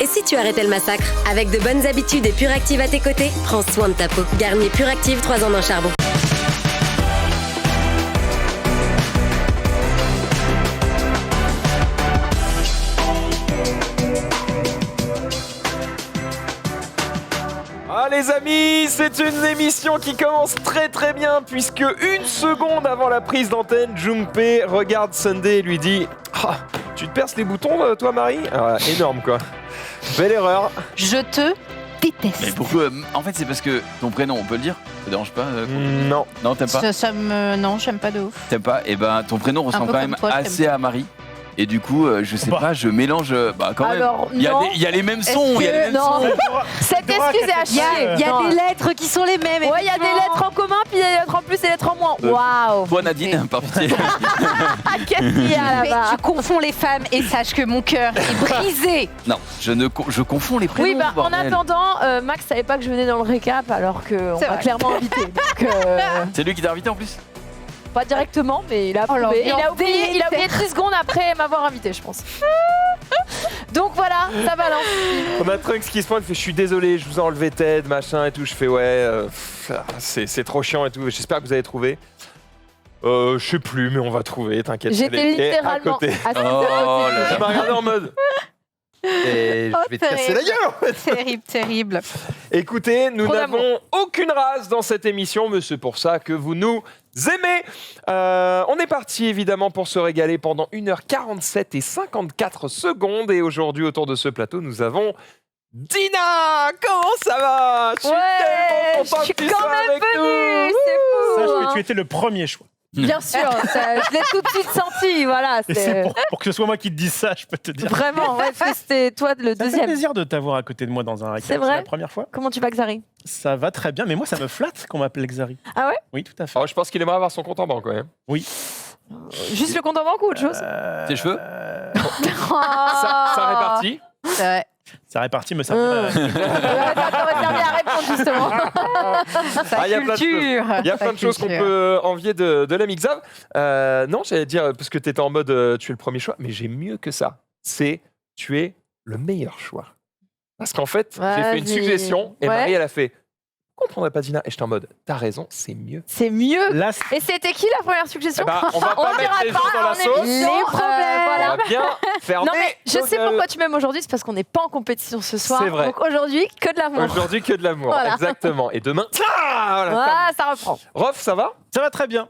Et si tu arrêtais le massacre? Avec de bonnes habitudes et Puractive à tes côtés, prends soin de ta peau. Garnier Puractive 3 ans en charbon. Ah les amis, c'est une émission qui commence très très bien puisque une seconde avant la prise d'antenne, Junpei regarde Sunday et lui dit ah, tu te perces les boutons toi Marie? Énorme quoi. Belle erreur. Je te déteste. Mais pourquoi? En fait, c'est parce que ton prénom, on peut le dire? Ça te dérange pas? Non. Non, t'aimes pas? Non, j'aime pas de ouf. T'aimes pas? Et ben, ton prénom ressemble peu quand comme même toi, assez à Marie. Et du coup, je sais pas, je mélange. Bah, quand Alors, même. non. Il y a les mêmes sons. Il y a les mêmes Non, sons. cette excuse est à chier. Il y a des lettres qui sont les mêmes. Ouais, il y a des lettres en commun, puis il y a des lettres en plus et des lettres en moins. Waouh. Toi, Nadine, par pitié. Qu'est-ce qu'il y a Mais là-bas? tu confonds les femmes et sache que mon cœur est brisé. Non, je confonds les prénoms. Oui, bah en bordel. attendant, Max savait pas que je venais dans le récap alors qu'on C'est m'a vrai. clairement invité. Donc, C'est lui qui t'a invité en plus? pas directement, mais il a l'ambiance il a oublié délétère. 30 secondes après m'avoir invité, je pense. Donc voilà, ça balance. On a Trunks qui se pointe, il fait je suis désolé, je vous ai enlevé Ted, machin et tout. Je fais ouais, c'est trop chiant et tout. J'espère que vous avez trouvé. Je sais plus, mais on va trouver, t'inquiète. J'étais elle est à littéralement côté. à 6 Oh là Elle m'a regardé en mode. Et je vais te casser la gueule en fait. Terrible, terrible. Écoutez, nous Trop d'amour. n'avons aucune race dans cette émission, mais c'est pour ça que vous nous aimez. On est parti évidemment pour se régaler pendant 1h47 et 54 secondes. Et aujourd'hui, autour de ce plateau, nous avons Dina. Comment ça va? Je suis tellement content je suis que tu quand sois même avec venue, nous. c'est fou. Sache que hein. tu étais le premier choix. Bien sûr, je l'ai tout de suite senti, voilà. Et c'est pour que ce soit moi qui te dise ça, je peux te dire. Vraiment, ouais, parce que c'était toi le Ça me fait deuxième. plaisir de t'avoir à côté de moi dans un récap. C'est vrai la première fois. Comment tu vas, Xari? Ça va très bien, mais moi ça me flatte qu'on m'appelle Xari. Ah ouais? Oui, tout à fait. Oh, je pense qu'il aimerait avoir son compte en banque quand même. Oui. Juste le compte en banque ou autre chose? Tes cheveux? Ça répartit. C'est vrai. Ça répartit me servir. Ouais, ça t'aurait servi à répondre justement. Ah, il y a plein de choses. Il y a plein de choses qu'on peut envier de la Mixav. Non, j'allais dire, parce que tu étais en mode tu es le premier choix, mais j'ai mieux que ça. C'est tu es le meilleur choix. Parce qu'en fait, j'ai fait une Vas-y. suggestion et Ouais. Marie, elle a fait je comprendrais pas Dina. Et j'étais en mode t'as raison, c'est mieux. C'est mieux. Là, Et c'était qui la première suggestion? Eh ben, on va On pas dira mettre les gens pas dans la en sauce. émission. Les problèmes. On Voilà. va bien fermer. Non mais je nos sais gueules. pourquoi tu m'aimes aujourd'hui, c'est parce qu'on n'est pas en compétition ce soir. C'est vrai. Donc aujourd'hui, que de l'amour. Aujourd'hui, que de l'amour. Voilà. Exactement. Et demain, voilà, Ah, ça reprend. Rof, ça va? ça va très bien.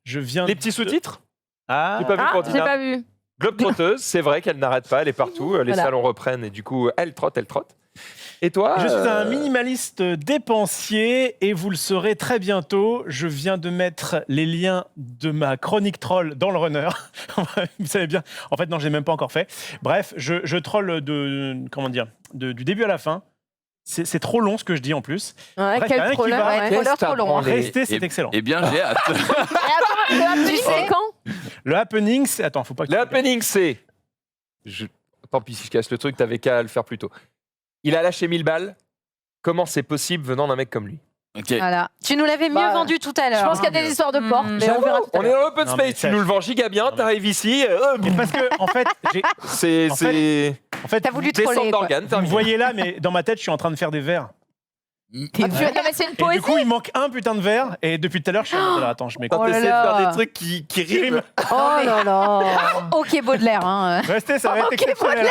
Je viens. Les petits sous-titres? Ah. J'ai pas vu Ah, pour j'ai Dina. pas vu. Globe-trotteuse, c'est vrai qu'elle n'arrête pas, elle est partout. Les Voilà. salons reprennent et du coup, elle trotte, elle trotte. Et toi Je suis un minimaliste dépensier et vous le saurez très bientôt. Je viens de mettre les liens de ma chronique troll dans le runner. Vous savez bien. En fait, non, je l'ai même pas encore fait. Bref, je troll du début à la fin. C'est trop long ce que je dis en plus. Ouais, Bref, y a rien quel qui troller, va. ouais. Qu'est-ce Troller que trop t'as long. branlé Restez, c'est excellent. Eh bien, j'ai hâte. Et attends, le happening, c'est quand? Le happening, c'est. Attends, faut pas que. Le happening, c'est. Tant pis si je casse le truc, t'avais qu'à le faire plus tôt. Il a lâché 1000 balles. Comment c'est possible venant d'un mec comme lui? Ok. Voilà. Tu nous l'avais mieux Bah, vendu tout à l'heure. Je pense qu'il y a des histoires de portes, mais on verra tout à On est l'heure. dans l'open Non, mais space, tu ça- nous le vends giga bien, Non, mais- t'arrives ici. Mais parce que, en fait, C'est. En fait, T'as voulu Descente troller, quoi. d'organes, vous me terminé. voyez là, mais dans ma tête, je suis en train de faire des vers. Ah, non, mais c'est une Et poésie. du coup, il manque un putain de verre. Et depuis tout à l'heure, je suis en mode, attends, je m'écoute. Quand Oh là t'essaies de là. faire des trucs qui riment. Oh là là. Ok, Baudelaire. Hein. Restez, ça va être exceptionnel.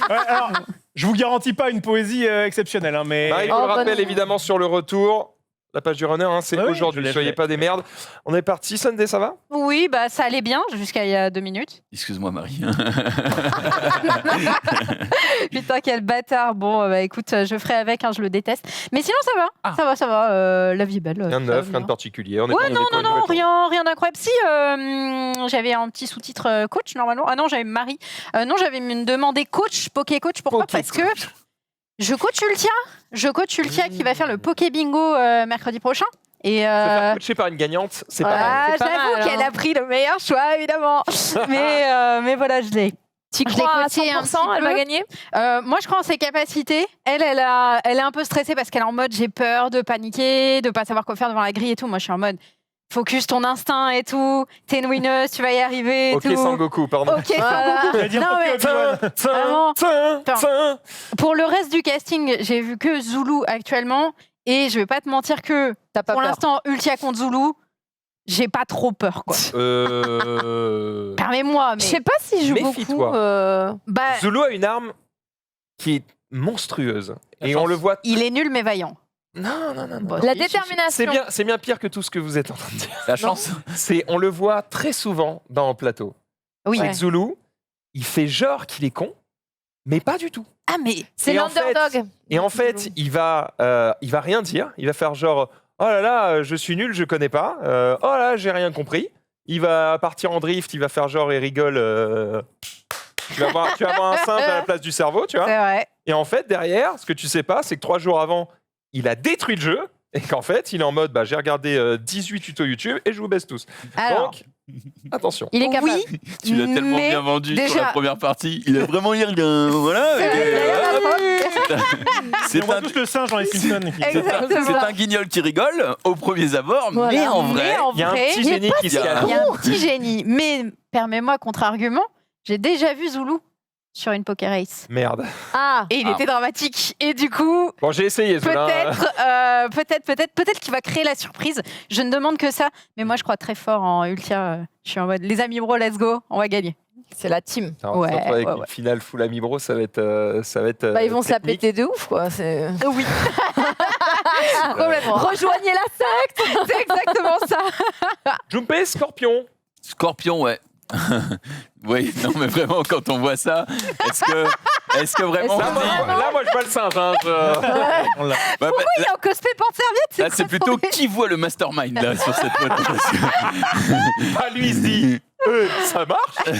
Ouais, alors, je vous garantis pas une poésie exceptionnelle, hein, mais. Marie, je Oh, vous le bonne- rappelle évidemment sur le retour. La page du runner, hein, c'est Ah oui, aujourd'hui. je l'ai Soyez fait. pas des merdes. On est parti. Sunday, ça va? Oui, bah ça allait bien jusqu'à il y a 2 minutes. Excuse-moi, Marie. Putain, quel bâtard. Bon, bah écoute, je ferai avec, hein, je le déteste. Mais sinon, ça va. Ah. Ça va. La vie est belle. Rien de ça va neuf, rien bien. de particulier. On est Ouais, pas non, dans non, des non, cours rien d'incroyable. Si, j'avais un petit sous-titre coach normalement. Ah non, j'avais Marie. Non, j'avais demandé coach, Poké Coach. Pourquoi? Poké Parce que je coach Ultia. Je coach Ultia qui va faire le Poké Bingo mercredi prochain. Et Se faire coacher par une gagnante, c'est pas mal. ah, C'est pas j'avoue mal, qu'elle hein. a pris le meilleur choix, évidemment. mais voilà, je l'ai. Tu Je l'ai crois à coachée un 100%, petit elle va peu. gagner? Moi, je crois en ses capacités. Elle est un peu stressée parce qu'elle est en mode j'ai peur de paniquer, de pas savoir quoi faire devant la grille et tout. Moi, je suis en mode focus ton instinct et tout. T'es une winneuse, tu vas y arriver et Ok, tout. Sangoku, pardon. Ok, Voilà. Sangoku. J'allais dire Non, mais vraiment. Tin. Pour le reste du casting, j'ai vu que Zulu actuellement. Et je vais pas te mentir que T'as pas pour peur. l'instant, Ultia contre Zulu, j'ai pas trop peur, quoi. Permets-moi, Je mais. sais pas si je joue Méfie-toi. beaucoup. Bah, Zulu a une arme qui est monstrueuse. Et on le voit. il est nul, mais vaillant. Non. La détermination. C'est bien pire que tout ce que vous êtes en train de dire. La chance. On le voit très souvent dans le plateau. Oui. C'est que Zulu, il fait genre qu'il est con, mais pas du tout. Ah, mais. C'est Et en fait- l'underdog. Et en fait, il va rien dire. Il va faire genre, oh là là, je suis nul, je connais pas. Oh là, j'ai rien compris. Il va partir en drift, il va faire genre et rigole. Tu vas avoir un singe à la place du cerveau, tu vois. C'est vrai. Et en fait, derrière, ce que tu sais pas, c'est que 3 jours avant, il a détruit le jeu. Et qu'en fait, il est en mode, j'ai regardé 18 tutos YouTube et je vous baisse tous. Alors, Donc, attention. Il est capable. oui, Tu l'as tellement mais bien vendu sur déjà- la première partie. Il a vraiment rien. Voilà. C'est On voit un, tous le singe dans les Simpsons. Exactement. c'est un guignol qui rigole au premier abord, Voilà. mais en vrai, Mais en Il y a un vrai, petit génie qui se il y a- calme. il y a un petit génie. Mais permets-moi contre-argument, j'ai déjà vu Zulu sur une poker race. Merde. Ah, Et il Ah. était dramatique. Et du coup, Bon, j'ai essayé, Zola. peut-être qu'il va créer la surprise. Je ne demande que ça. Mais moi, je crois très fort en Ultia. Je suis en mode, les amis bro, let's go, on va gagner. c'est la team. Alors, Ouais, se retrouver avec ouais, une ouais. finale full ami bro, ça va être. Bah, ils vont se la technique. péter de ouf, quoi. C'est... Oui. Complètement. Rejoignez la secte. C'est exactement ça. Junpei, Scorpion. Scorpion, ouais. Oui, non, mais vraiment, quand on voit ça, est-ce que vraiment. Là, on dit- moi, je vois le singe. Hein, Bah, Il est en cosplay porte-serviette. là, c'est quoi, plutôt son- qui voit le mastermind là, sur cette photo. Parce que- lui, il se dit, ça marche.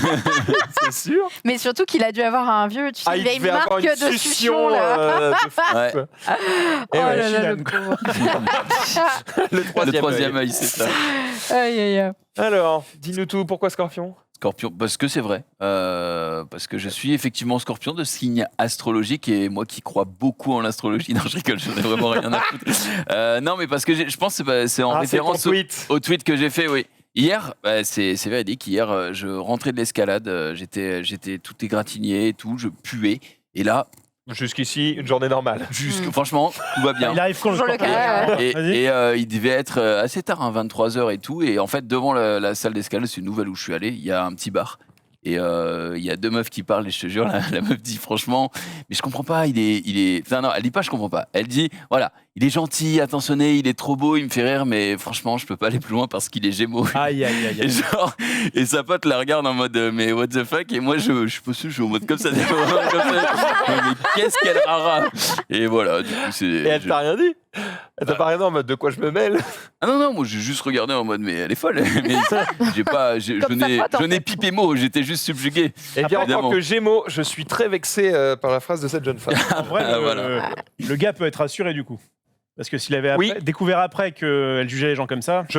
C'est sûr. Mais surtout qu'il a dû avoir un vieux, tu sais, une Il vieille devait marque avoir une de succion succion là. de fou, Ouais. quoi. Oh Et ouais, là là, le Chilan. pauvre. le Le troisième œil. œil, c'est ça. Aïe, aïe, aïe. Alors, dis-nous tout, pourquoi Scorpion? Scorpion, parce que c'est vrai. Parce que je suis effectivement Scorpion de signe astrologique et moi qui crois beaucoup en l'astrologie. Non, je rigole, j'en ai vraiment rien à foutre. Non, mais parce que je pense que c'est en C'est ton référence tweet. au tweet que j'ai fait, oui. Hier, c'est véridique, hier, je rentrais de l'escalade, j'étais tout égratigné et tout, je puais. Et là, Jusqu'ici, une journée normale. franchement, tout va bien. Il arrive quand le Toujours le Scorpion cas, Vas-y. Il devait être assez tard, 23h et tout. Et en fait, devant la salle d'escalade, c'est une nouvelle où je suis allé, il y a un petit bar. Et il y a 2 meufs qui parlent et je te jure, la meuf dit franchement, mais je comprends pas, il est... Enfin non, elle dit pas je comprends pas. Elle dit, voilà, il est gentil, attentionné, il est trop beau, il me fait rire, mais franchement, je peux pas aller plus loin parce qu'il est Gémeaux. Aïe, aïe, aïe, Et, aïe. genre, et sa pote la regarde en mode mais what the fuck, et moi je suis pas sûr, je suis en mode comme ça, comme ça. Mais qu'est-ce qu'elle rara. Et voilà, du coup c'est... Et elle t'a rien dit? Elle t'a pas rien dit en mode de quoi je me mêle? Ah non, moi j'ai juste regardé en mode mais elle est folle. Mais j'ai pas, je Comme sa pote, en n'ai fait. pipé mot, j'étais juste subjugué. Eh bien, en tant Évidemment. que Gémeaux, je suis très vexé par la phrase de cette jeune femme. En vrai, Ah, voilà. le gars peut être rassuré du coup. Parce que s'il avait Oui. découvert après qu'elle jugeait les gens comme ça, Je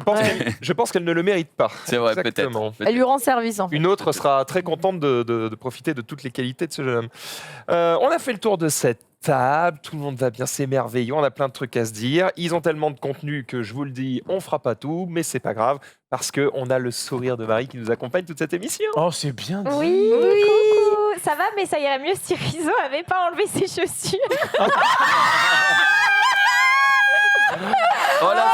pense qu'elle ne le mérite pas. C'est vrai, Exactement. Elle lui rend service, en fait. Une autre sera très contente de profiter de toutes les qualités de ce jeune homme. On a fait le tour de cette table, tout le monde va bien, c'est merveilleux, on a plein de trucs à se dire. Ils ont tellement de contenu que je vous le dis, on fera pas tout, mais c'est pas grave, parce qu'on a le sourire de Marie qui nous accompagne toute cette émission. oh c'est bien dit. Oui, coucou. Ça va, mais ça irait mieux si Rizzo avait pas enlevé ses chaussures. Oh la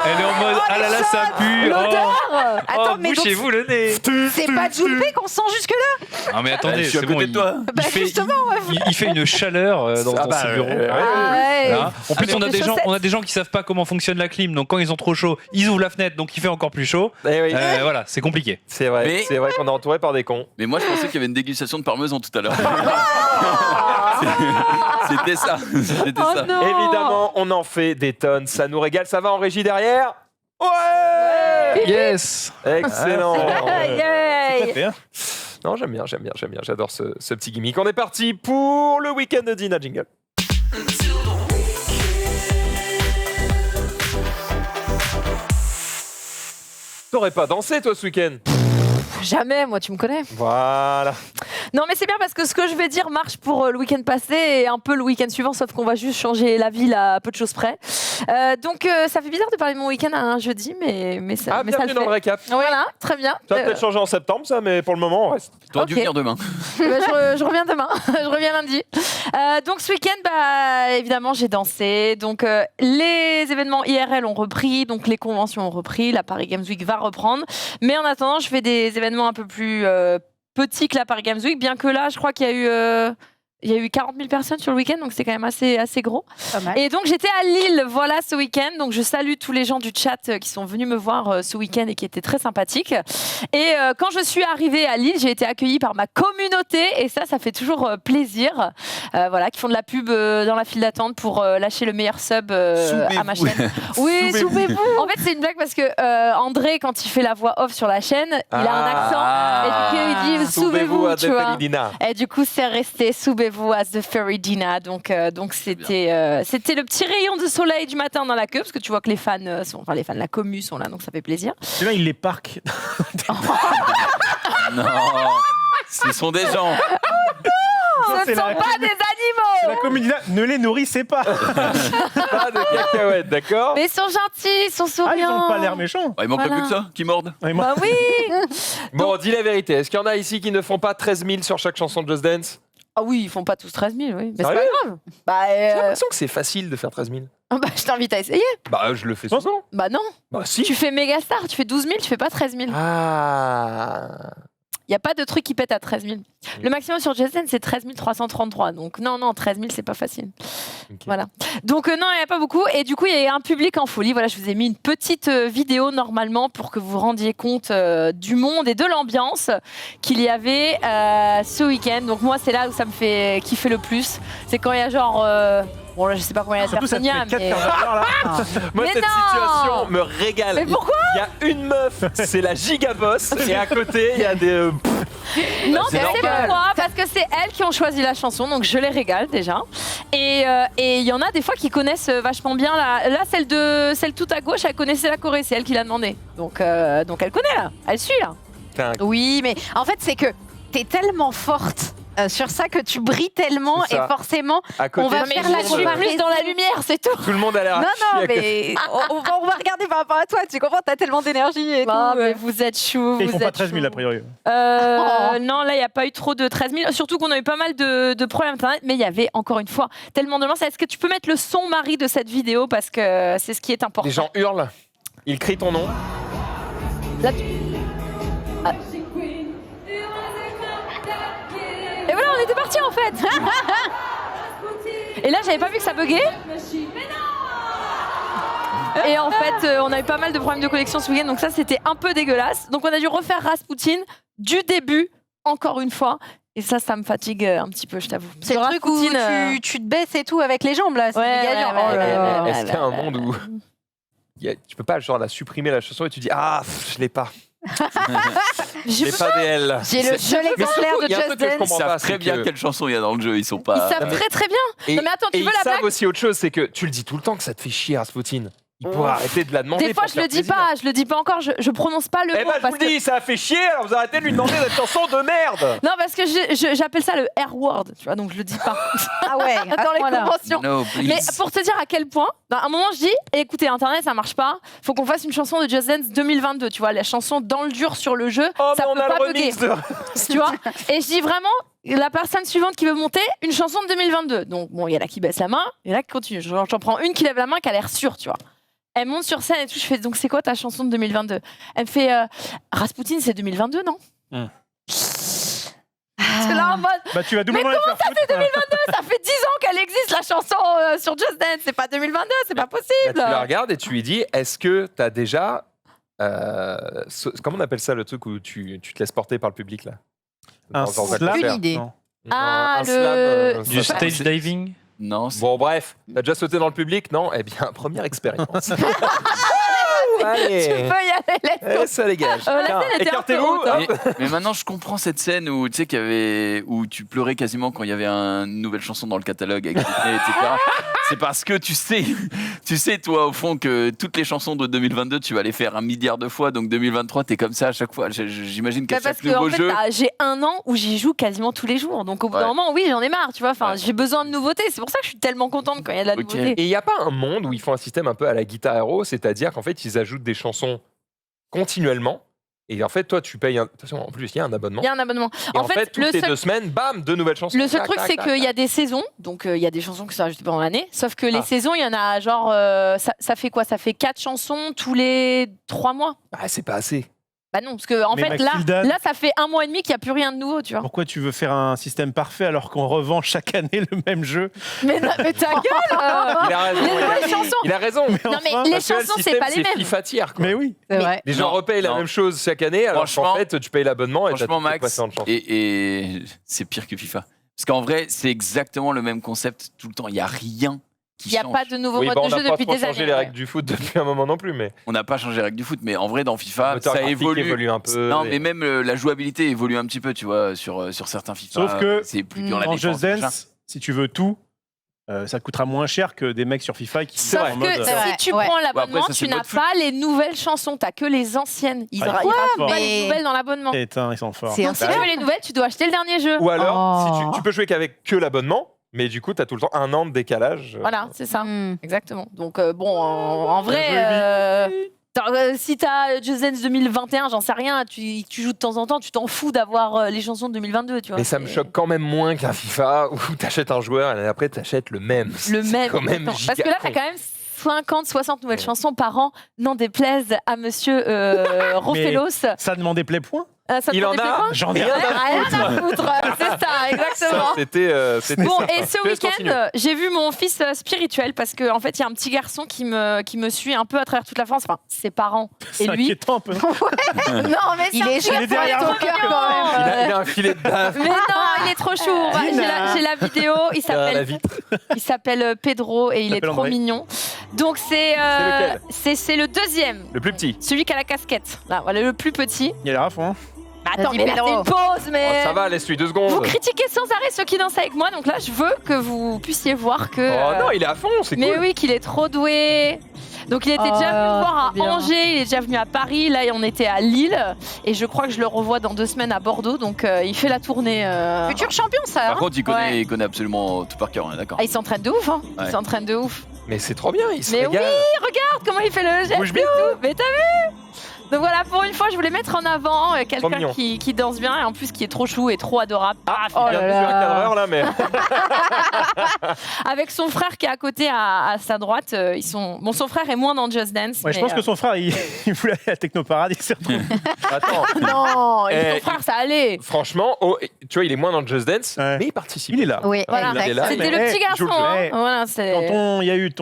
Elle est en mode ah là là ça pue. Oh, Attends, mais donc, bouchez-vous le nez. c'est pas Junpei qu'on sent jusque-là. Non mais attendez, Je suis à c'est côté bon, de toi. Bah, il fait, justement, ouais. il fait une chaleur dans Ah bah, ce bureau. ouais. Ah ouais. Voilà. En plus, on a, les des gens, chaussettes. on a des gens qui savent pas comment fonctionne la clim, donc quand ils ont trop chaud, ils ouvrent la fenêtre, donc il fait encore plus chaud. Eh oui, Voilà, c'est compliqué. c'est vrai, Mais- c'est vrai qu'on est entouré par des cons. Mais moi je pensais qu'il y avait une dégustation de parmesan tout à l'heure. C'était ça. C'était Oh ça. non. Évidemment, on en fait des tonnes, ça nous régale, ça va en régie derrière. Ouais, Yes. excellent. Yay. Fait, hein. Non, j'aime bien, j'adore ce petit gimmick. On est parti pour le week-end de Dina Jingle. T'aurais pas dansé toi ce week-end? Jamais, moi, tu me connais. Voilà. Non, mais c'est bien parce que ce que je vais dire marche pour le week-end passé et un peu le week-end suivant, sauf qu'on va juste changer la ville à peu de choses près. Donc, ça fait bizarre de parler de mon week-end à un jeudi, mais ça, mais ça bienvenue le dans le fait. récap. Voilà, très bien. Ça va peut-être changer en septembre, ça, mais pour le moment, on reste. Tu aurais dû Ok. venir demain. Je reviens demain, je reviens lundi. Donc ce week-end, évidemment, j'ai dansé. Donc les événements IRL ont repris, donc les conventions ont repris, la Paris Games Week va reprendre. Mais en attendant, je fais des événements un peu plus petits que la Paris Games Week, bien que là, je crois qu'il y a eu 40 000 personnes sur le week-end, donc c'est quand même assez gros. Pas mal. Et donc j'étais à Lille, voilà, ce week-end. Donc je salue tous les gens du chat qui sont venus me voir ce week-end et qui étaient très sympathiques. Et quand je suis arrivée à Lille, j'ai été accueillie par ma communauté et ça fait toujours plaisir. Voilà, qui font de la pub dans la file d'attente pour lâcher le meilleur sub à ma chaîne. Oui, soupez-vous. En fait, c'est une blague parce que André, quand il fait la voix off sur la chaîne, il a un accent et du coup il dit soupez-vous, à tu vois. Feridina. Et du coup, c'est resté soupez-vous as the Feridina. Donc c'était le petit rayon de soleil du matin dans la queue parce que tu vois que les fans les fans de la commu sont là, donc ça fait plaisir. Celui-là, il les parque. Non, ce sont des gens. Ça, Ce ne sont pas des animaux. La comédie, ne les nourrissez pas. Pas de cacahuètes, d'accord? Mais ils sont gentils, ils sont Ah, ils souriants. n'ont pas l'air méchants. Il manque Voilà. plus que ça, qui mordent. Ouais, moi- Bah oui. Bon, dis la vérité. Est-ce qu'il y en a ici qui ne font pas 13 000 sur chaque chanson de Just Dance? Ah oui, ils font pas tous 13 000, oui. Mais c'est Sérieux pas grave. Bah, J'ai l'impression que c'est facile de faire 13 000. je t'invite à essayer. Bah, je le fais Non, souvent. Bah non. Bah, si. Tu fais méga star, tu fais 12 000, tu fais pas 13 000. Ah. Il n'y a pas de truc qui pète à 13 000. Le maximum sur Just Dance, c'est 13 333. Donc non, 13 000, c'est pas facile. Ok. Voilà. Donc non, il n'y a pas beaucoup. Et du coup, il y a un public en folie. Voilà, je vous ai mis une petite vidéo normalement pour que vous vous rendiez compte du monde et de l'ambiance qu'il y avait ce week-end. Donc moi, c'est là où ça me fait kiffer le plus. C'est quand il y a genre... bon, là, je sais pas combien il y a de Surtout, ça personnes, te fait il y a, 4 mais... quarts d'heure, là. Moi, Mais cette non. situation me régale. Mais pourquoi? Il y a une meuf, c'est la gigaboss, et à côté, il y a des. Non, c'est mais c'est normal. pourquoi? Parce que c'est elles qui ont choisi la chanson, donc je les régale déjà. Et il y en a des fois qui connaissent vachement bien là, celle tout à gauche, elle connaissait la Corée, c'est elle qui l'a demandé. Donc elle connaît là, elle suit là. Putain, Oui, mais en fait, c'est que t'es tellement forte sur ça que tu brilles tellement C'est ça. et forcément, à côté, on va tout faire le la monde- comparaison. Plus dans la lumière, c'est tout. Tout le monde a l'air à Non, chier non, à côté. mais on va regarder par rapport à toi. Tu comprends, t'as tellement d'énergie et Ah, tout. mais vous êtes chou. Et ils vous font pas êtes 13 000 chou. a priori. Non, là, il n'y a pas eu trop de 13 000. Surtout qu'on a eu pas mal de problèmes Internet, mais il y avait encore une fois tellement de gens. Est-ce que tu peux mettre le son, Marie, de cette vidéo? Parce que c'est ce qui est important. Les gens hurlent, ils crient ton nom. Là, Et voilà, on était parti en fait. Et là, j'avais pas vu que ça buguait. Et en fait, on a eu pas mal de problèmes de connexion ce week-end, donc ça, c'était un peu dégueulasse. Donc on a dû refaire Rasputin du début, encore une fois. Et ça me fatigue un petit peu, je t'avoue. C'est le truc où tu te baisses et tout avec les jambes là. C'est Ouais, méga ouais, dur. ouais, Oh là ouais, là. ouais. Est-ce qu'il y a un monde où tu peux pas genre la supprimer la chanson et tu dis je l'ai pas. Je l'ai pas DL. J'ai le seul Mais exemplaire surtout, de il y a un Just truc que je Dance. comprends Ils pas, savent très c'est bien que- quelle chanson il y a dans le jeu. Ils sont Ils pas. savent très très bien. Et, Non, mais attends, tu et veux ils la savent blague? aussi autre chose, c'est que tu le dis tout le temps que ça te fait chier Rasputin. Il pourrait arrêter de la demander. Des fois, pour je le faire dis plaisir. pas, je le dis pas encore, je prononce pas le Eh mot. ben, je parce vous le dis, ça a fait chier, alors vous arrêtez de lui demander cette chanson de merde. Non, parce que j'appelle ça le R-word, tu vois, donc je le dis pas Ah ouais, à dans ce les point-là. conventions. No, please. Mais pour te dire à quel point, à un moment je dis, écoutez, Internet ça marche pas, faut qu'on fasse une chanson de Just Dance 2022, tu vois, la chanson dans le dur sur le jeu, Oh, ça mais on peut a pas le bugger, remix de. tu vois. Et je dis vraiment, la personne suivante qui veut monter, une chanson de 2022. Donc bon, il y a là qui baisse la main, et là qui continue. J'en prends une qui lève la main, qui a l'air sûre, tu vois. Elle monte sur scène et tout, je fais, donc c'est quoi ta chanson de 2022? Elle me fait, Rasputin c'est 2022, non? C'est là en mode, Bah, tu vas doublement Mais les faire foutre. 2022, ça fait 10 ans qu'elle existe la chanson sur Just Dance, c'est pas 2022, c'est pas Bah, possible. tu la regardes et tu lui dis est-ce que tu as déjà. Comment on appelle ça le truc où tu te laisses porter par le public là Un Dans un slam. concert. Une idée. Non. Ah, Un le- slam, Du ça- stage diving. Non, c'est- Bon, bref, t'as déjà sauté dans le public? Non? Eh bien, première expérience. Allez. Tu peux y aller, let's go. Eh, ça dégage. La Tiens, scène était un peu écartez-vous. haute, hein. Mais maintenant, je comprends cette scène où tu sais où tu pleurais quasiment quand il y avait une nouvelle chanson dans le catalogue avec Disney, etc. C'est parce que tu sais, toi, au fond, que toutes les chansons de 2022, tu vas les faire 1 milliard de fois. Donc 2023, t'es comme ça à chaque fois. J'imagine qu'à Bah, parce chaque que en nouveau fait, jeu. j'ai 1 an où j'y joue quasiment tous les jours. Donc au bout d'un Ouais. moment, oui, j'en ai marre, tu vois. Enfin, Ouais. j'ai besoin de nouveautés. C'est pour ça que je suis tellement contente quand il y a de la Ok. nouveauté. Et il n'y a pas un monde où ils font un système un peu à la Guitar Hero, c'est-à-dire qu'en fait, ils ajoutent des chansons continuellement. Et en fait, toi, tu payes attention, en plus, il y a un abonnement. Il y a un abonnement. Et en fait, toutes les 2 semaines, bam, 2 nouvelles chansons. Le seul Tac, truc, tac, c'est tac, qu'il y a tac. des saisons, donc il y a des chansons qui sont rajoutées pendant l'année. Sauf que les Ah. saisons, il y en a genre, ça fait quoi? Ça fait 4 chansons tous les 3 mois. Ah, c'est pas assez. Bah non, parce que en Mais fait, Mathilda- là, ça fait 1 mois et demi qu'il n'y a plus rien de nouveau, tu vois. Pourquoi tu veux faire un système parfait alors qu'on revend chaque année le même jeu? Mais ta gueule Il a raison. Les nouvelles chansons. Il a raison. Non, mais enfin, les Parce que là, le chansons, c'est système, pas les mêmes. FIFA tiers, quoi. Mais oui. C'est vrai. Les gens Non, repayent la non. même chose chaque année, alors qu'en Franchement- fait, tu payes l'abonnement et t'as Franchement, toutes les Max, précédentes chansons. et c'est pire que FIFA. Parce qu'en vrai, c'est exactement le même concept tout le temps. Il n'y a rien qui Il n'y a change. pas de nouveau Oui, mode bah, on de n'a jeu pas depuis trop des changé années. les ouais. règles du foot depuis un moment non plus, mais On n'a pas changé les règles du foot, mais en vrai, dans le FIFA, moteur ça graphique évolue. un peu. Non, et- mais même la jouabilité évolue un petit peu, tu vois, sur certains FIFA. Sauf que c'est plus dur la Dans défense. Just machin. Dance, si tu veux tout, ça coûtera moins cher que des mecs sur FIFA qui C'est sont vrai. en Sauf mode. que C'est vrai, si tu ouais. prends Bon, l'abonnement, après, ça, c'est tu le n'as mode foot. pas les nouvelles chansons, t'as que les anciennes. Ils Ah, rajoute fort. pas les Mais- nouvelles dans l'abonnement. Putain, ils sont forts. C'est Donc si un tu veux les nouvelles, tu dois acheter le dernier jeu. Ou alors, Oh. si tu peux jouer qu'avec que l'abonnement, mais du coup, tu as tout le temps 1 an de décalage. Voilà, c'est ça. Hmm. Exactement. Donc bon, en vrai, joué, si t'as Just Dance 2021, j'en sais rien, tu joues de temps en temps, tu t'en fous d'avoir les chansons de 2022, tu vois. Mais ça me c'est choque quand même moins qu'un FIFA où tu achètes un joueur et après tu achètes le même. le même. quand même Parce que là, t'as giga quand même 50, 60 nouvelles chansons par an, n'en déplaise à monsieur Rofelos. Ça ne m'en déplaît point. Ça te Il en fait a quoi J'en ai rien Rien à foutre, c'est ça, Ça, exactement. c'était. Bon, sympa. et ce Je laisse continuer. week-end, j'ai vu mon fils spirituel parce qu'en fait, il y a un petit garçon qui me suit un peu à travers toute la France, enfin, ses parents et C'est lui. inquiétant un peu. Non, mais Il est c'est un jeune petit pour les garçon, talkers, il est quand même. trop mignon. Il a un filet de baffe Mais non, il est trop chou. J'ai la vidéo. Il derrière la s'appelle vitre. Pedro et il est s'appelle trop André. mignon. Donc c'est lequel c'est le deuxième, Le plus petit. celui qui a la casquette. Là, voilà le plus petit. Il y a l'air à fond. hein. Bah, attends, Vas-y, mais là, Pedro. c'est une pause, mais Oh, ça va, laisse-lui 2 secondes. vous critiquez sans arrêt ceux qui dansent avec moi. Donc là, je veux que vous puissiez voir que. Oh non, il est à fond, c'est mais cool. oui, qu'il est trop doué. Donc il était déjà venu me voir à trop bien. Angers, il est déjà venu à Paris, là on était à Lille et je crois que je le revois dans 2 semaines à Bordeaux, donc il fait la tournée. Futur champion, ça. Par hein. contre, il Ouais. connaît absolument tout par cœur, on est d'accord. Ah, il s'entraîne de ouf, hein. Ouais. Il s'entraîne de ouf. Mais c'est trop bien, il se Mais régale. Regarde comment il fait le geste Bouge et bien. tout. Mais t'as vu? Donc voilà, pour une fois, je voulais mettre en avant Trop quelqu'un mignon. qui danse bien et en plus qui est trop chou et trop adorable. Ah, Oh il vient de là jouer là. un cadreur là, mais. Avec son frère qui est à côté à sa droite, ils sont. Bon, son frère est moins dans Just Dance. Ouais, je mais, pense que son frère, il voulait aller à Technoparade. Il s'est retrouvé. Attends, Non, et Eh, son frère, ça allait. franchement, tu vois, il est moins dans Just Dance, Ouais. mais il participe. Il est là. Oui, Voilà. il est là, C'était mais- le petit il garçon. joue le jeu. Hein. Ouais. Voilà, Quand c'est. il y a eu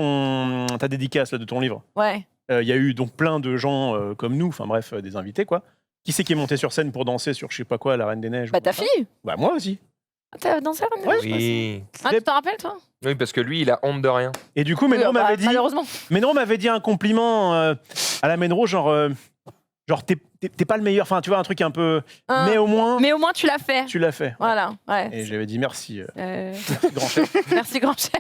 ta dédicace là, de ton livre, Ouais. il y a eu donc plein de gens comme nous, enfin bref, des invités quoi. Qui c'est qui est monté sur scène pour danser sur je sais pas quoi, la Reine des Neiges Bah, ou ta quoi fille. Bah moi aussi. T'as dansé à la Ouais, Oui. Ah, tu t'en rappelles, toi? Oui, parce que lui, il a honte de rien. Et du coup, Ménro Oui, bah, m'avait dit, malheureusement. un compliment à la Ménro, genre t'es pas le meilleur, enfin tu vois un truc un peu, Hein. mais au moins Mais au moins, tu l'as fait. tu l'as fait. Voilà, ouais. Et j'avais dit merci, Euh, grand chef. Merci, grand chef.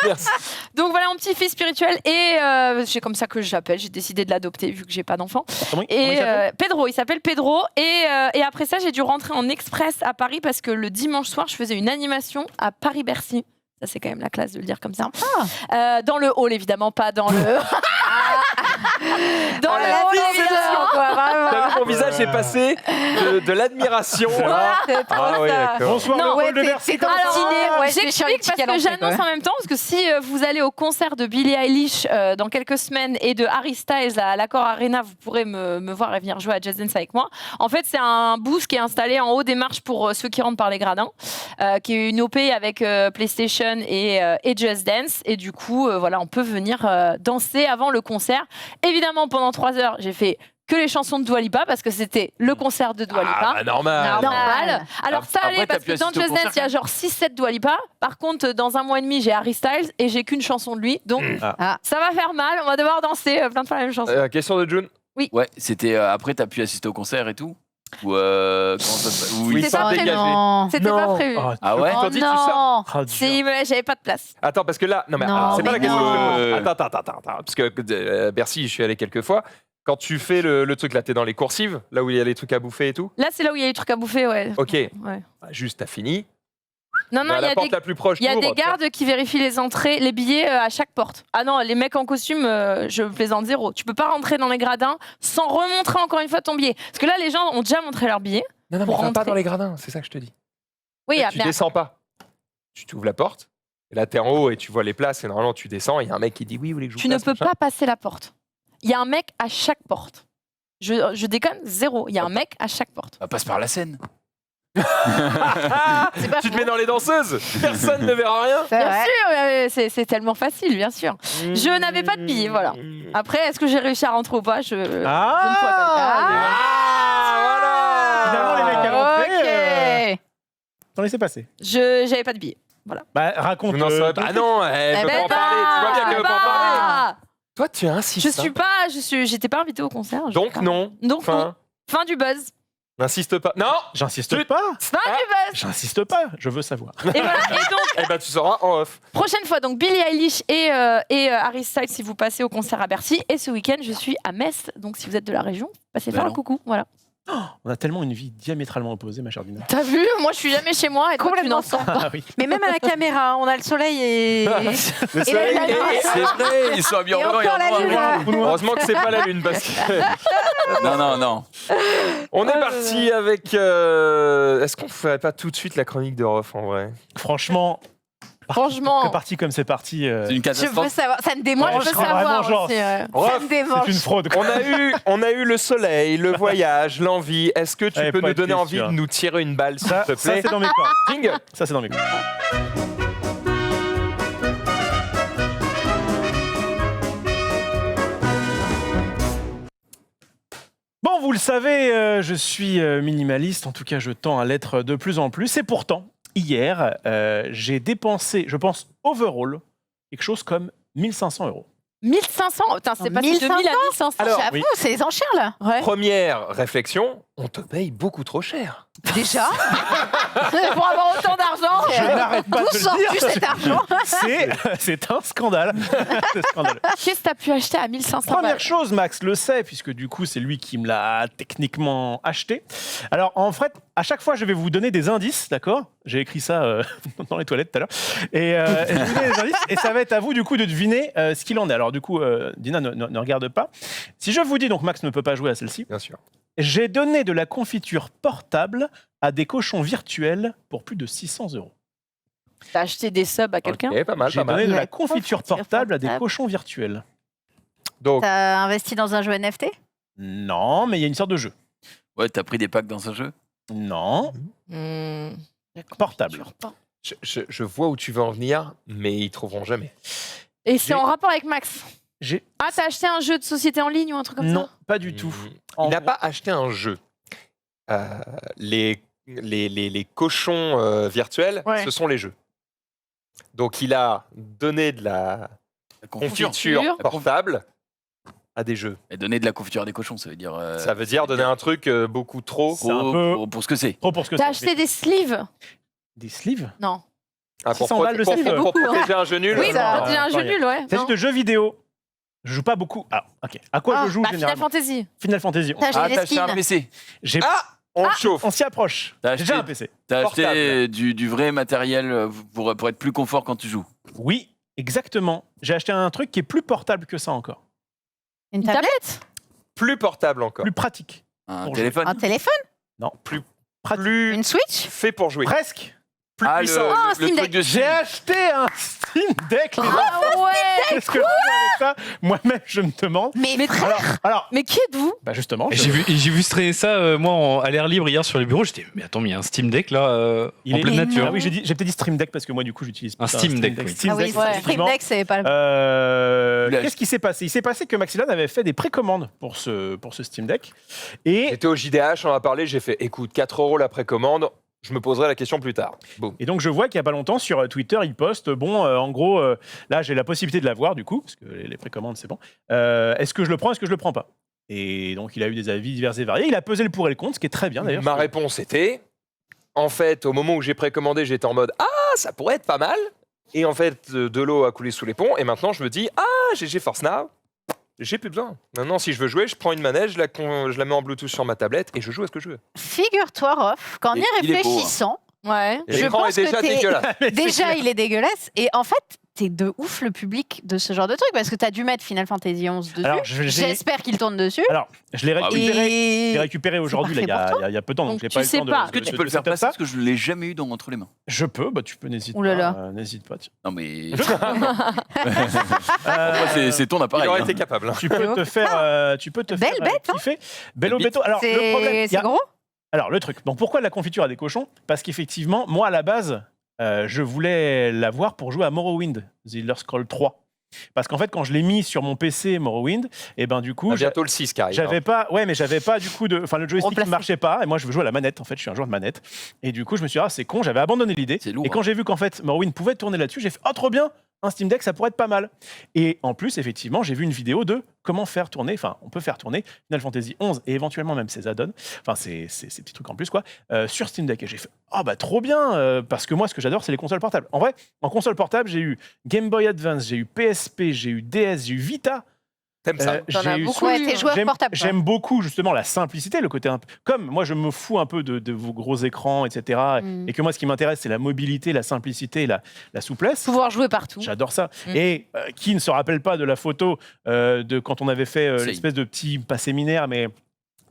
Merci. Donc voilà mon petit fils spirituel et c'est comme ça que je l'appelle. J'ai décidé de l'adopter vu que j'ai pas d'enfant. Comment il Et s'appelle Pedro, il s'appelle Pedro. Et après ça, j'ai dû rentrer en express à Paris parce que le dimanche soir, je faisais une animation à Paris-Bercy. Ça, c'est quand même la classe de le dire comme ça. Dans le hall, évidemment, pas dans le. dans le hall, évidemment. T'as vu, mon visage est passé de l'admiration. à- Ah oui, d'accord. Bonsoir Non, le ouais, rôle de c'est- Bercy. c'est dans le Alors, ciné, ouais, je vais sur les j'explique tickets parce que à l'entrée, j'annonce quoi. en même temps, parce que si vous allez au concert de Billie Eilish dans quelques semaines et de Harry Styles à l'Accor Arena, vous pourrez me voir et venir jouer à Just Dance avec moi. En fait, c'est un booth qui est installé en haut des marches pour ceux qui rentrent par les gradins, qui est une OP avec PlayStation et Just Dance. Et du coup, voilà, on peut venir danser avant le concert. Évidemment, pendant 3 heures, j'ai fait que les chansons de Dua Lipa parce que c'était le concert de Dua Lipa. Ah, bah, normal. Normal. Alors ça Après, allait t'as parce pu que dans assister au Just Dance, concert, il y a genre 6-7 Dua Lipa. Par contre, dans un mois et demi, j'ai Harry Styles et j'ai qu'une chanson de lui. Donc ça va faire mal, on va devoir danser plein de fois la même chanson. Question de June. Ouais, c'était après, t'as pu assister au concert et tout. Ou comment ça se passe? Oui, C'était ça pas prévu. dégagé. Non. C'était pas prévu. Oh, Ah ouais? Quand dit, tu sors. oh, dur. J'avais pas de place. Attends, parce que là, non mais Non, c'est pas la mais question. non. Attends, parce que Bercy, je suis allé quelques fois. Quand tu fais le truc là, t'es dans les coursives, là où il y a les trucs à bouffer et tout. Là, c'est là où il y a les trucs à bouffer, ouais. Ok, Ouais. juste t'as fini. Non, non, Bah, il y la a porte des la plus proche. Il y a t'ouvres, des gardes qui vérifient les entrées, les billets à chaque porte. Ah non, les mecs en costume, je plaisante zéro. Tu peux pas rentrer dans les gradins sans remontrer encore une fois ton billet. Parce que là, les gens ont déjà montré leur billet. Non, mais pour va pas rentrer. dans les gradins, c'est ça que je te dis. Oui, Tu descends pas. Tu t'ouvres la porte. Et là, t'es en haut et tu vois les places. Et normalement, tu descends. Il y a un mec qui dit oui, vous voulez que je vous tu ne place, peux machin. pas passer la porte. Il y a un mec à chaque porte. Je déconne, zéro. Il y a un mec à chaque porte. Passe par la scène. C'est pas Tu te faux. mets dans les danseuses. Personne ne verra rien. C'est Bien vrai. sûr, c'est tellement facile, bien sûr. Je n'avais pas de billets, voilà. Après, est-ce que j'ai réussi à rentrer ou pas je ne pourrais pas le dire. Finalement, les mecs à l'entrée, Ok. t'en laissez passer. J'avais pas de billets. Bah, raconte. Vous n'en saurez pas. Ah non, elle peut Eh pas en ben parler. Tu vois bien qu'elle veut pas en parler. bah, Toi, tu insistes. j'étais pas invitée au concert. je Donc sais pas. non. Donc non. Fin du buzz. N'insiste pas. Non. J'insiste Tu- pas. Fin du buzz. J'insiste pas. Je veux savoir. Et voilà. Et donc, Eh ben, tu sauras en off. prochaine fois, donc Billie Eilish et Harry Styles si vous passez au concert à Bercy. Et ce week-end, je suis à Metz. Donc si vous êtes de la région, passez faire Bah un non. coucou. Voilà. On a tellement une vie diamétralement opposée, ma chère Dina. T'as vu? Moi, je suis jamais chez moi et toi, tu Complètement n'en sors pas. Ah oui. Mais même à la caméra, on a le soleil et. Le Et soleil la est- lune. C'est vrai, ils sont habillés Et en blanc et en encore la noir. lune. Heureusement que c'est pas la lune parce que Non. on est parti avec. Est-ce qu'on ferait pas tout de suite la chronique de Rof en vrai? Franchement, Franchement, parti comme c'est parti. C'est une Je veux catastrophe. savoir. Ça me moi, démange. je veux je serais vraiment savoir genre- aussi. Ça Rof, me démange. C'est une fraude. quoi. on a eu le soleil, le voyage, l'envie. Est-ce que tu Ouais, peux pas nous de donner envie question. de nous tirer une balle, s'il Ça, te ça plaît? c'est dans mes cordes. Jingle. Ça, c'est dans mes cordes. Bon, vous le savez, je suis minimaliste. En tout cas, je tends à l'être de plus en plus. Et pourtant, hier, j'ai dépensé, je pense, overall, quelque chose comme 1500 €. 1500. Putain, c'est passé de 1500? 1000 à 1500. Alors, J'avoue, oui. c'est les enchères là. Ouais. Première réflexion, on te paye beaucoup trop cher. Déjà. Pour avoir autant d'argent. Je n'arrête pas de D'où le sors-tu dire. cet argent? C'est un scandale. C'est scandaleux. Qu'est-ce que t'as pu acheter à 1500 Première balles chose, Max le sait, puisque du coup, c'est lui qui me l'a techniquement acheté. Alors, en fait, à chaque fois, je vais vous donner des indices, d'accord? J'ai écrit ça dans les toilettes tout à l'heure. Et je vais vous donner des indices, et ça va être à vous, du coup, de deviner ce qu'il en est. Alors, du coup, Dina, ne regarde pas. Si je vous dis, donc Max ne peut pas jouer à celle-ci, Bien sûr. j'ai donné de la confiture portable à des cochons virtuels pour plus de 600 €. T'as acheté des subs à quelqu'un? Ok, pas mal, J'ai pas mal. donné de la La confiture confiture portable à des portable. cochons virtuels. Donc, T'as investi dans un jeu NFT? Non, mais il y a une sorte de jeu. Ouais, t'as pris des packs dans un jeu. Non, Hmm. portable. je vois où tu veux en venir, mais ils trouveront jamais. Et c'est J'ai- en rapport avec Max. J'ai Ah, t'as acheté un jeu de société en ligne ou un truc comme non, ça? pas du tout. Il n'a pas acheté un jeu. Les cochons virtuels, Ouais. ce sont les jeux. Donc il a donné de la La confiture. confiture portable à des jeux. Et donner de la confiture à des cochons, ça veut dire. Ça veut dire donner un truc beaucoup trop. C'est un gros peu- pour ce que c'est. Trop pour ce que T'as c'est. acheté des sleeves? Des sleeves. Non. Ah, pour 600 balles de slip. pour Beaucoup, hein. protéger un jeu nul. Oui, ça- bah, t'as un jeu nul, ouais. Il s'agit Non. de jeux vidéo. Je joue pas beaucoup. Ah, ok. À quoi je joue Bah, Final généralement Fantasy. Final Fantasy. T'as acheté Ah, des t'as acheté un skins? PC. J'ai- Ah, on chauffe. On s'y approche. T'as J'ai déjà acheté- un PC. T'as Portable. acheté du vrai matériel pour être plus confort quand tu joues. Oui, exactement. J'ai acheté un truc qui est plus portable que ça encore. Une Une tablette? tablette? Plus portable encore. Plus pratique. Un Pour téléphone. Un téléphone? Non, Plus Une Switch? fait pour jouer. presque. plus Ah, puissant. un le Steam truc Deck. de J'ai acheté un Steam Deck, les Ah enfants. ouais. Qu'est-ce que je fais avec ça? Moi-même, je me demande. Mais Alors, Mais qui êtes-vous? bah justement, Et j'ai vu traîner ça, moi, à l'air libre hier sur les bureaux. J'étais, mais attends, mais il y a un Steam Deck là, en pleine nature. Ah oui, j'ai peut-être dit Stream Deck parce que moi, du coup, j'utilise Un putain, Steam Deck, oui. Steam Ah oui, Deck, Stream effectivement. Deck, c'est pas le. Qu'est-ce qui s'est passé? Il s'est passé que Maxilon avait fait des précommandes pour ce Steam Deck. Et J'étais au JDH, on en a parlé, j'ai fait écoute, 4 € la précommande, je me poserai la question plus tard. Boum. Et donc je vois qu'il n'y a pas longtemps sur Twitter, il poste en gros, là j'ai la possibilité de l'avoir du coup, parce que les précommandes c'est bon. Est-ce que je le prends, est-ce que je le prends pas? Et donc il a eu des avis divers et variés. Il a pesé le pour et le contre, ce qui est très bien d'ailleurs. Ma réponse était, en fait, au moment où j'ai précommandé, j'étais en mode ah, ça pourrait être pas mal. Et en fait, de l'eau a coulé sous les ponts. Et maintenant, je me dis ah, GG Force Now. J'ai plus besoin. Maintenant, si je veux jouer, je prends une manette, je la mets en Bluetooth sur ma tablette et je joue à ce que je veux. Figure-toi, Rof, qu'en y Il est beau, hein. réfléchissant, Ouais. Et Je l'écran pense est que déjà t'es- dégueulasse. déjà il est dégueulasse. Et en fait, t'es de ouf le public de ce genre de truc parce que t'as dû mettre Final Fantasy XI dessus. Alors, J'espère qu'il tourne dessus. Alors, je l'ai Ah oui. récupéré. Et- Je l'ai récupéré aujourd'hui, là, parfait pour il y a peu de temps, donc Donc j'ai tu pas eu le sais temps de. pas. Est-ce que tu de peux le faire setup passer ça. parce que je ne l'ai jamais eu entre les mains. Je peux, bah tu peux, n'hésite Ouh là pas. N'hésite pas. Tiens. Non mais Euh, c'est ton Il appareil. aurait hein. été capable. Tu peux te faire, Belle bête, hein. kiffer. Bello Belle Beto. Alors, le problème, il y C'est a- gros. alors le truc. Donc pourquoi la confiture à des cochons? Parce qu'effectivement, moi à la base, je voulais l'avoir pour jouer à Morrowind, The Elder Scrolls 3. Parce qu'en fait, quand je l'ai mis sur mon PC Morrowind, et ben du coup, Bientôt le 6 qui arrive. j'avais pas, ouais, mais j'avais pas du coup enfin le joystick Remplacé. ne marchait pas, et moi je veux jouer à la manette. En fait, je suis un joueur de manette, et du coup, je me suis dit, ah, c'est con, j'avais abandonné l'idée. C'est lourd, Et quand j'ai vu qu'en fait Morrowind pouvait tourner là-dessus, j'ai fait, oh trop bien, un Steam Deck, ça pourrait être pas mal. Et en plus, effectivement, j'ai vu une vidéo de comment faire tourner, enfin, on peut faire tourner Final Fantasy 11 et éventuellement même ses add-ons, enfin, ces petits trucs en plus, quoi, sur Steam Deck. Et j'ai fait, ah bah trop bien, parce que moi, ce que j'adore, c'est les consoles portables. En vrai, en console portable, j'ai eu Game Boy Advance, j'ai eu PSP, j'ai eu DS, j'ai eu Vita. T'aimes ça T'en as J'ai eu beaucoup. Ouais, t'es joueur J'aime- portable. quoi. J'aime beaucoup justement la simplicité, le côté comme moi je me fous un peu de vos gros écrans, etc. Mm. Et que moi ce qui m'intéresse c'est la mobilité, la simplicité, et la souplesse. Pouvoir jouer partout. J'adore ça. Mm. Et qui ne se rappelle pas de la photo de quand on avait fait Si. l'espèce de petit, pas séminaire, mais tu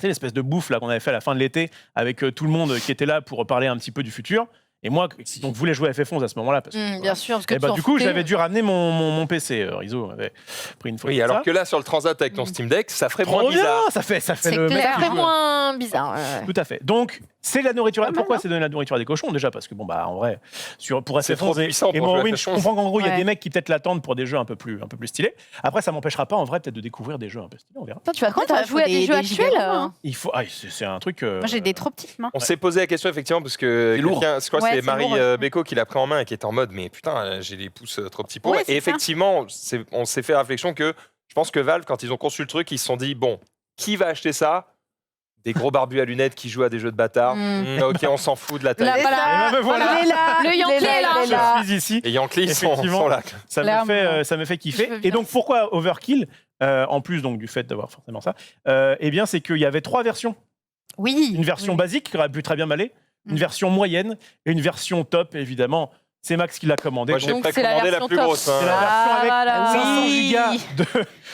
sais, l'espèce de bouffe là qu'on avait fait à la fin de l'été avec tout le monde qui était là pour parler un petit peu du futur. Et moi, donc voulais jouer à FF11 à ce moment-là. Parce que, Bien sûr, parce que et bah, tu du t'en coup, foutais. j'avais dû ramener mon PC. Rizzo avait pris une photo. Oui, de alors ça. que là, sur le Transat avec ton Steam Deck, ça ferait Trop moins bien, bizarre. ça fait C'est le mec clair. qui Très joue. moins bizarre. ouais. Tout à fait. Donc, c'est la nourriture. Pas mal, Pourquoi hein. c'est de la nourriture à des cochons? Déjà, parce que, bon, bah, en vrai, pour C'est trop FF11 puissant et pour jouer à Morrowind, je FF11. comprends qu'en gros, il y a Ouais. des mecs qui peut-être l'attendent pour des jeux un peu plus stylés. Après, ça m'empêchera pas, en vrai, peut-être de découvrir des jeux un peu stylés, on verra. Toi, tu vas Par contre, quand faut jouer à des jeux actuels gigas, Il faut. C'est un truc. Moi, j'ai des trop petites mains. On s'est posé la question effectivement parce que C'est lourd. quelqu'un, je crois que Ouais, c'est c'est Marie lourd. Beko qui l'a pris en main et qui était en mode mais putain j'ai les pouces trop petits pour. Ouais, c'est et ça. effectivement on s'est fait la réflexion que je pense que Valve quand ils ont conçu le truc ils se sont dit bon qui va acheter ça? Des gros barbus à lunettes qui jouent à des jeux de bâtards. Ok on s'en fout de la taille. Là, des- voilà. Et ben, me voilà. Il est là. Le il est Yankee là, est là. il est là. Je suis ici. Les Yankees sont Effectivement. là. Ça me fait Je kiffer. veux bien. Et donc, pourquoi Overkill en plus donc, du fait d'avoir forcément ça, eh bien, c'est qu'il y avait 3 versions. Oui. Une version Oui. basique qui aurait pu très bien m'aller, une Mm. version moyenne et une version top, évidemment. C'est Max qui l'a commandé. Moi j'ai Donc, c'est la précommandé la version plus top. grosse. hein. C'est la version avec voilà. 500 Oui. gigas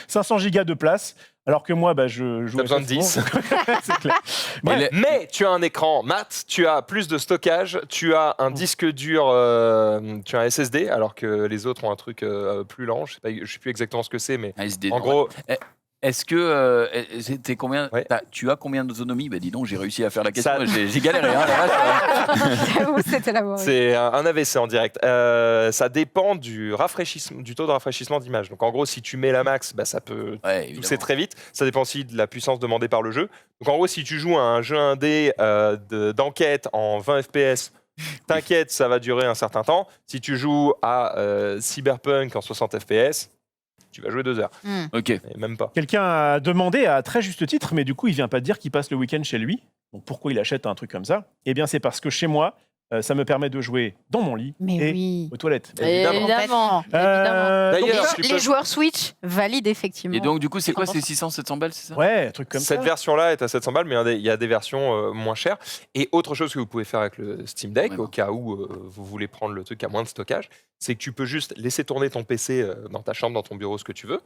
500 gigas de place, alors que moi, bah, je joue. T'as besoin de effectivement. 10. C'est clair. Mais Bref. Mais tu as un écran mat, tu as plus de stockage, tu as un disque dur, tu as un SSD, alors que les autres ont un truc plus lent. Je sais plus exactement ce que c'est, mais Ah, SD, en non. gros, Est-ce que c'était combien Ouais. tu as combien d'autonomie? Bah dis donc, j'ai réussi à faire la question. Ça- J'ai galéré. Hein, la vache. J'avoue, c'était la voix. c'est un AVC en direct. Ça dépend du rafraîchissement, du taux de rafraîchissement d'image. Donc en gros, si tu mets la max, bah, ça peut Ouais, tousser évidemment. très vite. Ça dépend aussi de la puissance demandée par le jeu. Donc en gros, si tu joues à un jeu indé d'enquête en 20 FPS, t'inquiète, ça va durer un certain temps. Si tu joues à Cyberpunk en 60 FPS, tu vas jouer 2 heures. Ok. Et même pas. Quelqu'un a demandé à très juste titre, mais du coup, il vient pas de dire qu'il passe le week-end chez lui. Donc pourquoi il achète un truc comme ça? Eh bien, c'est parce que chez moi, ça me permet de jouer dans mon lit Mais et oui. aux toilettes. Évidemment. Évidemment. D'ailleurs, donc, tu Les peux- joueurs Switch valident effectivement. Et donc, du coup, c'est quoi? 100%. C'est 600, 700 balles, c'est ça? ouais, un truc comme Cette ça. version-là est à 700 balles, mais il y a des versions moins chères. Et autre chose que vous pouvez faire avec le Steam Deck, Vraiment. au cas où vous voulez prendre le truc à moins de stockage, c'est que tu peux juste laisser tourner ton PC dans ta chambre, dans ton bureau, ce que tu veux.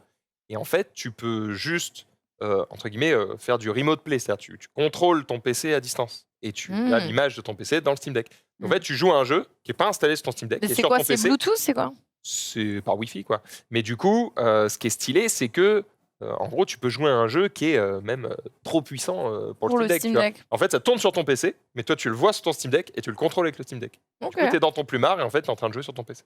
Et en fait, tu peux juste, entre guillemets, faire du remote play. C'est-à-dire tu contrôles ton PC à distance. et tu as l'image de ton PC dans le Steam Deck. En fait, tu joues à un jeu qui n'est pas installé sur ton Steam Deck, Mais qui est c'est sur quoi? ton C'est PC. Bluetooth, c'est quoi? C'est par Wi-Fi, quoi. Mais du coup, ce qui est stylé, c'est que, en gros, tu peux jouer à un jeu qui est même trop puissant pour le Steam Deck. Steam tu vois. Deck. En fait, ça tourne sur ton PC, mais toi, tu le vois sur ton Steam Deck et tu le contrôles avec le Steam Deck. Ok. Du coup, tu es dans ton plumard et en fait, tu es en train de jouer sur ton PC.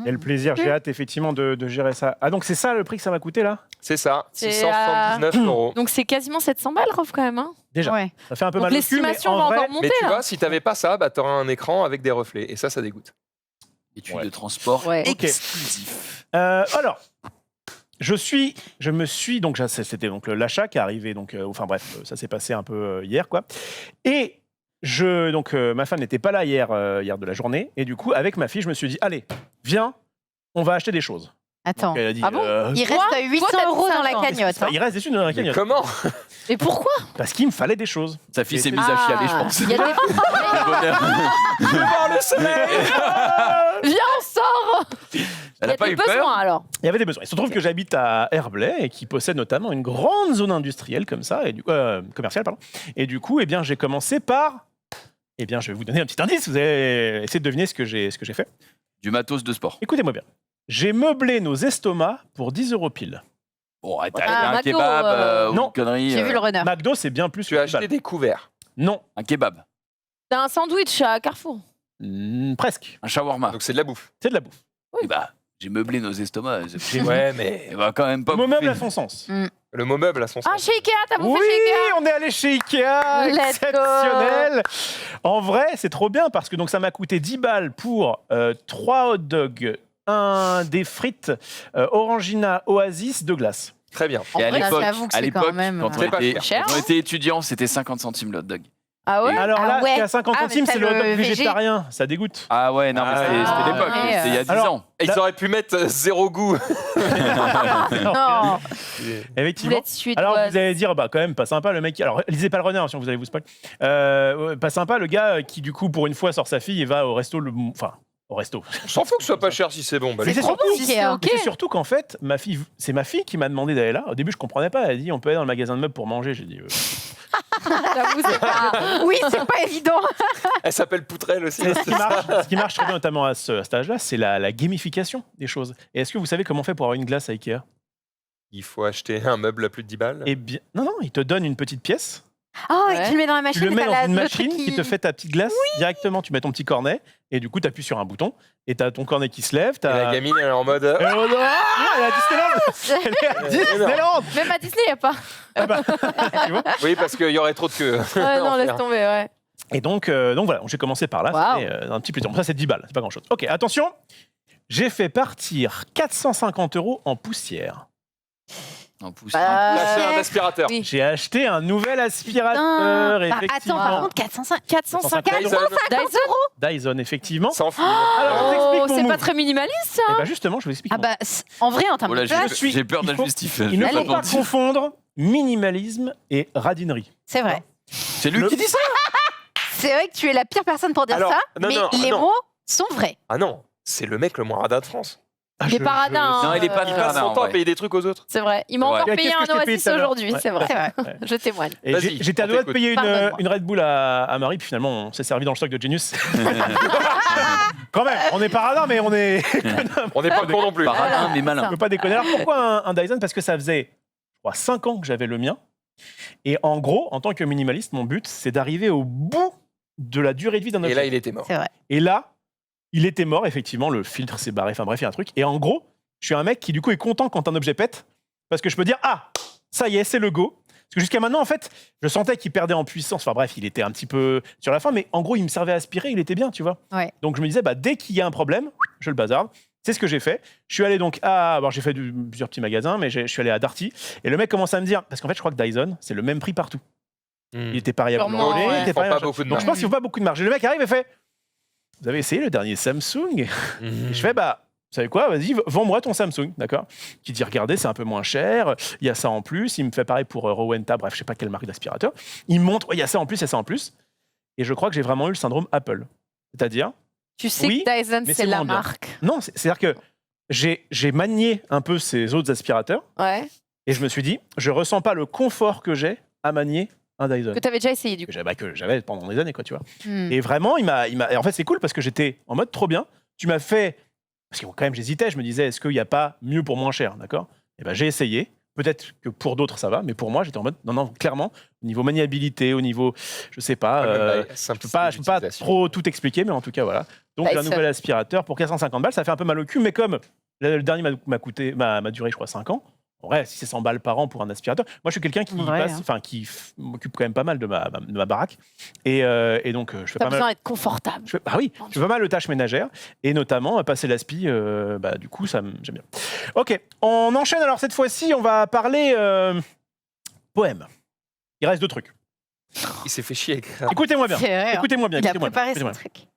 Quel plaisir, j'ai hâte effectivement de gérer ça. Ah, donc c'est ça le prix que ça va coûter là? C'est ça, C'est 679 €. Donc c'est quasiment 700 balles, Rof, quand même. Hein. Déjà, Ouais. ça fait un peu Donc mal au cul, mais l'estimation en va vrai, encore monter. Mais tu là. vois, si tu n'avais pas ça, bah, tu aurais un écran avec des reflets et ça dégoûte. Étude de transport Ouais. Ok. exclusif. Alors, je me suis donc c'était donc l'achat qui est arrivé donc enfin bref ça s'est passé un peu hier quoi et ma femme n'était pas là hier de la journée et du coup avec ma fille je me suis dit allez viens on va acheter des choses. Attends. Donc, elle a dit, Ah bon Il Toi, reste 800 toi, t'as dit € dans la 500. cagnotte. il reste des sous dans la Mais cagnotte comment? Et pourquoi? parce qu'il me fallait des choses. Sa fille Et s'est c'est- mise à chialer, je Ah, pense. il y a des- Le bonheur. Je veux voir le soleil. Viens, on sort. Elle Il y a a pas des eu peur. besoins alors. Il y avait des besoins. Il se trouve que j'habite à Herblay et qui possède notamment une grande zone industrielle comme ça et commerciale pardon. Et du coup j'ai commencé par je vais vous donner un petit indice, vous allez essayer de deviner ce que j'ai fait. Du matos de sport. Écoutez-moi bien. J'ai meublé nos estomacs pour 10 € pile. Bon, t'as Ah, un McDo, kebab ou non. une connerie. J'ai vu le runner. McDo, c'est bien plus Tu que as 10 balles. acheté des couverts. Non, Un kebab. T'as un sandwich à Carrefour. presque. Un shawarma. Donc c'est de la bouffe. C'est de la bouffe. Eh bah, j'ai meublé nos estomacs. Ouais, mais Elle va quand même pas. Le mot meuble bouffer. a son sens. le mot meuble a son Ah, sens. chez Ikea, t'as bouffé Oui, chez Ikea. on est allé chez Ikea, Let's go. exceptionnel. En vrai, c'est trop bien parce que donc ça m'a coûté 10 balles pour 3 hot dogs, des frites, Orangina, Oasis, 2 glaces. Très bien. En Et à vrai, l'époque, j'avoue que à c'est l'époque, quand même, quand c'est pas cher, on hein. était étudiants, c'était 50 centimes le hot dog. Ah ouais? Alors Ah là, ouais. ce qui est à 50 Ah, mais centimes, t'as c'est le hot dog le VG. végétarien. Ça dégoûte. Ah ouais, non, mais c'était Ah, l'époque. ouais. C'était il y a 10 Alors, ans. Et ils auraient pu mettre zéro goût. Non, Effectivement. boulette suédoise. Alors vous allez dire, bah quand même pas sympa le mec. Alors lisez pas le runner sinon vous allez vous spoil. Pas sympa le gars qui du coup pour une fois sort sa fille et va au resto au resto. On s'en fout que ce soit pas cher si c'est bon. Bah, Mais les- c'est surtout, Si c'est ok. c'est surtout qu'en fait c'est ma fille qui m'a demandé d'aller là. Au début je comprenais pas. Elle a dit on peut aller dans le magasin de meubles pour manger. J'ai dit J'avoue, c'est pas. Oui, c'est pas évident. Elle s'appelle Poutrelle aussi. ce qui marche très bien notamment à cet âge-là, c'est la gamification des choses. Et est-ce que vous savez comment on fait pour avoir une glace à Ikea? Il faut acheter un meuble à plus de 10 balles. Eh bien non, il te donne une petite pièce. Oh, Ouais. et tu le mets dans la Tu machine. le et mets t'as dans une le machine truc qui te fait ta petite glace directement. Tu mets ton petit cornet et du coup, tu appuies sur un bouton et tu as ton cornet qui se lève. Et la gamine, elle est en mode. Et on a- Ah, elle est à Disneyland. Elle est à Disneyland. Même à Disney, il n'y a pas. Tu vois. Oui, parce qu'il y aurait trop de queue. Ouais, non, Enfer. laisse tomber, ouais. Et donc voilà, j'ai commencé par là. Waouh. C'était un petit plaisir. Bon, ça, c'est 10 balles, c'est pas grand-chose. Ok, attention. J'ai fait partir 450 € en poussière. En pouce. J'ai acheté un aspirateur. Oui. J'ai acheté un nouvel aspirateur, Attends, effectivement. par contre, 450. 450 Dyson. Dyson, effectivement. Sans fil. Alors, je vous explique Oh, mon c'est move. pas très minimaliste, ça. Eh ben, justement, je vous explique. Ah mon bah, en vrai, en termes Oh là, de place, j'ai peur de la il faut- justice. Il ne Je vais faut pas pas mentir. confondre minimalisme et radinerie. c'est vrai. C'est lui Le- qui dit ça. C'est vrai que tu es la pire personne pour dire Alors, ça, non, mais non, les non. mots sont vrais. Ah non, c'est le mec le moins radin de France. Il est paradin. Non, il est pas Il Ah, passe non, son temps à ouais. payer des trucs aux autres. C'est vrai. Il m'a Ouais. encore Qu'est-ce payé que un je t'ai payé Oasis tout à l'heure aujourd'hui, Ouais, c'est vrai. C'est vrai. Ouais. Je témoigne. Et Vas-y, j'étais à on deux doigts de t'écoute. payer une, Pardonne-moi. une Red Bull à Marie, puis finalement on s'est servi dans le stock de Genius. Quand même, on est paradin, mais on est. On n'est pas con non plus. Paradin, mais On malin. peut pas déconner. Alors pourquoi un Dyson? Parce que ça faisait, je crois, 5 ans que j'avais le mien. Et en gros, en tant que minimaliste, mon but, c'est d'arriver au bout de la durée de vie d'un Et objet. là, il était mort. C'est vrai. Et là, il était mort, effectivement, le filtre s'est barré, enfin bref, il y a un truc. Et en gros, je suis un mec qui, du coup, est content quand un objet pète, parce que je peux dire, ah, ça y est, c'est le go. Parce que jusqu'à maintenant, en fait, je sentais qu'il perdait en puissance. Enfin bref, il était un petit peu sur la fin, mais en gros, il me servait à aspirer, il était bien, tu vois. Ouais. Donc je me disais, bah, dès qu'il y a un problème, je le bazarde. C'est ce que j'ai fait. Je suis allé donc à. Alors j'ai fait plusieurs petits magasins, mais je suis allé à Darty. Et le mec commence à me dire, parce qu'en fait, je crois que Dyson, c'est le même prix partout. Il était pareil à Sûrement, Boulot, ouais. il était Ils font pareil pas à machin. beaucoup de Donc je pense qu'il ne faut pas beaucoup de marge. Et le mec arrive et fait, vous avez essayé le dernier Samsung? Et je fais, bah, vous savez quoi, vas-y, vends-moi ton Samsung, d'accord? Qui dit, regardez, c'est un peu moins cher, il y a ça en plus, il me fait pareil pour Rowenta, bref, je sais pas quelle marque d'aspirateur. Il me montre, il y a ça en plus, il y a ça en plus. Et je crois que j'ai vraiment eu le syndrome Apple. C'est-à-dire, Tu sais Oui, que Dyson, mais c'est c'est la moins bien. marque. non, c'est-à-dire que j'ai manié un peu ces autres aspirateurs Ouais. et je me suis dit, je ressens pas le confort que j'ai à manier un Dyson. Que tu avais déjà essayé du coup. Que j'avais pendant des années, quoi, tu vois. Hmm. Et vraiment, et en fait, c'est cool parce que j'étais en mode trop bien. Tu m'as fait. Parce que quand même, j'hésitais. Je me disais, est-ce qu'il n'y a pas mieux pour moins cher, d'accord? Et ben, j'ai essayé. Peut-être que pour d'autres, ça va. Mais pour moi, j'étais en mode, non, clairement, au niveau maniabilité, au niveau, je sais pas, je peux pas trop tout expliquer, mais en tout cas, voilà. Donc, un nouvel aspirateur pour 450 balles, ça fait un peu mal au cul. Mais comme le dernier m'a duré, je crois, 5 ans. En vrai, si c'est 100 balles par an pour un aspirateur. Moi, je suis quelqu'un qui m'occupe quand même pas mal de ma baraque. Et donc, je fais T'as pas besoin mal. d'être confortable. Je fais pas mal de tâches ménagères. Et notamment, passer l'aspi, du coup, j'aime bien. Ok, on enchaîne. Alors, cette fois-ci, on va parler poème. Il reste 2 trucs. Il s'est fait chier avec ça. Écoutez-moi bien. C'est vrai, hein. Écoutez-moi bien. Il a écoutez-moi préparé bien, son truc.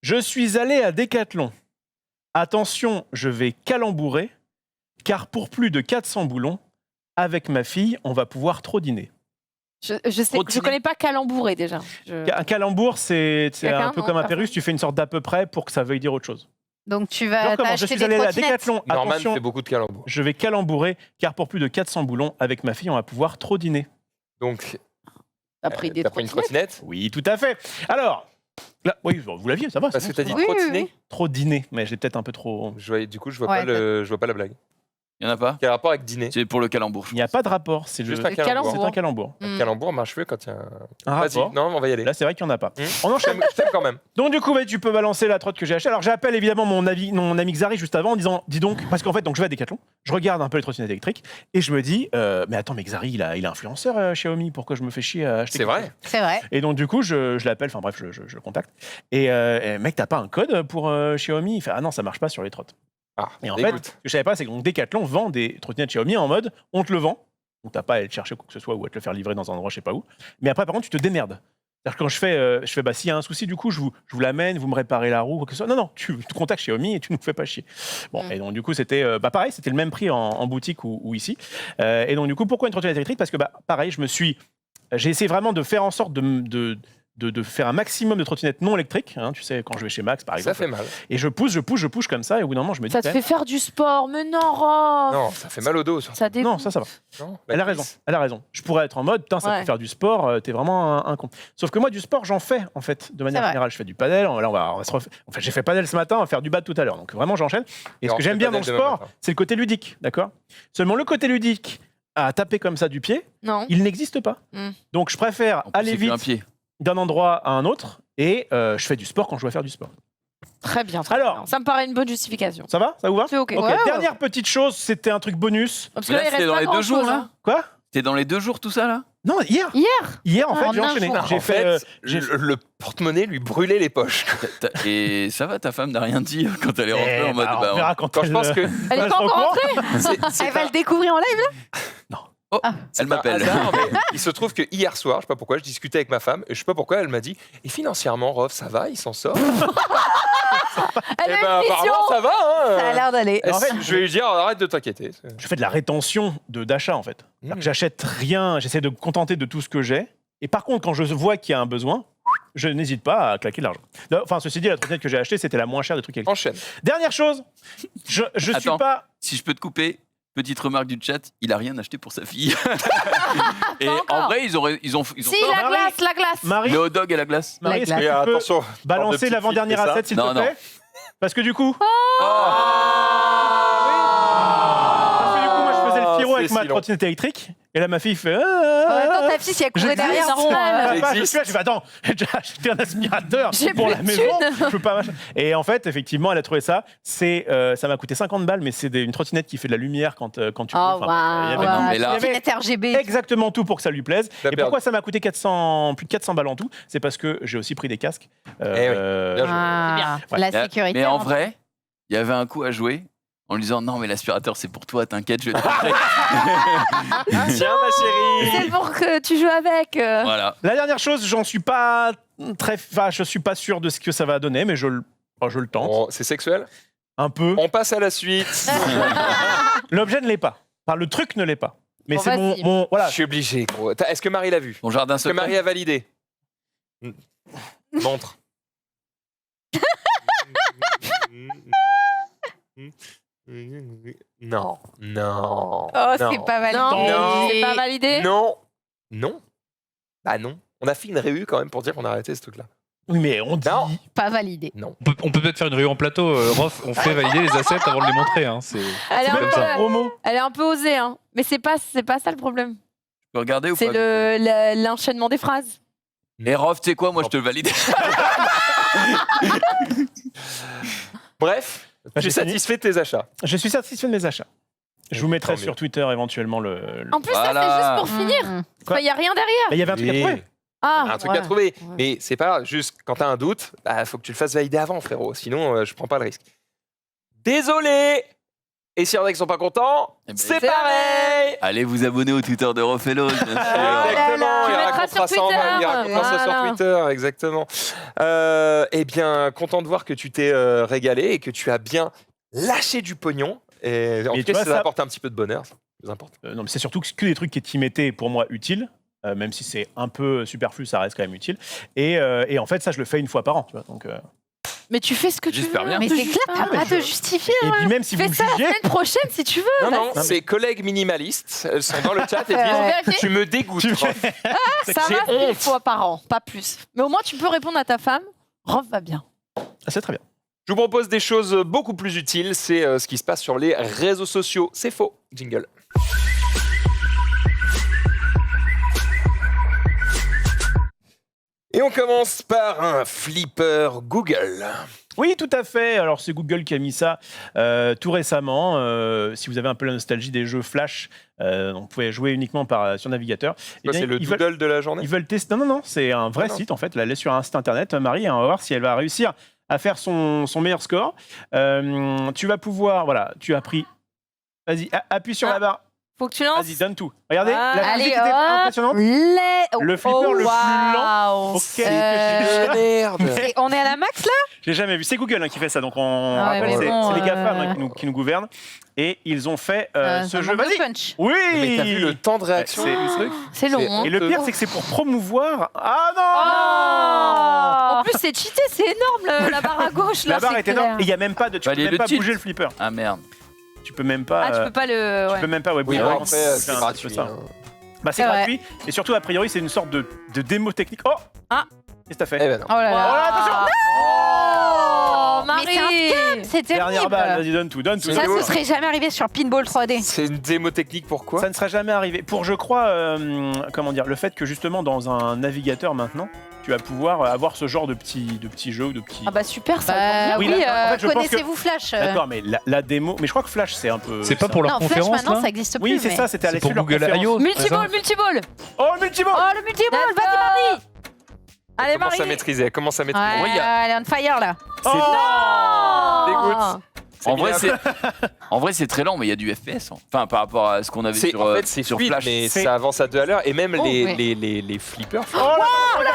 Je suis allé à Decathlon. Attention, je vais calembourer, car pour plus de 400 boulons, avec ma fille, on va pouvoir trop dîner. Je connais pas calembouré déjà. Un calembour, c'est Quelqu'un, un peu non, comme un pas Pérus, tu fais une sorte d'à peu près pour que ça veuille dire autre chose. Donc tu Je vas recommence, je t'acheter suis des allé à trottinettes. Decathlon. Norman Attention, fait beaucoup de calembours. je vais calembourer, car pour plus de 400 boulons, avec ma fille, on va pouvoir trop dîner. Donc, T'as pris des t'as pris une trottinettes. trottinette? Oui, tout à fait. Alors, là, oui, vous l'aviez, ça va. Parce c'est que bon, t'as ça dit va. Oui, trottiner. oui, Trop dîner, mais j'ai peut-être un peu trop. Du coup, je vois Ouais, pas la blague. Il y en a pas? Quel rapport avec dîner? C'est pour le calembour. Il n'y a pas de rapport, c'est Juste le... un Le calembour. C'est un calembour. Un calembour marche mieux quand il y a Un Vas-y, rapport. non, on va y aller. Là, c'est vrai qu'il n'y en a pas. On Je enchaîne. t'aime quand même. Donc du coup, tu peux balancer la trotte que j'ai achetée. Alors j'appelle évidemment mon ami Xari juste avant en disant, dis donc, parce qu'en fait, donc je vais à Decathlon, je regarde un peu les trottinettes électriques et je me dis, mais attends, mais Xari, il est influenceur Xiaomi, pourquoi je me fais chier à acheter C'est quelque vrai. chose C'est vrai. Et donc du coup, je l'appelle, enfin bref, je le contacte. Et mec, t'as pas un code pour Xiaomi? Il fait, ah non, ça marche pas sur les trottes. Ah, Et en fait, ce que je savais pas, c'est que donc, Decathlon vend des trottinettes Xiaomi en mode, on te le vend, donc t'as pas à aller le chercher quoi que ce soit ou à te le faire livrer dans un endroit je sais pas où. Mais après, par contre, tu te démerdes. C'est-à-dire que quand je fais, s'il y a un souci, du coup, je vous l'amène, vous me réparez la roue, quoi que ce soit. Non, tu contactes Xiaomi et tu nous fais pas chier. Bon, et donc du coup, c'était pareil, c'était le même prix en boutique ou ici. Et donc du coup, pourquoi une trottinette électrique? Parce que pareil, j'ai essayé vraiment de faire en sorte de faire un maximum de trottinettes non électriques, hein, tu sais, quand je vais chez Max, par Ça exemple. fait mal. Et je pousse comme ça, et au bout d'un moment, je me dis... Ça te fait faire du sport, mais non, Rof. Non, ça fait mal au dos. Ça dégoûte. Non, ça va. Non, Elle a raison. Je pourrais être en mode, putain, ça Ouais. peut faire du sport, t'es vraiment un con. Sauf que moi, du sport, j'en fais, en fait, de manière C'est vrai. générale. Je fais du padel, là, on va se refaire. En fait, j'ai fait padel ce matin, on va faire du bad tout à l'heure. Donc vraiment, j'enchaîne. Et ce on que fait j'aime bien dans padel le demain sport, matin. c'est le côté ludique, d'accord? Seulement, le côté ludique, à taper comme ça du pied, Non. il n'existe pas. Mm. Donc, je préfère En plus, aller c'est qu'un vite pied. d'un endroit à un autre, et je fais du sport quand je dois faire du sport. Très bien. Très Alors- bien. Ça me paraît une bonne justification. Ça va? Ça vous va? C'est ok. Ok, Ouais, dernière petite chose, c'était un truc bonus. Parce Mais que là, là, il c'était reste dans pas les 2 grand-chose, jours, là hein. Quoi? T'es dans les 2 jours, tout ça, là? Non, hier. Hier En fait, En j'ai un enchaîné. jour. J'ai En fait... fait, le porte-monnaie lui brûlait les poches. Et ça va, ta femme n'a rien dit quand elle est rentrée en mode. on verra quand Quand je pense que Elle est pas encore rentrée. c'est Elle va un- le découvrir en live. Oh, c'est elle m'appelle. un hasard, mais il se trouve que hier soir, je sais pas pourquoi, je discutais avec ma femme et je sais pas pourquoi elle m'a dit et financièrement, Rof, ça va, il s'en sort. Elle Eh a ben une mission. apparemment ça va. Hein. Ça a l'air d'aller. En fait, je vais lui dire arrête de t'inquiéter. Je fais de la rétention d'achat en fait. C'est-à-dire que j'achète rien, j'essaie de me contenter de tout ce que j'ai. Et par contre, quand je vois qu'il y a un besoin, je n'hésite pas à claquer de l'argent. Enfin, ceci dit, la trottinette que j'ai achetée, c'était la moins chère des trucs électriques. Enchaîne. Dernière chose, je suis Attends. pas... Si je peux te couper, petite remarque du chat, il a rien acheté pour sa fille. Et encore. en vrai, ils ont Si, tort. la Marie. glace, la glace. Marie, Le hot dog et la glace. Marie, est-ce que Mais tu peux attention. balancer l'avant-dernière assiette, s'il Non, te non. plaît? Parce que du coup... Oh. Parce que du coup, moi, je faisais le pyro avec c'est ma si long. trottinette électrique. Et là, ma fille fait... En même temps, ta fille, si elle courait J'existe. derrière, normal. Je J'existe. suis là, attends, j'ai déjà acheté un aspirateur J'ai pour plus la de maison. thunes. Je peux pas. Et en fait, effectivement, elle a trouvé ça. Ça m'a coûté 50 balles, mais c'est une trottinette qui fait de la lumière quand tu Oh, roules. Enfin, il y avait- non, mais là- il y avait trottinette RGB. exactement tout pour que ça lui plaise. T'as Et perdu. pourquoi ça m'a coûté plus de 400 balles en tout? C'est parce que j'ai aussi pris des casques. Bien joué. Ah, Ouais. la sécurité. Mais en hein. vrai, il y avait un coup à jouer en lui disant non, mais l'aspirateur, c'est pour toi, t'inquiète, je vais te montrer. Tiens ma chérie. C'est pour que tu joues avec. Voilà. La dernière chose, je suis pas sûr de ce que ça va donner, mais je le tente Bon, c'est sexuel. un peu. On passe à la suite. L'objet ne l'est pas. Enfin, le truc ne l'est pas. Mais Bon, c'est vas-y. mon voilà. Je suis obligé. Gros. Est-ce que Marie l'a vu? Mon jardin Est-ce que secret. Marie a validé? Montre. Non. Non. Oh, Non. c'est pas validé. Non, Non. c'est pas validé. Non. Non. Bah non. On a fait une réu quand même pour dire qu'on a arrêté ce truc-là. Oui, mais on dit. Non. Pas validé. On peut peut-être faire une réunion en plateau. Rof, on fait valider les assets avant de les montrer. Hein. Elle est, C'est un comme peu, ça. Promo. elle est un peu osée, hein. Mais c'est pas ça le problème. Tu peux regarder ou C'est pas l'enchaînement des phrases. Et Rof, tu sais quoi, moi je te le valide. Bref, Bah, tu es j'ai fini. satisfait de tes achats. Je suis satisfait de mes achats. Je vous mettrai Tant mieux. sur Twitter éventuellement le. En plus, ça, Voilà. c'est juste pour finir. Quoi Il n'y a rien derrière. Il y avait un truc à Oui. trouver. Ah, Un truc ouais. à trouver. Ouais. Mais c'est pas grave, juste quand t'as un doute, faut que tu le fasses valider avant, frérot. Sinon, je prends pas le risque. Désolé. Et s'il y en a qui sont pas contents, Eh ben, c'est c'est pareil. Allez vous abonner au Twitter de Rof Hello, bien sûr. Exactement, Tu il mettras racontera sur ça, Twitter. il racontera ça sur Voilà. Twitter, exactement. Eh bien, content de voir que tu t'es régalé et que tu as bien lâché du pognon. Et en Et tout tu cas, vois, ça ça- apporte un petit peu de bonheur, c'est le plus important. Non, mais c'est surtout que des trucs qui m'étaient pour moi utiles. Même si c'est un peu superflu, ça reste quand même utile. Et en fait, ça, je le fais une fois par an. Tu vois, donc, Mais tu fais ce que tu J'espère veux. bien. Mais Te c'est juge clair, t'as pas. pas de justifier. et puis même si Fais vous ça la jugez, semaine prochaine si tu veux. Non, non, mais- c'est collègues minimalistes. Elles sont dans le chat et On disent vérifie. tu me dégoûtes. Tu- Rof. Ça j'ai va une honte. fois par an, pas plus. Mais au moins, tu peux répondre à ta femme. Rof va bien. c'est très bien. Je vous propose des choses beaucoup plus utiles. C'est ce qui se passe sur les réseaux sociaux. C'est faux. Jingle. Et on commence par un flipper Google. Oui, tout à fait. Alors, c'est Google qui a mis ça tout récemment. Si vous avez un peu la nostalgie des jeux Flash, on pouvait jouer uniquement sur navigateur. Eh Quoi, bien, c'est le ils veulent- doodle de la journée. Ils veulent tester. Non, c'est un vrai Non. site en fait. Elle est sur un site internet, Marie, et on va voir si elle va réussir à faire son meilleur score. Tu vas pouvoir, voilà, tu as pris. Vas-y, appuie sur Ah. la barre. Faut que tu lances. Vas-y, donne tout. Regardez, Ah, la allez, musique était hop. impressionnante. Le flipper le plus lent. wow. Ok. Merde. Et on est à la max là? J'ai jamais vu. C'est Google qui fait ça. Donc on Ah ouais, rappelle, mais c'est bon, les GAFAM qui nous gouvernent. Et ils ont fait ce jeu. Vas-y. Punch. Oui. Mais t'as vu le temps de réaction C'est- du truc C'est long. C'est- hein. Et le pire, c'est que c'est pour promouvoir. Ah non. En plus, c'est cheaté, c'est énorme la barre à gauche. La là, barre c'est est énorme. clair. Et il y a même pas de. Tu peux Valide même le pas cheat. bouger le flipper. Ah merde. Tu peux même pas. Ah, tu peux pas le. Tu ouais. peux même pas Oui, bouger. alors Vraiment, après, c'est c'est un gratuit. petit peu ça. hein. Bah, c'est C'est vrai. gratuit. Et surtout, a priori, c'est une sorte de démo technique. Oh. Ah. Qu'est-ce que t'as fait Eh ben non. Oh là Oh, là. attention. Oh, Mais c'est un Marie. C'est Dernière balle. terrible. Vas-y, donne tout. Donne tout. Ça, Démo. ce serait jamais arrivé sur Pinball 3D. C'est une démo technique pourquoi Ça ne serait jamais arrivé. Pour, je crois, comment dire, le fait que justement dans un navigateur maintenant, tu vas pouvoir avoir ce genre de petits jeux ou de petits. Ah bah super, ça. Bah, tombe Oui, bien. oui, là, en fait, je pense connaissez-vous Flash D'accord, mais la démo. Mais je crois que Flash, c'est un peu. C'est pas pour leur Non, Flash conférence maintenant là ça existe plus. Oui, c'est mais- ça. C'était à C'est l'issue pour de leur Google conférence. I.O. Multiball, multiball. Oh, multiball. Oh, le multiball, Let's vas-y go. Marie. Allez Elle commence à Marie. maîtriser. Elle commence à maîtriser. Ouais, il y a- elle est on fire là. Oh. Dégoûte. En vrai, bien. en vrai, c'est très lent, mais il y a du FPS. Enfin, par rapport à ce qu'on avait C'est sur, en fait c'est sur fluide, Flash. mais C'est- ça avance à 2 à l'heure et même Oh, les, oui. les flippers. Oh là là,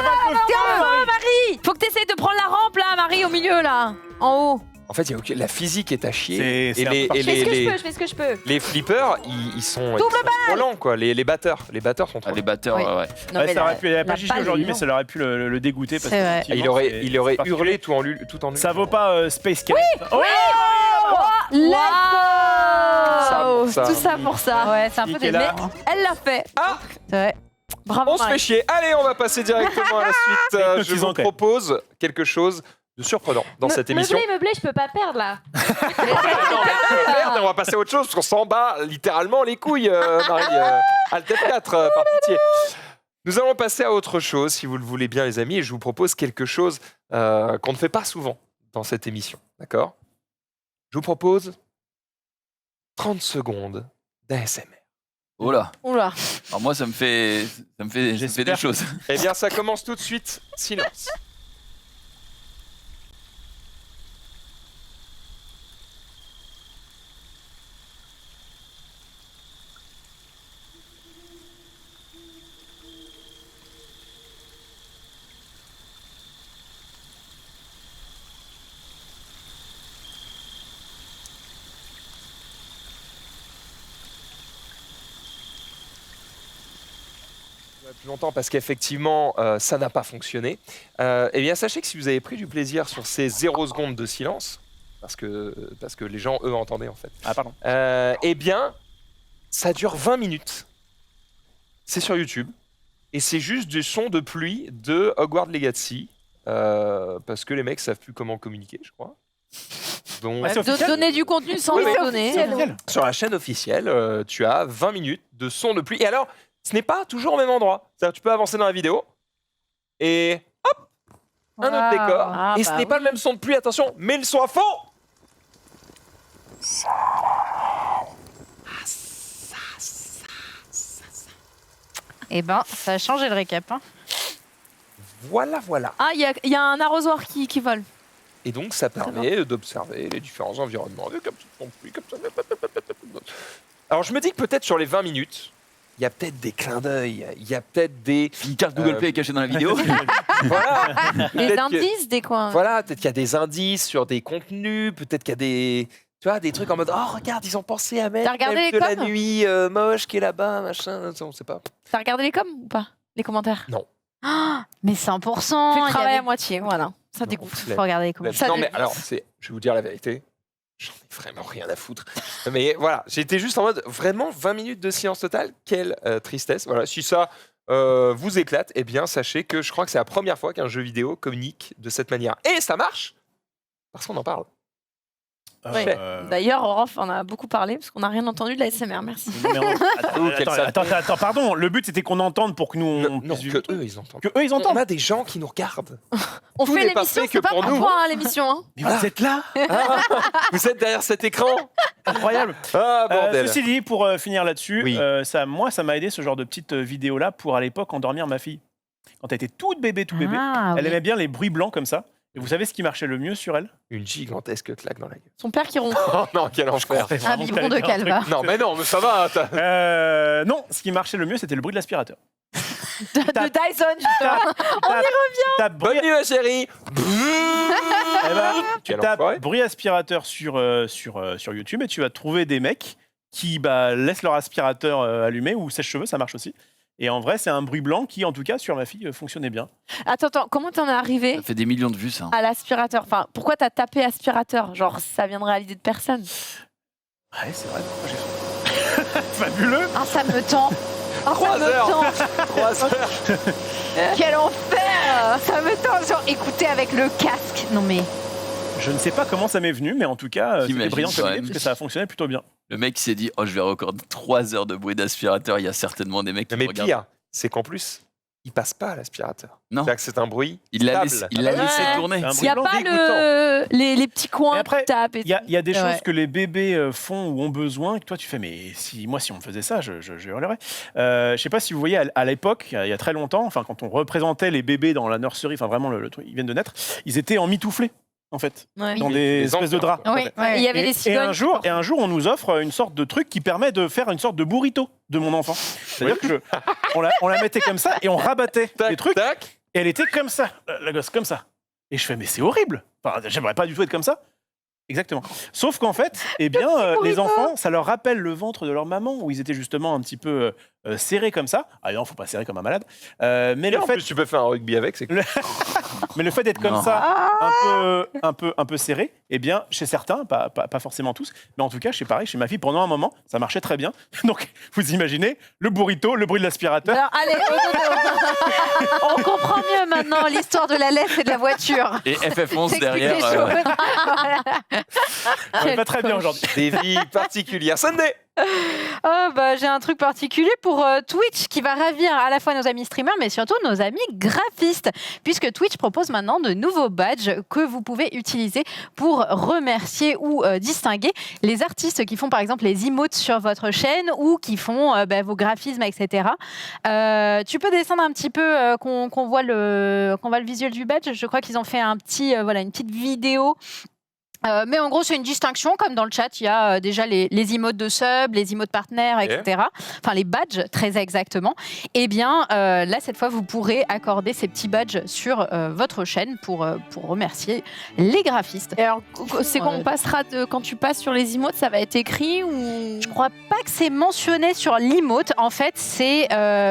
T'es en feu, Marie. Faut que t'essayes de prendre la rampe là, Marie, au milieu là, en haut. En fait, il y a aucun- la physique est à chier. C'est et un les, peu et Je fais ce que je les, peux, je fais ce que je peux. les flippers, ils sont trop lents quoi. Les batteurs sont trop Ah, les lents. batteurs, Oui. ouais. Non, Ouais, mais ça aurait la- pu, elle a pas la gigé balle aujourd'hui, est mais ça aurait pu le dégoûter. Parce C'est vrai. que, Et il aurait, effectivement, il aurait c'est hurlé tout en Ça vaut pas Space Cadet. Oh Let's Ça, go. ça. Tout ça pour ça. Ouais, c'est un peu Qui est des là. Elle l'a fait. Ah, C'est vrai. Bravo on se Marie. fait chier. Allez, on va passer directement à la suite. Je vous hypnotisant, quand même. propose quelque chose de surprenant dans cette émission. Meublé, je peux pas perdre là. Non, mais merde, on va passer à autre chose parce qu'on s'en bat littéralement les couilles, Marie. Alt F4, par pitié. Nous allons passer à autre chose, si vous le voulez bien, les amis, et je vous propose quelque chose qu'on ne fait pas souvent dans cette émission. D'accord ? Je vous propose 30 secondes d'ASMR. Oh là. Oula. Alors moi, ça me fait des J'espère. choses. Eh bien, ça commence tout de suite. Silence. Plus longtemps parce qu'effectivement ça n'a pas fonctionné. Eh bien sachez que si vous avez pris du plaisir sur ces 0 secondes de silence, parce que les gens eux entendaient en fait, Ah, pardon. eh bien ça dure 20 minutes. C'est sur YouTube. Et c'est juste du son de pluie de Hogwarts Legacy. Parce que les mecs savent plus comment communiquer, je crois. Donc, Ouais, c'est officiel. Donner du contenu sans Oui, le oui. donner. C'est officiel. sur la chaîne officielle, tu as 20 minutes de son de pluie. Et alors, ce n'est pas toujours au même endroit. C'est-à-dire, tu peux avancer dans la vidéo et hop, un autre Waouh. décor. Ah, Et ce bah n'est pas oui. le même son de pluie, attention, mais le son à fond. Eh ben, ça a changé le récap. Hein. Voilà. Ah, il y a un arrosoir qui vole. Et donc, ça permet d'observer les différents environnements avec un petit son de pluie comme ça. Alors, je me dis que peut-être sur les 20 minutes, il y a peut-être des clins d'œil, il y a peut-être des... Une carte Google Play est cachée dans la vidéo. Voilà. Les Peut-être que- indices, des coins. Voilà, peut-être qu'il y a des indices sur des contenus, peut-être qu'il y a des... Tu vois, des trucs en mode, oh, regarde, ils ont pensé à mettre T'as regardé même les de la coms nuit moche qui est là-bas, machin, on sait pas. T'as regardé les coms ou pas? Les commentaires? Mais 100%. Fait il le y travail avait- à moitié, voilà. Ça Non, dégoûte. flemme. Faut regarder les commentaires. Ça non, dé- mais alors, je vais vous dire la vérité, j'en ai vraiment rien à foutre. Mais voilà, j'étais juste en mode, vraiment 20 minutes de silence total, quelle tristesse. Voilà, si ça vous éclate, eh bien, sachez que je crois que c'est la première fois qu'un jeu vidéo communique de cette manière. Et ça marche parce qu'on en parle. Ouais. D'ailleurs, Orof en a beaucoup parlé parce qu'on n'a rien entendu de la SMR. Merci. Mais attends, pardon. Le but c'était qu'on entende pour que nous on Non, puisse- que eux, ils entendent. que eux ils On entendent. a des gens qui nous regardent. On Tout fait n'est pas l'émission, fait que c'est pas pour pour nous. toi, hein, l'émission. Hein. Mais vous êtes là, Vous êtes derrière cet écran. incroyable. Ah, bordel. Ceci dit, pour finir là-dessus, Oui. ça m'a aidé ce genre de petite vidéo là pour à l'époque endormir ma fille. Quand elle était toute bébé, Ah, elle oui. aimait bien les bruits blancs comme ça. Et vous savez ce qui marchait le mieux sur elle? Une gigantesque claque dans la gueule. Son père qui ronfle. Oh non, quel enfer. Un biberon de calva. Non, mais non, mais ça va. Non, ce qui marchait le mieux, c'était le bruit de l'aspirateur. De Dyson, justement. Tu tapes bruit, Bonne nuit, ma chérie. eh ben, tu Quel tapes enfoiré. bruit aspirateur sur YouTube et tu vas trouver des mecs qui laissent leur aspirateur allumé ou sèche-cheveux, ça marche aussi. Et en vrai, c'est un bruit blanc qui, en tout cas, sur ma fille, fonctionnait bien. Attends, comment t'en es arrivé Ça fait des millions de vues, ça. à l'aspirateur? Enfin, pourquoi t'as tapé aspirateur? Genre, ça viendrait à l'idée de personne. Ouais, c'est vrai. Pourquoi j'ai fait Fabuleux. Ah, ça me tend. Ah, 3 ça me heures. tend. 3 heures. Quel enfer. Ça me tend. Genre, écoutez avec le casque. Non mais. Je ne sais pas comment ça m'est venu, mais en tout cas, c'était T'imagines brillant quand comme idée même. parce que ça a fonctionné plutôt bien. Le mec s'est dit, oh, je vais recorder 3 heures de bruit d'aspirateur. Il y a certainement des mecs qui Mais me regardent. pire, c'est qu'en plus, il passe pas à l'aspirateur. Non. C'est-à-dire que c'est un bruit Il l'a stable. laissé, il l'a Ouais. laissé tourner. C'est un Il n'y a bruit pas blanc les petits coins Mais après, qui tapent et Il y a des Ouais. choses que les bébés font ou ont besoin et que toi tu fais, mais si on me faisait ça, je hurlerais. Je sais pas si vous voyez, à l'époque, il y a très longtemps, enfin, quand on représentait les bébés dans la nursery, enfin vraiment le truc, ils viennent de naître, ils étaient en mitouflé, en fait, Ouais. dans Oui, des les espèces de enfants. draps. Oui, ouais. Il y avait des Et cigognes. un jour, on nous offre une sorte de truc qui permet de faire une sorte de burrito de mon enfant. C'est-à-dire que on la mettait comme ça et on rabattait Tac, les trucs tac. et elle était comme ça, la gosse comme ça. Et je fais, mais c'est horrible. Enfin, j'aimerais pas du tout être comme ça. Exactement. Sauf qu'en fait, eh bien, les enfants, ça leur rappelle le ventre de leur maman où ils étaient justement un petit peu serrés comme ça. Ah non, faut pas serrer comme un malade. Mais Et le en fait, plus, tu peux faire un rugby avec, c'est cool. mais le fait d'être comme Non. ça, un peu serré, eh bien, chez certains, pas forcément tous, mais en tout cas, chez ma fille, pendant un moment, ça marchait très bien. Donc, vous imaginez, le burrito, le bruit de l'aspirateur. Alors, allez, on comprend mieux maintenant l'histoire de la laisse et de la voiture. Et FF11 T'expliques derrière. les choses. Ça va pas très bien aujourd'hui. Des vies particulières. Sunday. Oh, bah, j'ai un truc particulier pour Twitch qui va ravir à la fois nos amis streamers, mais surtout nos amis graphistes, puisque Twitch propose maintenant de nouveaux badges que vous pouvez utiliser pour remercier ou distinguer les artistes qui font par exemple les emotes sur votre chaîne ou qui font vos graphismes, etc. Tu peux descendre un petit peu, qu'on voit le visuel du badge. Je crois qu'ils ont fait une petite vidéo. Mais en gros, c'est une distinction, comme dans le chat, il y a déjà les emotes de sub, les emotes partenaires, etc. Enfin, les badges, très exactement. Eh bien, là, cette fois, vous pourrez accorder ces petits badges sur votre chaîne pour remercier les graphistes. Et alors, c'est quand Ouais. on passera quand tu passes sur les emotes, ça va être écrit ou Je crois pas que c'est mentionné sur l'emote. En fait, c'est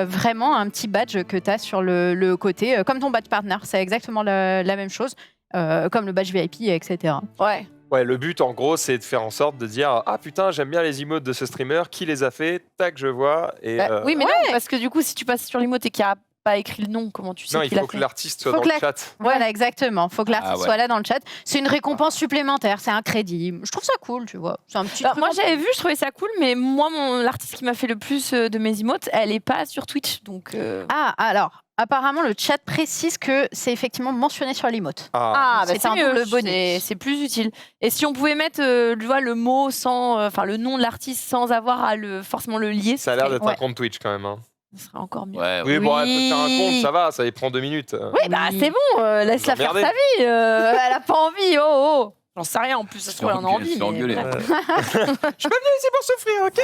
vraiment un petit badge que tu as sur le côté, comme ton badge partner. C'est exactement la même chose. Comme le badge VIP, etc. Ouais. Ouais, le but en gros, c'est de faire en sorte de dire ah putain, j'aime bien les emotes de ce streamer, qui les a fait, tac, je vois. Et Oui, mais non, parce que du coup, si tu passes sur l'emote et qu'il y a pas écrit le nom. Comment tu sais Non, il qu'il a faut que fait l'artiste soit Faut dans que le la- chat. Voilà, exactement. Faut que l'artiste Ah ouais. soit là dans le chat. C'est une récompense supplémentaire, c'est un crédit. Je trouve ça cool, tu vois. C'est un petit Alors, truc moi en j'avais vu, je trouvais ça cool, mais moi l'artiste qui m'a fait le plus de mes emotes, elle est pas sur Twitch, donc. Ah, alors, apparemment, le chat précise que c'est effectivement mentionné sur l'emote. Ah, bah c'est c'est un mieux, double bonus. c'est plus utile. Et si on pouvait mettre tu vois, le mot sans, enfin le nom de l'artiste sans avoir à forcément le lier, Ça a l'air d'être Ouais. un compte Twitch quand même. Hein. ce serait encore mieux. Ouais, Oui, bon, elle peut Oui. faire un compte, ça va, ça y prend 2 minutes. Oui, bah c'est bon, laisse-la faire Emmerdez. sa vie. Elle a pas envie, oh. J'en sais rien, en plus, ça se trouve, elle en a envie. Se fait engueuler. mais bref. Je suis pas venu ici pour souffrir, ok?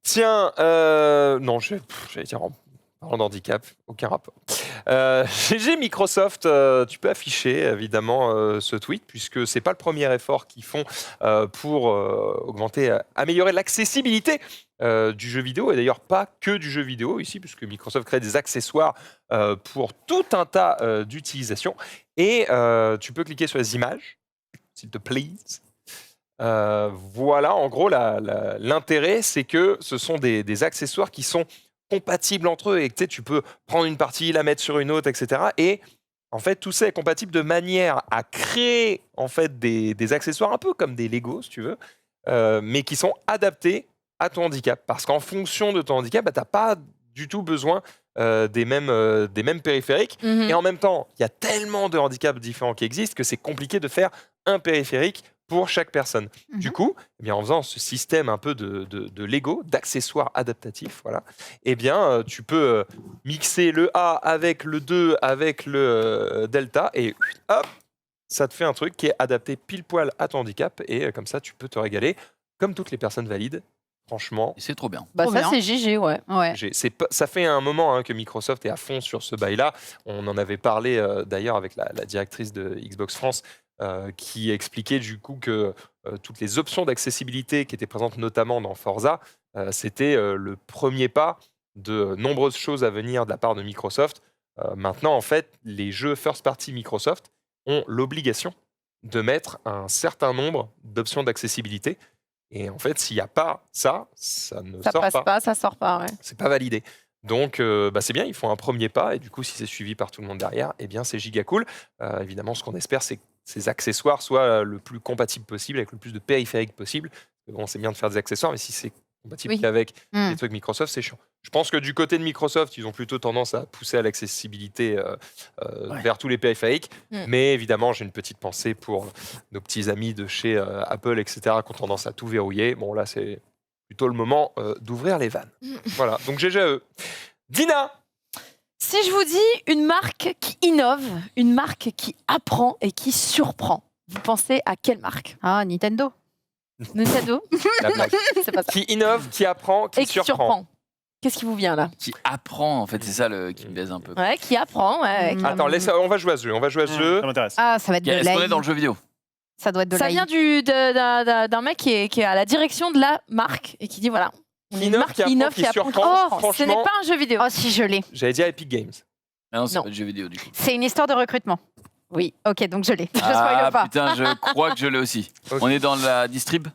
Tiens, non, j'allais dire en parlant d'handicap, aucun rapport. GG Microsoft, tu peux afficher évidemment ce tweet, puisque c'est pas le premier effort qu'ils font pour améliorer l'accessibilité du jeu vidéo, et d'ailleurs pas que du jeu vidéo ici, puisque Microsoft crée des accessoires pour tout un tas d'utilisations. Et tu peux cliquer sur les images, s'il te plaît. Voilà, en gros, l'intérêt, c'est que ce sont des accessoires qui sont compatibles entre eux et que tu peux prendre une partie, la mettre sur une autre, etc. Et en fait, tout ça est compatible de manière à créer en fait des accessoires un peu comme des Lego, si tu veux, mais qui sont adaptés à ton handicap. Parce qu'en fonction de ton handicap, tu n'as pas du tout besoin des mêmes périphériques. Mhm. Et en même temps, il y a tellement de handicaps différents qui existent que c'est compliqué de faire un périphérique pour chaque personne. Du coup, eh bien, en faisant ce système un peu de Lego, d'accessoires adaptatifs, voilà, eh bien, tu peux mixer le A avec le 2, avec le delta, et hop, ça te fait un truc qui est adapté pile poil à ton handicap, et comme ça, tu peux te régaler, comme toutes les personnes valides. Franchement, C'est trop bien. Bah, Trop ça, bien. c'est GG, ouais. Ouais. ça fait un moment hein, que Microsoft est à fond sur ce bail-là. On en avait parlé d'ailleurs avec la directrice de Xbox France qui expliquait du coup que toutes les options d'accessibilité qui étaient présentes notamment dans Forza, c'était le premier pas de nombreuses choses à venir de la part de Microsoft. Maintenant, en fait, les jeux first party Microsoft ont l'obligation de mettre un certain nombre d'options d'accessibilité. Et en fait, s'il n'y a pas ça, ça ne Ça sort passe pas. pas, ça sort pas, ouais. C'est pas validé. Donc, c'est bien, ils font un premier pas. Et du coup, si c'est suivi par tout le monde derrière, eh bien, c'est giga cool. Évidemment, ce qu'on espère, c'est que ces accessoires soient le plus compatibles possible, avec le plus de périphériques possible. Bon, c'est bien de faire des accessoires, mais si c'est compatible Oui. qu'avec Mm. des trucs Microsoft, c'est chiant. Je pense que du côté de Microsoft, ils ont plutôt tendance à pousser à l'accessibilité vers tous les périphériques. Mm. Mais évidemment, j'ai une petite pensée pour nos petits amis de chez Apple, etc., qui ont tendance à tout verrouiller. Bon, là, c'est plutôt le moment d'ouvrir les vannes. Voilà, donc GG à eux. Dina, Si je vous dis une marque qui innove, une marque qui apprend et qui surprend, vous pensez à quelle marque? Ah, Nintendo. Nintendo? la blague. C'est pas ça. Qui innove, qui apprend, qui Et qui surprend. Qu'est-ce qui vous vient là? Qui apprend, en fait, c'est ça qui me baise un peu. Ouais, qui apprend, ouais. Mm. Attends, on va jouer à ce jeu. On va jouer à ce jeu. Ça m'intéresse. Ah, ça va être de Est-ce qu'on l'AI. est dans le jeu vidéo? Ça doit être de Ça l'AI. vient d'un mec qui est à la direction de la marque et qui dit voilà, on est une Innove, marque qui qui innove, apprend, qui qui apprend. surprend. Oh, ce n'est Franchement- pas un jeu vidéo. Oh, si je l'ai. J'allais dire Epic Games. Ah non, c'est Non. pas le jeu vidéo, du coup. C'est une histoire de recrutement. Oui. Ok, donc je l'ai. Je Ah spoil pas. putain, je crois que je l'ai aussi. Ok. On est dans la distrib?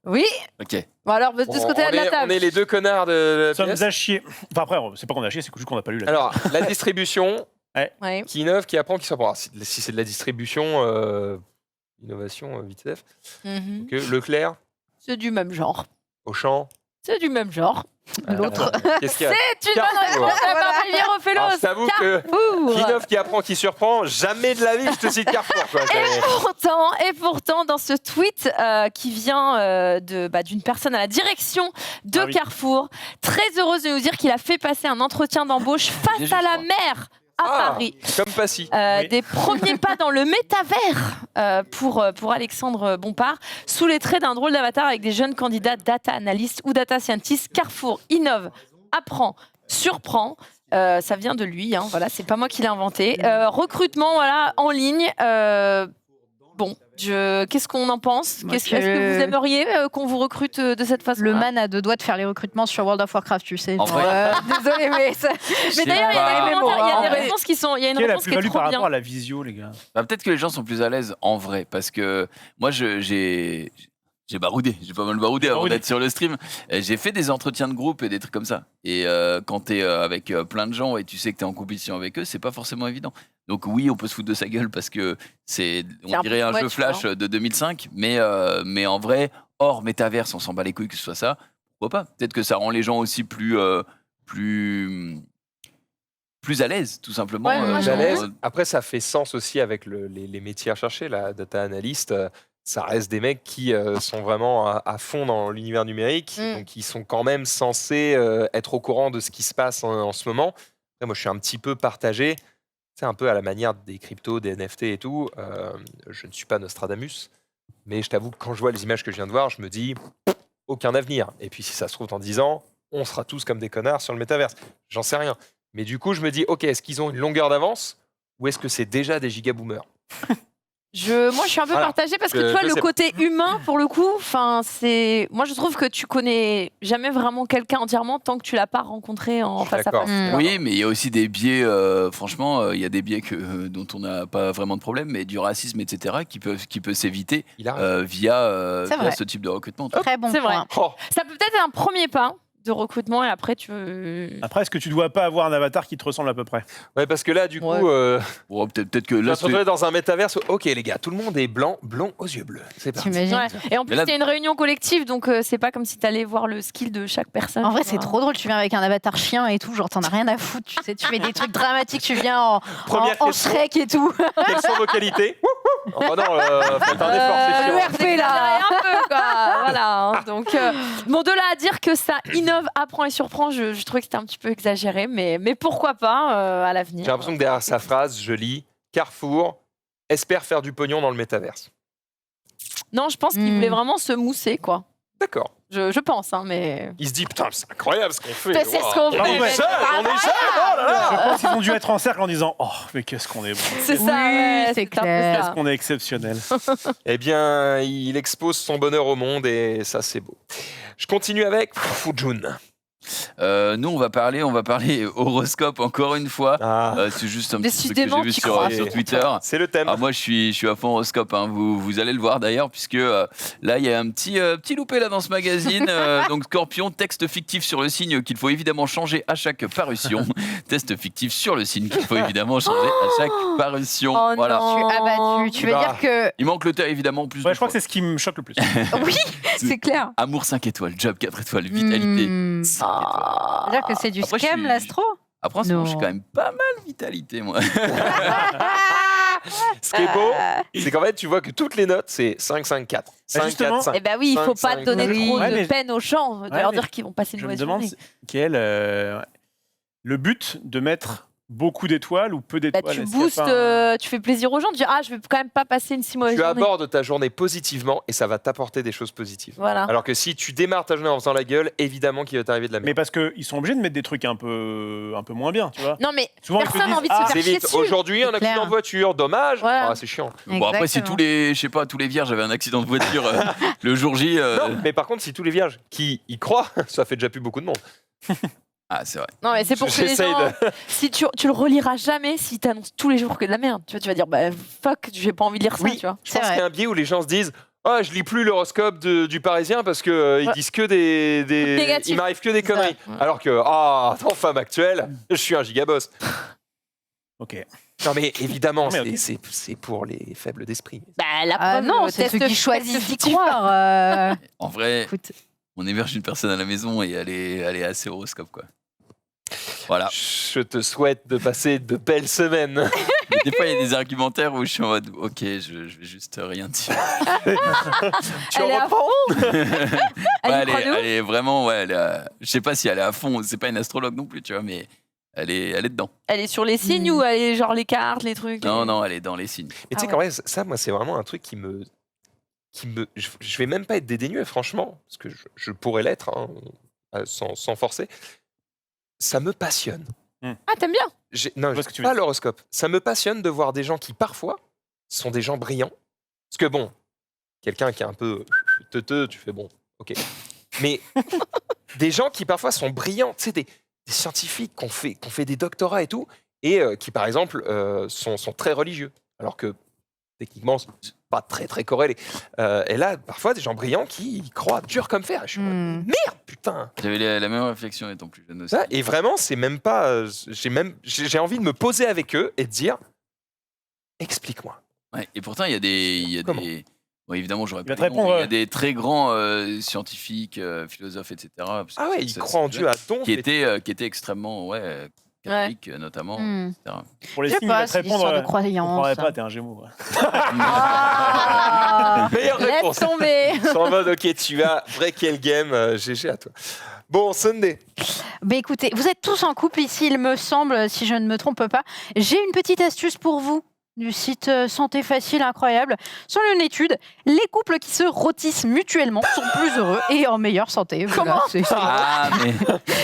Oui. Ok. Bon alors de ce Bon, côté-là de la on table. est les deux connards de la Ça pièce. nous a chier. Enfin, après, c'est pas qu'on a chié, c'est juste qu'on n'a pas lu la Alors, la distribution, Ouais. qui innove, qui apprend, qui surprend. Alors, si c'est de la distribution, innovation, vite fait. Mhm. Ok, Leclerc, C'est du même genre. Auchan. C'est du même genre. L'autre. Qu'est-ce qu'il y a C'est une bonne Carrefour. réponse de la part d'Olivier Alors, Rofelos. je t'avoue que Carrefour. qui innove, qui apprend, qui surprend, jamais de la vie je te cite Carrefour. Quoi. Et pourtant, dans ce tweet qui vient d'une personne à la direction de Ah oui. Carrefour, très heureuse de nous dire qu'il a fait passer un entretien d'embauche face Déjà, à je la crois. mer à Ah, Paris. comme Passy. Oui. Des premiers pas dans le métavers pour Alexandre Bompard, sous les traits d'un drôle d'avatar avec des jeunes candidats data analystes ou data scientists. Carrefour innove, apprend, surprend. Ça vient de lui, hein, voilà, c'est pas moi qui l'ai inventé. Recrutement, voilà, en ligne. Bon, qu'est-ce qu'on en pense? Moi, Est-ce que vous aimeriez qu'on vous recrute de cette façon? Le man a deux doigts de faire les recrutements sur World of Warcraft, tu sais. En genre, vrai. désolé, mais ça... Mais d'ailleurs, il y a pas. des commentaires, il y a des Ouais. réponses qui sont, il y a une Quelle est la réponse qui est plus-value trop par bien. rapport à la visio, les gars? Bah, peut-être que les gens sont plus à l'aise en vrai, parce que moi, j'ai J'ai baroudé, j'ai pas mal baroudé avant Baroudé. d'être sur le stream. J'ai fait des entretiens de groupe et des trucs comme ça. Et quand t'es avec plein de gens et tu sais que t'es en compétition avec eux, c'est pas forcément évident. Donc oui, on peut se foutre de sa gueule parce que C'est on un dirait peu un jeu chouette, Flash de 2005, mais en vrai, hors métaverse, on s'en bat les couilles que ce soit ça. Pourquoi pas? Peut-être que ça rend les gens aussi plus à l'aise, tout simplement. Ouais, moi, Plus à l'aise. dans- Après, ça fait sens aussi avec les métiers recherchés, la data analyst. Ça reste des mecs qui sont vraiment à fond dans l'univers numérique, donc qui sont quand même censés être au courant de ce qui se passe en ce moment. Après, moi, je suis un petit peu partagé, c'est un peu à la manière des cryptos, des NFT et tout. Je ne suis pas Nostradamus, mais je t'avoue que quand je vois les images que je viens de voir, je me dis aucun avenir. Et puis, si ça se trouve, dans 10 ans, on sera tous comme des connards sur le métaverse. J'en sais rien. Mais du coup, je me dis, ok, est-ce qu'ils ont une longueur d'avance ou est-ce que c'est déjà des giga-boomers? Moi, je suis un peu Voilà. partagée parce que Je tu vois, le sais pas. côté humain, pour le coup, moi, je trouve que tu connais jamais vraiment quelqu'un entièrement tant que tu l'as pas rencontré en face à D'accord. face. Oui, mais il y a aussi des biais, franchement, il y a des biais dont on n'a pas vraiment de problème, mais du racisme, etc., qui peut s'éviter Il a via C'est vrai. ce type de recrutement. Très bon C'est vrai. point. Oh, Ça peut peut-être être un premier pas de recrutement et après tu veux. Après, est-ce que tu dois pas avoir un avatar qui te ressemble à peu près? ouais, parce que là, du Ouais. coup, Bon, peut-être que tu vas là, se retrouver dans un métaverse où, ok, les gars, tout le monde est blanc, blond aux yeux bleus. C'est parti. T'imagines? Ouais. Et en plus, là- c'est une réunion collective, donc c'est pas comme si t'allais voir le skill de chaque personne. En vrai, tu c'est vois. trop drôle. Tu viens avec un avatar chien et tout, genre t'en as rien à foutre. Tu sais, tu fais des trucs dramatiques. Tu viens Première en question. Shrek et tout. Quelles sont vos qualités? Oh non, faut faire un effort, c'est Le chiant. RP là, un peu quoi. Voilà. Hein. Donc, bon, de là à dire que ça innove, apprend et surprend, je trouvais que c'était un petit peu exagéré, mais pourquoi pas à l'avenir. J'ai l'impression que derrière sa phrase, je lis Carrefour espère faire du pognon dans le métaverse. Non, je pense qu'il voulait vraiment se mousser, quoi. D'accord. Je pense, hein, mais. Il se dit, putain, c'est incroyable ce qu'on fait. Mais c'est ce Wow. qu'on On fait, est mais jeunes, c'est pas on est jeunes, oh là là. Je pense qu'ils ont dû être en cercle en disant « Oh, mais qu'est-ce qu'on est bon, C'est ça, Oui, ouais, c'est c'est un peu clair. ça. qu'est-ce qu'on est exceptionnel. » Eh bien, il expose son bonheur au monde et ça, c'est beau. Je continue avec Fujun. nous, on va parler horoscope encore une fois. Ah, C'est juste un petit truc que Décidément, j'ai vu t'y sur, crois. sur Twitter. c'est le thème. Ah, moi, je suis à fond horoscope. Hein. Vous allez le voir d'ailleurs, puisque là, il y a un petit loupé là dans ce magazine. Donc, Scorpion, texte fictif sur le signe qu'il faut évidemment changer à chaque parution. Test fictif sur le signe qu'il faut évidemment changer à chaque parution. Oh voilà. non. Tu es abattu. Tu veux Bah. dire que Il manque le thé évidemment plus. Ouais, de je crois que fois. c'est ce qui me choque le plus. oui, c'est clair. Amour 5 étoiles, job 4 étoiles, vitalité Hmm. 5 étoiles. C'est-à-dire que c'est du Après, je scam, suis- l'astro. Après, en ce moment, je suis Non. quand même pas mal vitalité, moi. Ce qui est beau, c'est qu'en fait, tu vois que toutes les notes, c'est 5, 5, 4. 5, justement, 4, 5. Eh ben oui, il faut pas 5, donner oui. trop Ouais, de mais- peine aux gens, de Ouais, leur mais dire qu'ils vont passer une Je me mauvaise demande journée. quel est le but de mettre beaucoup d'étoiles ou peu Bah, d'étoiles. tu Est-ce qu'il y a boostes, pas un- tu fais plaisir aux gens, tu dis je vais quand même pas passer une si mauvaise Tu journée. abordes ta journée positivement et ça va t'apporter des choses positives. Voilà. Alors que si tu démarres ta journée en faisant la gueule, évidemment qu'il va t'arriver de la Mais merde. parce qu'ils sont obligés de mettre des trucs un peu moins bien, tu vois. Non mais Souvent, ils te personne n'a disent, envie de se ah, faire C'est chier vite. dessus. Aujourd'hui, un C'est accident clair. de voiture, dommage. Voilà. Ah, c'est chiant. Bon, après, si Exactement. tous les vierges avaient un accident de voiture le jour J. Non, mais par contre, si tous les vierges qui y croient, ça fait déjà plus beaucoup de monde. Ah, c'est vrai. Non mais c'est pour que les J'essaye gens, de- si tu le reliras jamais, si t'annonces tous les jours que de la merde, tu vas dire fuck, j'ai pas envie de lire ça, Oui. tu vois. Je C'est pense qu'il y a un biais où les gens se disent ah, je lis plus l'horoscope du Parisien parce que ils Ouais. disent que des Négatif. il m'arrive que des conneries. Ouais. Alors que en femme actuelle, je suis un gigaboss. Ok. Non mais évidemment, Mais ok. c'est pour les faibles d'esprit. Bah la Ah preuve, non, le c'est test ceux qui test choisissent d'y fictif. croire. En vrai, Écoute. on héberge une personne à la maison et elle est assez horoscope, quoi. Voilà. Je te souhaite de passer de belles semaines. Mais des fois, il y a des argumentaires où je suis en mode ok, je vais juste rien dire. Tu Elle est en à reprends Elle Ouais, y croit de ouf. elle est vraiment, ouais, je sais pas si elle est à fond, c'est pas une astrologue non plus, tu vois, mais elle est dedans. Elle est sur les signes ou elle est genre les cartes, les trucs. Non, elle est dans les signes. Mais tu sais Ah qu'en vrai, ça, moi, c'est vraiment un truc qui me je vais même pas être dédaigneux, franchement, parce que je pourrais l'être, hein, sans forcer. Ça me passionne. Ah t'aimes bien. Non, vois ce que tu veux pas dire. l'horoscope. Ça me passionne de voir des gens qui, parfois, sont des gens brillants. Parce que bon, quelqu'un qui est un peu teuteux, tu fais bon, ok. Mais des gens qui, parfois, sont brillants, tu sais, des scientifiques qui ont fait des doctorats et tout, et qui, par exemple, sont très religieux. Alors que techniquement, c'est pas très corrélé. Et là, parfois, des gens brillants qui y croient dur comme fer. Et je suis en mode, merde, putain. J'avais la même réflexion étant plus jeune aussi. Ça, et vraiment, c'est même pas. J'ai envie de me poser avec eux et de dire, explique-moi. Ouais, et pourtant, il y a des Comment bon, évidemment, j'aurais Il va pas te les noms, mais répondre, il y a des très grands scientifiques, philosophes, etc. parce que Ah ouais, ça- ils ça- croient en ça- Dieu à donf. qui étaient extrêmement catholiques, notamment, etc. Pour les Je sais signes, il va pas, te c'est répondre. l'histoire de Je croyance. comprendrais pas, t'es un gémeaux. Ah, Meilleure laisse réponse. tomber. Ils sont en mode, ok, tu as breaké le game, GG à toi. Bon, Sunday. Mais écoutez, vous êtes tous en couple ici, il me semble, si je ne me trompe pas. J'ai une petite astuce pour vous du site Santé Facile incroyable. Selon une étude, les couples qui se rôtissent mutuellement sont plus heureux et en meilleure santé. Voilà, c'est Ah, mais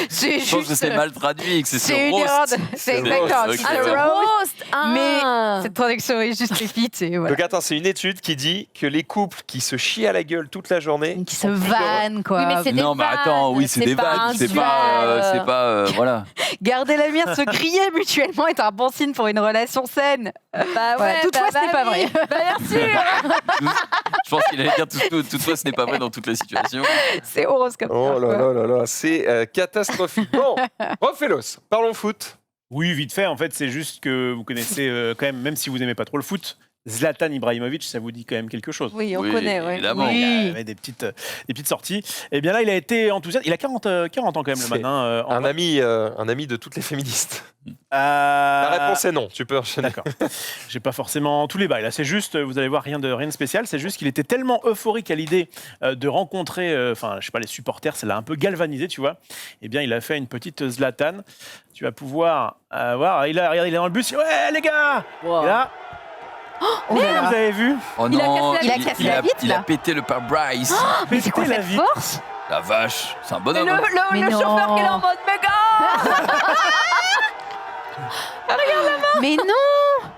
c'est je pense que c'est mal traduit, que c'est C'est ce une erreur. roast. C'est roast, exactement. ok, C'est ouais. un roast. Roast. Ah. Cette traduction est juste vite et voilà. Donc attends, c'est une étude qui dit que les couples qui se chient à la gueule toute la journée. Qui se vannent, quoi. Oui, mais c'est des Non, mais attends, vannes, oui, c'est des pas vannes, un c'est duel. pas, voilà. Garder la mire, se crier mutuellement est un bon signe pour une relation saine. Bah Voilà, toutefois, ce n'est pas oui. vrai. Bah merci. Je pense qu'il allait dire toutefois, ce n'est pas vrai dans toutes les situations. C'est horoscope. Oh là là là là, c'est catastrophique. Bon, Rofelos, parlons foot. Oui, vite fait, en fait, c'est juste que vous connaissez quand même si vous n'aimez pas trop le foot, Zlatan Ibrahimovic, ça vous dit quand même quelque chose. Oui, on Oui, connaît. Ouais. évidemment. Il y avait des petites sorties. Et bien là, il a été enthousiaste. Il a 40 ans quand même, le C'est matin. Un ami de toutes les féministes. La réponse est non, tu peux enchaîner. D'accord. J'ai pas forcément tous les bails. Là, c'est juste, vous allez voir, rien de spécial. C'est juste qu'il était tellement euphorique à l'idée de rencontrer, je sais pas, les supporters. Ça l'a un peu galvanisé, tu vois. Eh bien, il a fait une petite Zlatan. Tu vas pouvoir voir. Regardez, il est dans le bus. Ouais, les gars. Et là. Oh là là. Vous avez vu? Oh Il a non, cassé la- il a cassé la vitre, il a là. pété le pare-brise. Mais c'est quoi Péter la cette vie. force? La vache, c'est un Et bonhomme. hein. Mais le non. chauffeur qui est là en mode méga. Mais non.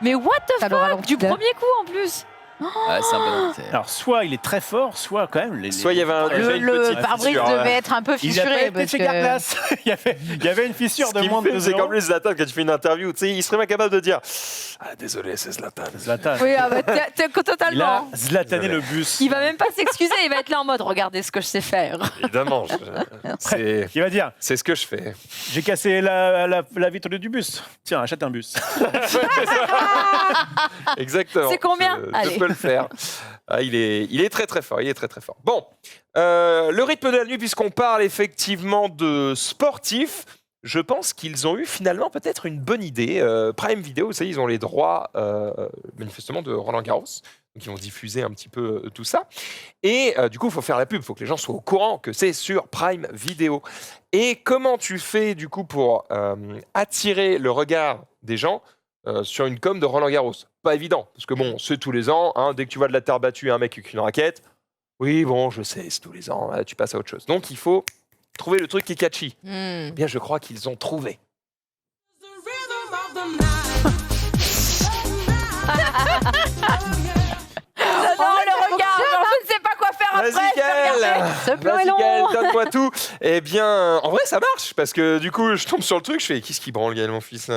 Mais what the Ça le fuck ralentit. du premier coup en plus. Ouais, c'est un bonhomme. Alors, soit il est très fort, soit quand même. Soit il y avait déjà une Le petite pare-brise fissure, devait être un peu Il a pas fissuré. été Parce chez que... Carglass. il y avait une fissure Ce de qui moins me de fait, 2 c'est qu'en ans. plus, Zlatan, quand tu fais une interview, tu sais, il serait capable de dire ah, désolé, c'est Zlatan. Zlatan. Oui, ah bah, t'es Il a totalement. Zlatané le bus. Il va même pas s'excuser, il va être là en mode regardez ce que je sais faire. Évidemment, c'est Il va dire ce que je fais. j'ai cassé la vitre du bus. Tiens, achète un bus. Exactement. C'est combien Je Allez. peux le faire. Ah, il est très très fort. Il est très très fort. Bon, le rythme de la nuit, puisqu'on parle effectivement de sportifs, je pense qu'ils ont eu finalement peut-être une bonne idée. Prime Video, vous savez, ils ont les droits manifestement de Roland Garros. Donc ils vont diffuser un petit peu tout ça. Et du coup, il faut faire la pub. Il faut que les gens soient au courant que c'est sur Prime Video. Et comment tu fais du coup pour attirer le regard des gens sur une com de Roland Garros? Pas évident, parce que bon, c'est tous les ans, hein, dès que tu vois de la terre battue, un mec avec une raquette, oui, bon, je sais, c'est tous les ans, tu passes à autre chose. Donc il faut trouver le truc qui est catchy. Eh bien, je crois qu'ils ont trouvé. Oh le regard, genre, je ne sais pas quoi faire après. Vas-y, je vais regarder. Gaël, Ce plan est vas-y, long. Gaël, donne-moi tout. Eh bien, en vrai, ça marche, parce que du coup, je tombe sur le truc, je fais, qu'est-ce qui branle, Gaël, mon fils?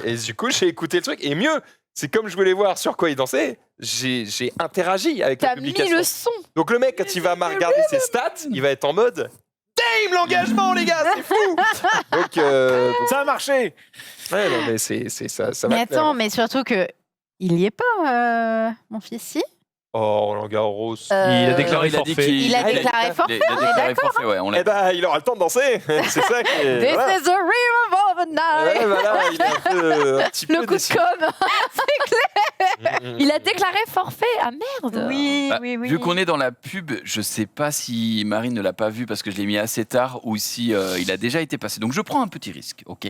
Et du coup, j'ai écouté le truc, et mieux, c'est comme je voulais voir sur quoi il dansait, j'ai interagi avec la T'as mis publication. le son. Donc le mec, quand il va regarder ses stats, il va être en mode damn l'engagement, les gars, c'est fou. Donc, Ça a marché. ouais, non, mais c'est ça, ça va. Mais plaire. attends, mais surtout que il y est pas, mon fils, si. Oh, Roland Garros. Il a déclaré il a dit forfait. qu'il- Il a Ah, il a- déclaré forfait. Il a déclaré forfait, ouais. On l'a Eh ben, il aura le temps de danser. C'est ça qui est. This voilà. is the river of the night. Ouais, voilà, il est un petit Le peu coup de déçu. com. Mm, Il a déclaré forfait. Ah merde. Oui, Bah, oui, oui. Vu qu'on est dans la pub, je sais pas si Marine ne l'a pas vu parce que je l'ai mis assez tard ou si il a déjà été passé. Donc je prends un petit risque, ok.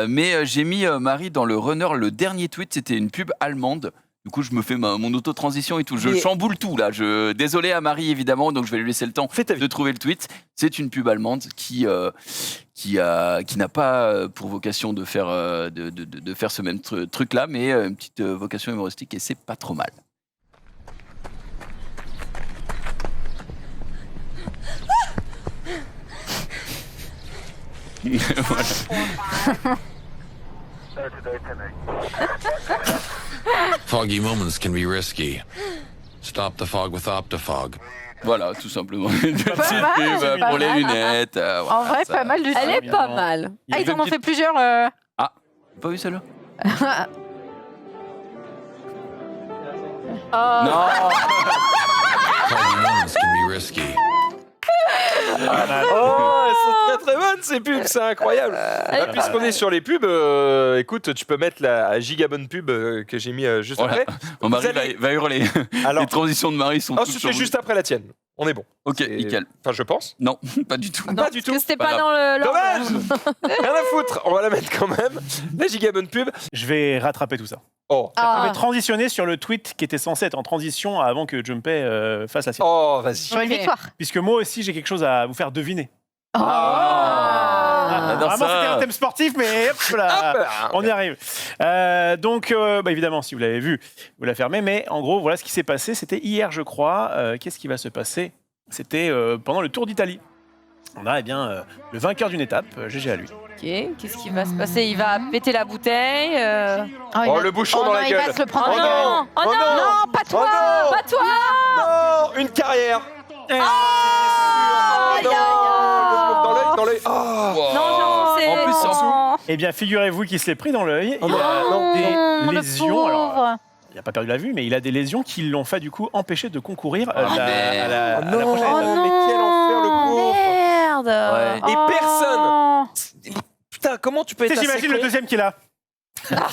Mais j'ai mis Marie dans le runner. Le dernier tweet, c'était une pub allemande. Du coup, je me fais mon auto-transition et tout. Je Mais- chamboule tout là. Désolé à Marie évidemment, donc je vais lui laisser le temps Fais ta vie. de trouver le tweet. C'est une pub allemande qui n'a pas pour vocation de faire de faire ce même truc là, mais une petite vocation humoristique et c'est pas trop mal. Voilà. Foggy moments can be risky. Stop the fog with Optifog. Voilà, tout simplement. Une petite mal, pub c'est pas pour les mal. lunettes. En vrai, pas mal du tout. Elle est bien. pas mal. Ah, ils en ont fait plusieurs. T'as pas vu celle-là? Non. Foggy moments can be risky. Oh, elles sont très très bonnes ces pubs, c'est incroyable. Ah, puisqu'on est sur les pubs, écoute, tu peux mettre la gigabonne pub que j'ai mis juste Voilà. après. Mon mari Vous allez- va hurler. Alors, Les transitions de Marie sont oh, toutes c'était sur vous. juste après la tienne. On est bon. Ok, C'est- nickel. Enfin, je pense. Non, pas du tout. Pas du tout. Parce que c'était Pas pas grave. dans le. Dommage. Rien à foutre. On va la mettre quand même. La gigabonne pub. Je vais rattraper tout ça. Oh. Ça va transitionner sur le tweet qui était censé être en transition avant que Junpei fasse la sienne. Oh, vas-y. Pour une victoire. Puisque moi aussi, j'ai quelque chose à vous faire deviner. J'adore Vraiment, ça. c'était un thème sportif, mais hop là, Hop là. on y arrive. Donc, évidemment, si vous l'avez vu, vous la fermez. Mais en gros, voilà ce qui s'est passé. C'était hier, je crois. Qu'est-ce qui va se passer? C'était pendant le Tour d'Italie. On a le vainqueur d'une étape, GG à lui. Ok, qu'est-ce qui va se passer? Il va péter la bouteille. Oh, le bouchon dans la il gueule. va se le prendre. Oh non. Oh non. Non, pas toi. Oh non. Pas toi. Non, une carrière. Aïe, non. aïe, Dans l'œil, dans l'œil. Oh. Wow. Non, c'est. En plus, en dessous. Eh bien, figurez-vous qu'il se l'est pris dans l'œil. Oh Il a non. des le lésions. Alors, pauvre. il n'a pas perdu la vue, mais il a des lésions qui l'ont fait du coup empêcher de concourir à merde. la Oh non. prochaine étape. mais quel enfer, le pauvre. Merde. Ouais. Et Oh. personne. Putain, comment tu peux être Tu sais, assez j'imagine le con? deuxième qui est là. Ah,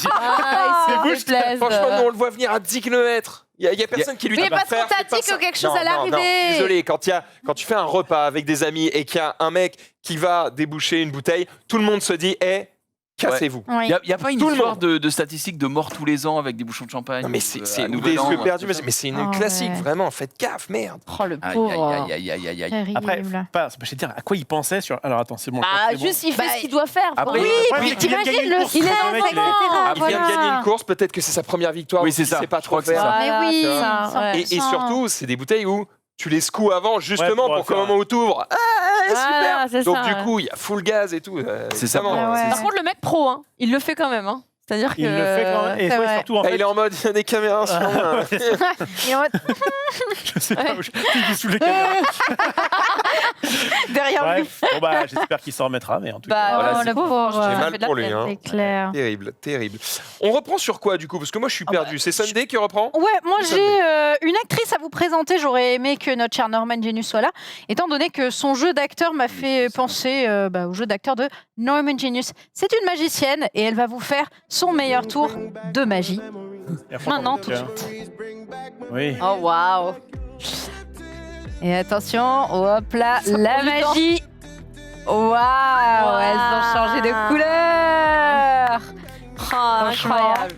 C'est il se déplaise. Franchement, nous, on le voit venir à 10 km. Il y a personne qui lui Mais dit parce qu'on faire, t'a fais pas dit que ça. quelque chose Non, allait non, non. arriver. Désolé, quand tu fais un repas avec des amis et qu'il y a un mec qui va déboucher une bouteille, tout le monde se dit cassez-vous. Oui. Il n'y a pas une Tout le histoire monde. de statistiques de morts tous les ans avec des bouchons de champagne? Non, mais ou, c'est à ou Nouvel des An, yeux perdus, tout ça. mais c'est une Ah classique, ouais. vraiment. Faites gaffe, merde. Oh, le Aïe, pauvre. aïe, aïe, aïe, aïe, aïe. Terrible. Après, je vais te dire à quoi il pensait sur. Alors attends, c'est bon. Bah, c'est bon. juste, il fait Bah, ce qu'il doit faire. Après, oui, le problème, puis c'est qu'il vient de t'imagines gagner une le- course. il est Le en mec, il est- moment. Il vient de voilà. gagner une course, peut-être que c'est sa première victoire. Oui, ou c'est qu'il ça. sait pas Je trop crois que c'est faire. ça. Mais oui, ça, ouais. Et surtout, c'est des bouteilles où tu les secoues avant, justement, pour pour qu'au faire- moment où tu ouvres, super. Voilà, c'est Donc ça, du ouais. coup, il y a full gaz et tout. C'est ça. évidemment. Ah ouais. Par contre, le mec pro, hein, il le fait quand même. Hein. C'est-à-dire que. Il le fait quand même. Et c'est ouais, vrai. surtout, en Ah, fait, il est en mode, il y a des caméras sur moi. Il est en mode je sais pas où il est sous les caméras. derrière lui. Bref, bon, j'espère qu'il s'en remettra, mais en tout cas. Bah, Voilà, oh, c'est le pauvre. J'ai ça mal fait de la pour lui, peine. hein. C'est clair. Terrible, terrible. On reprend sur quoi du coup? Parce que moi je suis perdu. C'est Sunday qui reprend? Ouais, moi Ça j'ai une actrice à vous présenter. J'aurais aimé que notre cher Norman Genius soit là, étant donné que son jeu d'acteur m'a fait penser au jeu d'acteur de Norman Genius. C'est une magicienne et elle va vous faire son meilleur tour de magie. Maintenant, tout de suite. Oui. Oh, waouh. Et attention, hop là, la magie. Waouh, elles ont changé de couleur. Oh, incroyable.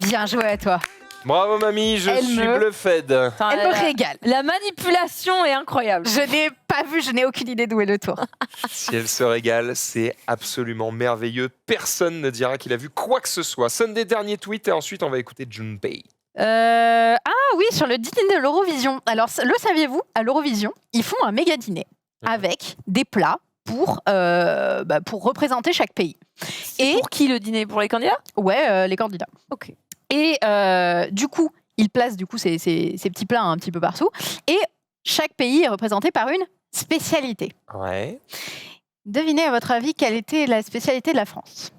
Bien joué à toi. Bravo mamie, je Elle suis me- bluffed. Attends, Elle me régale. La manipulation est incroyable. Je n'ai pas vu, je n'ai aucune idée d'où est le tour. Si elle se régale, c'est absolument merveilleux. Personne ne dira qu'il a vu quoi que ce soit. Sunday, dernier tweet, et ensuite on va écouter Junpei. Ah oui, sur le dîner de l'Eurovision. Alors, le saviez-vous, à l'Eurovision, ils font un méga dîner avec des plats pour représenter chaque pays. Et Pour qui le dîner? Pour les candidats? ouais, les candidats. Ok. Et du coup, ils placent ces petits plats un petit peu partout. Et chaque pays est représenté par une spécialité. Ouais. Devinez, à votre avis, quelle était la spécialité de la France?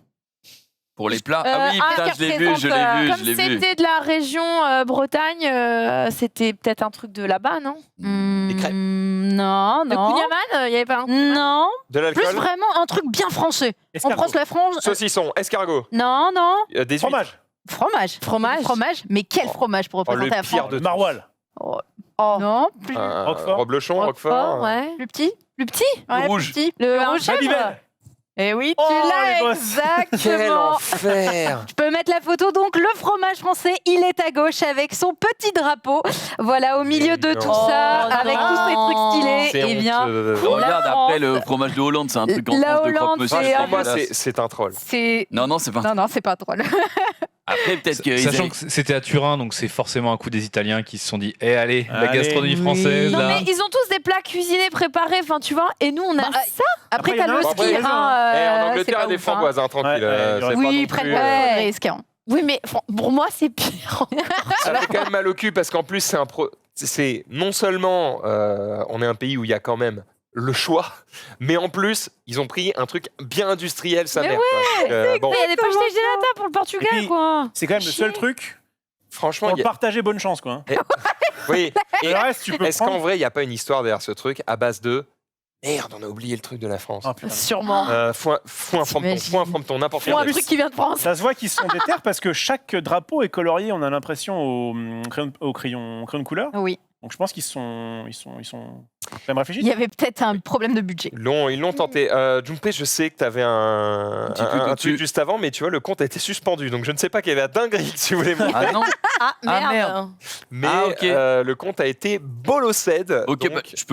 Pour les plats. Ah oui, putain, je l'ai vu, je l'ai vu, Comme je l'ai vu. c'était de la région Bretagne, c'était peut-être un truc de là-bas, non? Des crêpes. Non, Le non. kouign-amann, il n'y avait pas un Non, De plus l'alcool. vraiment un truc bien français. En Escargot. France, la France. Saucisson, escargot, Non, non. des huîtres. Fromage. Fromage. Fromage. Fromage. Mais quel fromage pour Oh, le représenter la pire France? de Maroilles. Oh. Non, plus, Roquefort. Reblochon, Roquefort. ouais. plus petit. Le petit? Ouais, rouge. plus petit. Le rouge. Babybel. Eh oui, Oh, tu les l'as gosses. Quel exactement. enfer. Je peux mettre la photo. Donc, le fromage français, il est à gauche avec son petit drapeau. Voilà, au milieu de Mais tout non. ça, Oh, avec non. tous ces trucs stylés. C'est Eh bien, honteux. Regarde La après France. le fromage de Hollande, c'est un truc en La France de Hollande, croque-monsieur. c'est Pour moi, dégueulasse. c'est un troll. c'est. Non, c'est pas. Non, non, c'est pas drôle. Après, peut-être que. Sachant que c'était à Turin, donc c'est forcément un coup des Italiens qui se sont dit Eh, allez, la Allez. gastronomie Oui. française, Non, là. mais ils ont tous des plats cuisinés préparés, enfin, tu vois, et nous, on a Bah, ça. Après, Après, t'as il y en a le un, ski. après, en c'est Angleterre, pas des ouf, hein. framboises, hein, tranquille. Ouais, c'est pas Oui, non ils prennent plus, pas de risques. Hein. Oui, mais pour moi, c'est pire. Ça fait quand même mal au cul parce qu'en plus, c'est non seulement on est un pays où il y a quand même le choix, mais en plus, ils ont pris un truc bien industriel, sa Mais mère. Bon, Il y a des poches Gelata pour le Et Portugal, puis, quoi. C'est quand même le seul truc franchement, pour partager bonne chance, quoi. oui. Et Le reste, tu peux est-ce qu'en prendre. vrai, il n'y a pas une histoire derrière ce truc à base de merde, on a oublié le truc de la France. Oh, putain. Sûrement. Foin Frompton, n'importe Ou un quel. truc qui vient de France. Ça se voit qu'ils sont déter parce que chaque drapeau est colorié, on a l'impression, au crayon de couleur. Oui. Donc je pense qu'ils sont quand même réfléchis. Il y avait peut-être un problème de budget. Ils l'ont tenté. Junpei, je sais que tu avais un tweet juste avant, mais tu vois, le compte a été suspendu. Donc je ne sais pas quelle est la dinguerie que tu voulais montrer. Ah non. Ah, merde. merde. Mais ok. le compte a été bolossed. Ok, donc, bah, je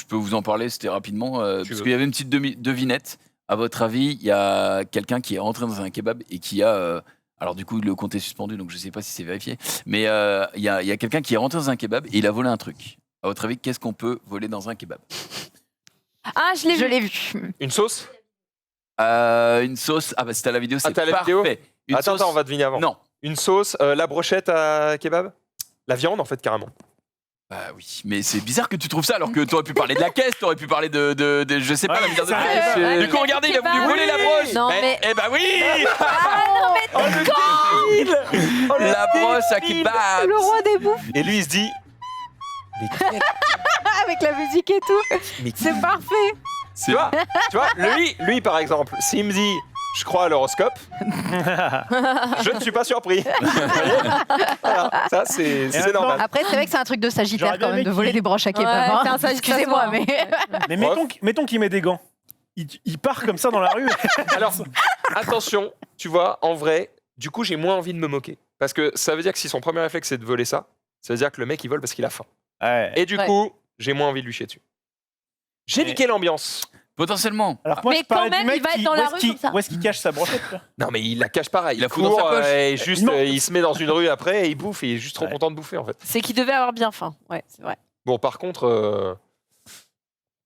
peux vous en parler, c'était rapidement, parce veux. qu'il y avait une petite devinette. À votre avis, il y a quelqu'un qui est rentré dans un kebab et qui a... alors du coup, le compte est suspendu, donc je ne sais pas si c'est vérifié. Mais il y a quelqu'un qui est rentré dans un kebab et il a volé un truc. À votre avis, qu'est-ce qu'on peut voler dans un kebab? Ah, je l'ai Je vu. l'ai vu. Une sauce. Une sauce... Ah bah c'était à la vidéo, c'est t'as la parfait. vidéo Une Attends, sauce... on va deviner avant. Non. Une sauce, la brochette à kebab. La viande, en fait, carrément. Bah oui, mais c'est bizarre que tu trouves ça alors que t'aurais pu parler de la caisse, t'aurais pu parler de je sais pas, Ouais, la misère de ça caisse. arrive. Du coup, regardez, il a voulu Kebab. voler la broche. Non, mais- Eh bah oui. Oh, le La broche à kebab. Le roi des bouffes Et lui, il se dit. Mais, avec la musique et tout. mais C'est parfait. tu vois, lui, par exemple, s'il me dit je crois à l'horoscope, je ne suis pas surpris. Voilà, ça, c'est maintenant- normal. Après, c'est vrai que c'est un truc de Sagittaire J'aurais bien quand même, aimé de voler qu'il- des broches à kebab. Ouais, hein. c'est un Sagittaire, Excusez-moi, hein. mais. Mais mettons qu'il met des gants. Il part comme ça dans la rue. Alors, attention, tu vois, en vrai, du coup, j'ai moins envie de me moquer. Parce que ça veut dire que si son premier réflexe, c'est de voler ça, ça veut dire que le mec, il vole parce qu'il a faim. Ouais. Et du Ouais. coup, j'ai moins envie de lui chier dessus. J'ai Mais- niqué l'ambiance. Potentiellement. Alors moi, Mais je parlais quand du même, mec il va être qui- dans la où est-ce rue qu'il- comme ça. Où est-ce qu'il cache sa brochette là Non, mais il la cache pareil. Il la fout dans sa court, poche. et juste, Non. il se met dans une rue après et il bouffe et il est juste trop Ouais. content de bouffer en fait. C'est qu'il devait avoir bien faim. Ouais, c'est vrai. Bon, par contre,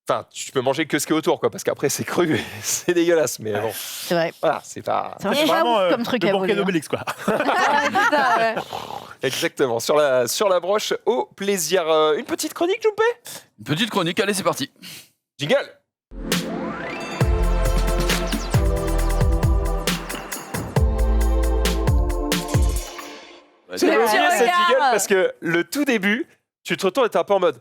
enfin, tu peux manger que ce qui est autour, quoi, parce qu'après c'est cru, et c'est dégueulasse. Mais bon, C'est vrai. voilà, c'est pas C'est vrai, C'est c'est vraiment pas ouf comme truc le à Bourquet voler. hein. d'Obélix quoi. exactement sur la broche. Au plaisir. Une petite chronique, Joupé. Une petite chronique, allez, c'est parti. Jingle. C'est Le le petit cette regard. jingle parce que le tout début, tu te retournes et t'es un peu en mode.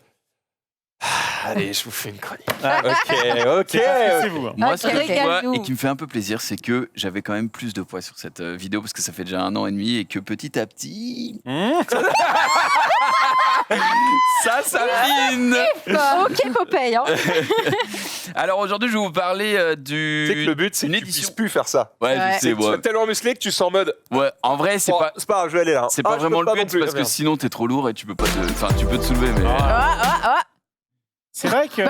Ah, allez, je vous fais une chronique. Ok. C'est vous. hein. Moi, Ok, ce que je vois régale-nous. et qui me fait un peu plaisir, c'est que j'avais quand même plus de poids sur cette vidéo parce que ça fait déjà 1 an et demi et que petit à petit, ça s'affine. Ok, Popeye. Hein. Alors aujourd'hui, je vais vous parler Tu sais que le but, c'est que une tu puisses édition. plus faire ça. Ouais, Ouais. je sais, Tu sois ouais. tellement musclé que tu sens en mode. Ouais, en vrai, c'est Oh, pas. c'est pas grave, je vais aller là. C'est Ah, pas je vraiment peux le non but plus, parce que merde. sinon t'es trop lourd et tu peux pas te. Enfin, tu peux te soulever, mais. C'est vrai que Ouais,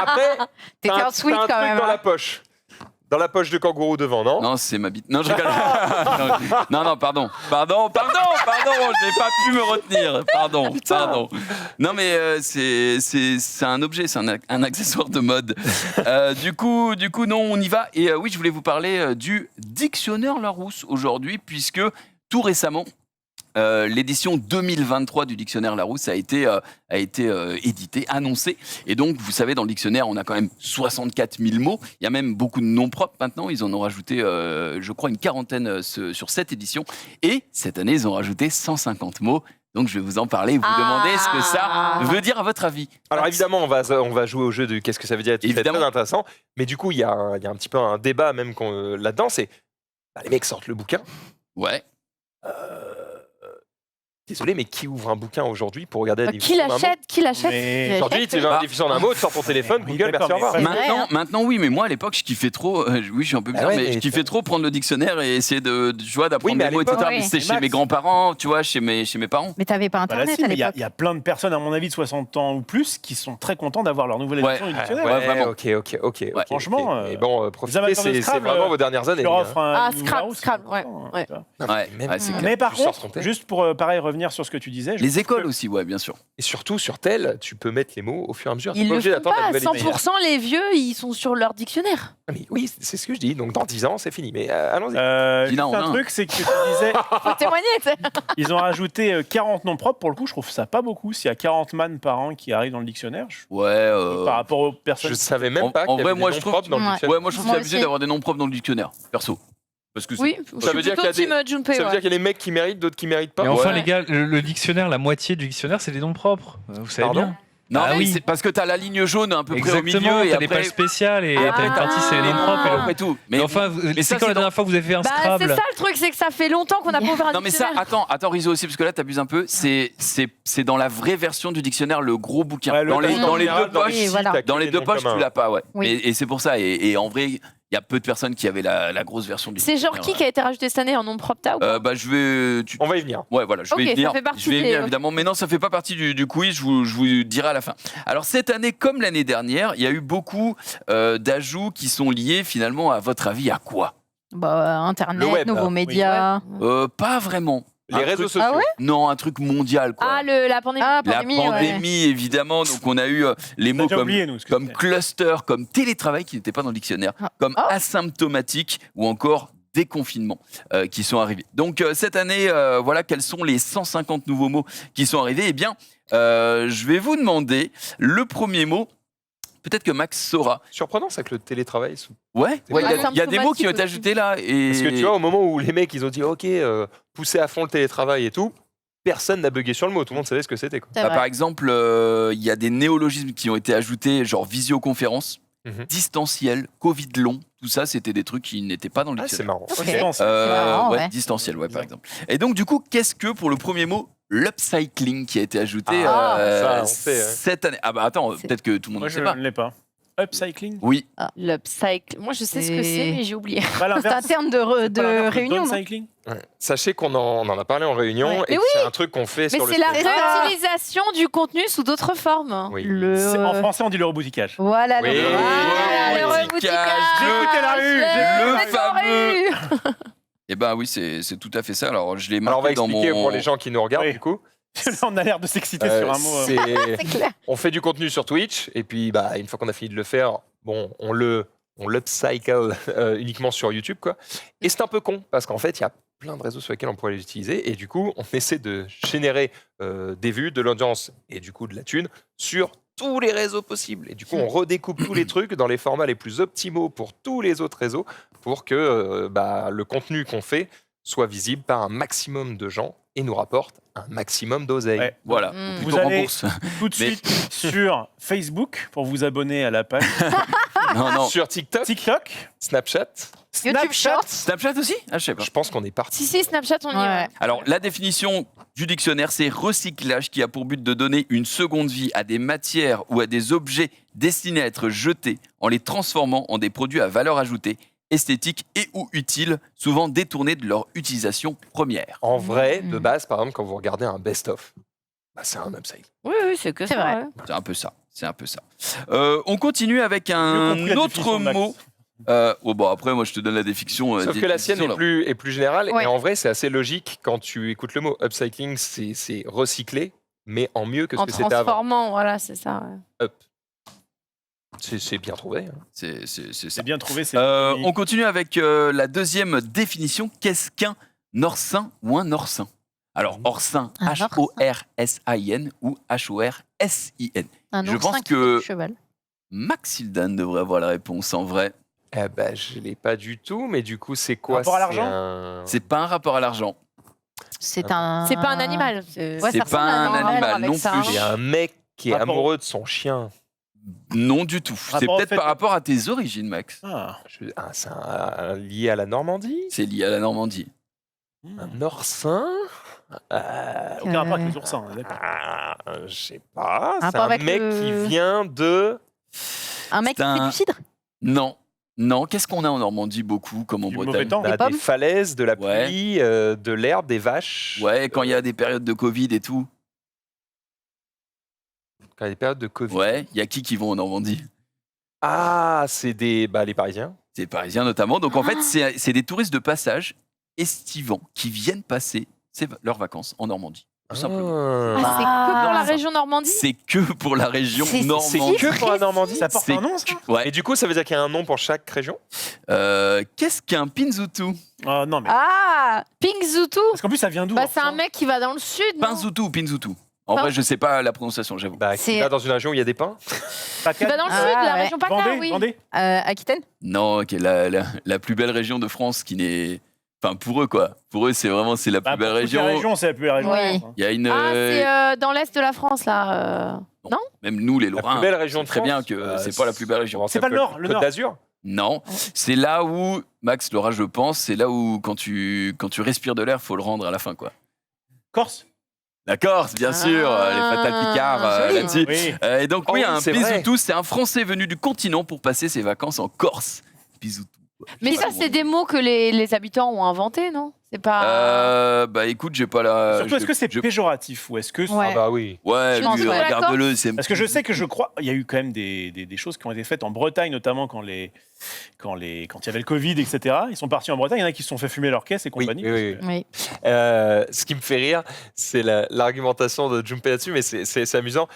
après, T'es t'as un sweet t'as un quand truc même. dans hein. la poche. Dans la poche de kangourou devant, non? Non, c'est ma bite. Non, je rigole. Non, pardon. Pardon, j'ai pas pu me retenir. Pardon. Non, mais c'est un objet, c'est un accessoire de mode. Du coup, non, on y va. Et oui, je voulais vous parler du dictionnaire Larousse aujourd'hui, puisque tout récemment, l'édition 2023 du dictionnaire Larousse a été éditée, annoncée. Et donc, vous savez, dans le dictionnaire, on a quand même 64 000 mots. Il y a même beaucoup de noms propres maintenant. Ils en ont rajouté, je crois, une quarantaine sur cette édition. Et cette année, ils ont rajouté 150 mots. Donc, je vais vous en parler et vous demander ce que ça veut dire à votre avis. Alors évidemment, on va jouer au jeu de qu'est-ce que ça veut dire. C'est Évidemment. très intéressant. Mais du coup, il y a un petit peu un débat même là-dedans. C'est les mecs sortent le bouquin. Ouais. Désolé, mais qui ouvre un bouquin aujourd'hui pour regarder la Qui définition d'un mot? l'achète Qui l'achète Mais- Qui Aujourd'hui, l'achète tu as la Bah. définition d'un mot, tu sors ton téléphone, Oui, Google, merci, d'accord, au revoir. mais ça- vrai, hein. Maintenant, oui, mais moi à l'époque, je kiffais trop. Oui, je suis un peu bizarre, ouais, mais mais je kiffais trop prendre le dictionnaire et essayer tu vois, d'apprendre Oui, mais des à mots, etc. l'époque, Mais oui. c'était chez Max. mes grands-parents, tu vois, chez mes parents. Mais t'avais pas Bah là, internet si, à mais il y a- l'époque. il y a plein de personnes, à mon avis, de 60 ans ou plus, qui sont très contents d'avoir leur nouvelle Ouais. édition du Ouais, dictionnaire. Ouais, vraiment. ok. Franchement, Et bon, profitez, amateurs de c'est Scrabble, vraiment vos dernières Tu années. leur les offres gars. un Ah, livre Scrabble, Larousse, Scrabble, c'est ouais, content, ouais. tu vois. Non, Ouais, même- ouais, c'est clair. Mais par tu sors ton contre, thé. juste pour pareil revenir revenir sur ce que tu disais. Les écoles aussi, ouais, bien sûr. Et surtout, sur tel, tu peux mettre les mots au fur et à mesure. T'es Ils pas le obligé font d'attendre la pas. nouvelle édition. 100% les vieux, ils sont sur leur dictionnaire. Ah, mais oui, c'est ce que je dis. Donc, dans 10 ans, c'est fini. Mais allons-y. Juste Dina, on a un un. truc, c'est que tu disais, Faut témoigner, tu sais. ils ont rajouté 40 noms propres. Pour le coup, je trouve ça pas beaucoup. S'il y a 40 man par an qui arrivent dans le dictionnaire, Ouais. par rapport aux personnes. Je savais même En- pas en qu'il y vrai, avait moi, des je noms trouve- propres dans le Ouais. dictionnaire. Ouais, moi je trouve Moi ça abusé aussi. d'avoir des noms propres dans le dictionnaire, perso. Parce que c'est- Oui, je Ça suis veut dire plutôt qu'il y a team Junpei. Ça veut ouais. dire qu'il y a les mecs qui méritent, d'autres qui méritent pas. Et enfin, Ouais. les gars, le dictionnaire, la moitié du dictionnaire, c'est des noms propres. Vous savez Pardon bien. Non, Ah mais oui. c'est parce que t'as la ligne jaune à peu près au Exactement, milieu et t'as des après. pages spéciales et Ah. t'as une partie, c'est les noms propres. Et Après tout. Mais enfin, mais ça, c'est quand c'est la dernière fois que vous avez fait un Bah, c'est Scrabble ça le truc, c'est que ça fait longtemps qu'on n'a pas ouvert un Non mais ça, dictionnaire. attends Rizzo aussi, parce que là t'abuses un peu, c'est dans la vraie version du dictionnaire, le gros bouquin. Ouais, le dans les texte deux général, poches, Oui, voilà. t'as que dans les des deux noms poches communs. tu l'as pas, ouais. Oui. Et c'est pour ça, et en vrai, il y a peu de personnes qui avaient la grosse version du C'est dictionnaire. genre qui a été rajouté cette année en nom propre, t'as ou pas Bah je vais... On va y venir. Ouais, voilà, je vais Ok, y venir. ça fait partie Je vais y des- venir, évidemment. Mais non, ça fait pas partie du quiz, je vous dirai à la fin. Alors, cette année, comme l'année dernière, il y a eu beaucoup d'ajouts qui sont liés, finalement, à votre avis, à quoi Bah, Internet, Le web, nouveaux oui. médias. Pas vraiment. Les Un réseaux truc- sociaux. Ah ouais Non, un truc mondial, quoi. Ah, la pandémie. Ah, La pandémie, pandémie, évidemment. Donc, on a eu les On a mots déjà comme, oublié, nous. ce que comme c'était. cluster, comme télétravail, qui n'étaient pas dans le dictionnaire, Ah. comme Oh. asymptomatique ou encore déconfinement qui sont arrivés. Donc, cette année, voilà, quels sont les 150 nouveaux mots qui sont arrivés. Eh bien, je vais vous demander le premier mot. Peut-être que Max saura. Surprenant, ça, que le télétravail. Ouais, il y a des mots qui ont été Asymptomatique ajoutés là. Et... Parce que tu vois, au moment où les mecs, ils ont dit, OK, poussez à fond le télétravail et tout, personne n'a bugué sur le mot. Tout le monde savait ce que c'était. Quoi. C'est Bah, vrai. par exemple, il y a des néologismes qui ont été ajoutés, genre visioconférence, distanciel, Covid long, tout ça, c'était des trucs qui n'étaient pas dans le Ah, c'est dictionnaire. marrant. Ok. Ok. Distance. C'est marrant, ouais. Distanciel, ouais, par exemple. Et donc, du coup, qu'est-ce que, pour le premier mot, l'upcycling qui a été ajouté Ah, ça, on sait, hein. cette année? Ah bah attends, C'est- peut-être que tout le monde Moi, ne je sait pas. ne l'ai pas. Upcycling Oui, L'upcycle. Moi, je sais ce que c'est, mais j'ai oublié. Pas C'est un l'inverse. terme de, C'est pas de l'inverse réunion, non downcycling Ouais. Sachez qu'on on en a parlé en réunion Ouais. et Mais que c'est un truc qu'on fait Mais sur le c'est la site. réutilisation du contenu sous d'autres formes. Oui. En français, on dit le rebouticage. Voilà, Oui. le Voilà, le rebouticage, J'ai écouté la rue, le le fameux. et ben oui, c'est tout à fait ça. Alors, je l'ai Alors, on va marqué dans expliquer mon... pour les gens qui nous regardent, Oui. du coup. Là, on a l'air de s'exciter sur un mot. C'est- C'est clair. On fait du contenu sur Twitch et puis bah, une fois qu'on a fini de le faire, bon, on l'upcycle uniquement sur YouTube, quoi. Et c'est un peu con parce qu'en fait, il y a plein de réseaux sur lesquels on pourrait les utiliser et du coup, on essaie de générer des vues, de l'audience et du coup de la thune sur tous les réseaux possibles. Et du coup, on redécoupe tous les trucs dans les formats les plus optimaux pour tous les autres réseaux pour que le contenu qu'on fait soit visible par un maximum de gens et nous rapporte un maximum d'oseille. Ouais. Voilà, Mm. plutôt Vous allez- rembourse. Tout de Mais- suite sur Facebook pour vous abonner à la page. Non, non. Sur TikTok, TikTok, Snapchat, YouTube Shorts. Snapchat aussi? Ah, je sais pas. je pense qu'on est parti. Si, Snapchat, on y Ouais. va. Alors, la définition du dictionnaire, c'est recyclage qui a pour but de donner une seconde vie à des matières ou à des objets destinés à être jetés en les transformant en des produits à valeur ajoutée, esthétiques et ou utiles, souvent détournés de leur utilisation première. En vrai, de Mm. base, par exemple, quand vous regardez un best-of, c'est un upside. Oui, c'est que C'est ça. vrai. ouais. C'est un peu ça. C'est un peu ça. On continue avec Mieux un compris la autre définition de Max. mot. Bon, après, moi, je te donne la définition. Sauf que la sienne est plus générale. Ouais. Et en vrai, c'est assez logique quand tu écoutes le mot. Upcycling, c'est recycler, mais en mieux que ce En que c'était avant. transformant, voilà, c'est ça. ouais. C'est bien trouvé. hein. C'est ça. c'est bien trouvé. C'est On continue avec la deuxième définition. Qu'est-ce qu'un orsin ou un orsin? Alors, orsin, Un H-O-R-S-A-I-N ou H-O-R-S-I-N. Un Je oursin pense qui fait que- du cheval. Maxildan devrait avoir la réponse en vrai. Eh ben, je l'ai pas du tout, mais du coup, c'est quoi? Rapport à C'est l'argent un- C'est pas un rapport à l'argent. C'est un. C'est pas un animal. c'est- Ouais, C'est ça pas ressemble à un un animal avec non ça, plus. hein. C'est un mec qui est Rapport- amoureux de son chien. Non du tout. C'est Rapport au peut-être fait par que- rapport à tes origines, Max. Ah. C'est lié à la Normandie? C'est lié à la Normandie. Un orsin? Aucun rapport avec les oursins, on est d'accord. Je sais pas. C'est Rapport un avec mec le- qui vient de. Un mec qui C'est fait un- du cidre. Non. Non, qu'est-ce qu'on a en Normandie beaucoup, comme en Du Bretagne mauvais temps. Des Des pommes falaises, de la Ouais. pluie, de l'herbe, des vaches. Ouais, quand il y a des périodes de Covid et tout. Quand il y a des périodes de Covid. Ouais, il y a qui vont en Normandie? Ah, c'est les Parisiens. C'est les Parisiens notamment. Donc en fait, c'est des touristes de passage estivants qui viennent passer leurs vacances en Normandie. tout simplement. Ah, c'est que pour la région Normandie. C'est que pour la région C'est- Normandie. C'est que pour la Normandie. Ça porte C'est un nom, ça Ouais. Et du coup, ça veut dire qu'il y a un nom pour chaque région? Qu'est-ce qu'un Pinzutu? Oh, non, mais. Ah, Pingzutu. Parce qu'en plus, ça vient d'où Bah, alors, c'est ça un mec qui va dans le sud. non Pinzutu ou Pinzutu? En Pin- vrai, je sais pas la prononciation, j'avoue. Bah, qui C'est- va dans une région où il y a des pins? Qui va dans le Ah, sud, la ouais. région PACA, Vendée, oui. Vendée. Aquitaine. Non, qui est la plus belle région de France, qui n'est. Enfin, pour eux, quoi. Pour eux, c'est vraiment la Bah, plus belle pour toutes les région. régions, c'est la plus belle région. Oui. Il y a une. Ah, c'est dans l'est de la France, là. Non Même nous, les La Lorrains. plus belle région de très France. bien que c'est pas la plus belle région. Comment ça C'est pas le s'appelle? Nord, le Côte Nord. d'Azur? Non, c'est là où, Max, Laura, je pense, c'est là où, quand tu respires de l'air, faut le rendre à la fin, quoi. Corse. La Corse, bien sûr, les Fatal Picard joli. là-dessus. Oui. Et donc, Oh oui, oui, un c'est vrai. Pinzutu, c'est un Français venu du continent pour passer ses vacances en Corse. Pinzutu. Mais ça, c'est des mots que les habitants ont inventés, non? C'est pas. Bah écoute, j'ai pas la. Surtout, est-ce que c'est péjoratif ou est-ce que. Ouais. Ah bah oui. Ouais, Je pense lui, que la regarde-le. c'est- Parce que je sais que je crois, il y a eu quand même des choses qui ont été faites en Bretagne, notamment quand il y avait le Covid, etc. Ils sont partis en Bretagne, il y en a qui se sont fait fumer leur caisse et Oui, compagnie. oui, oui. Oui. Ce qui me fait rire, c'est l'argumentation de Junpei là-dessus, mais c'est amusant.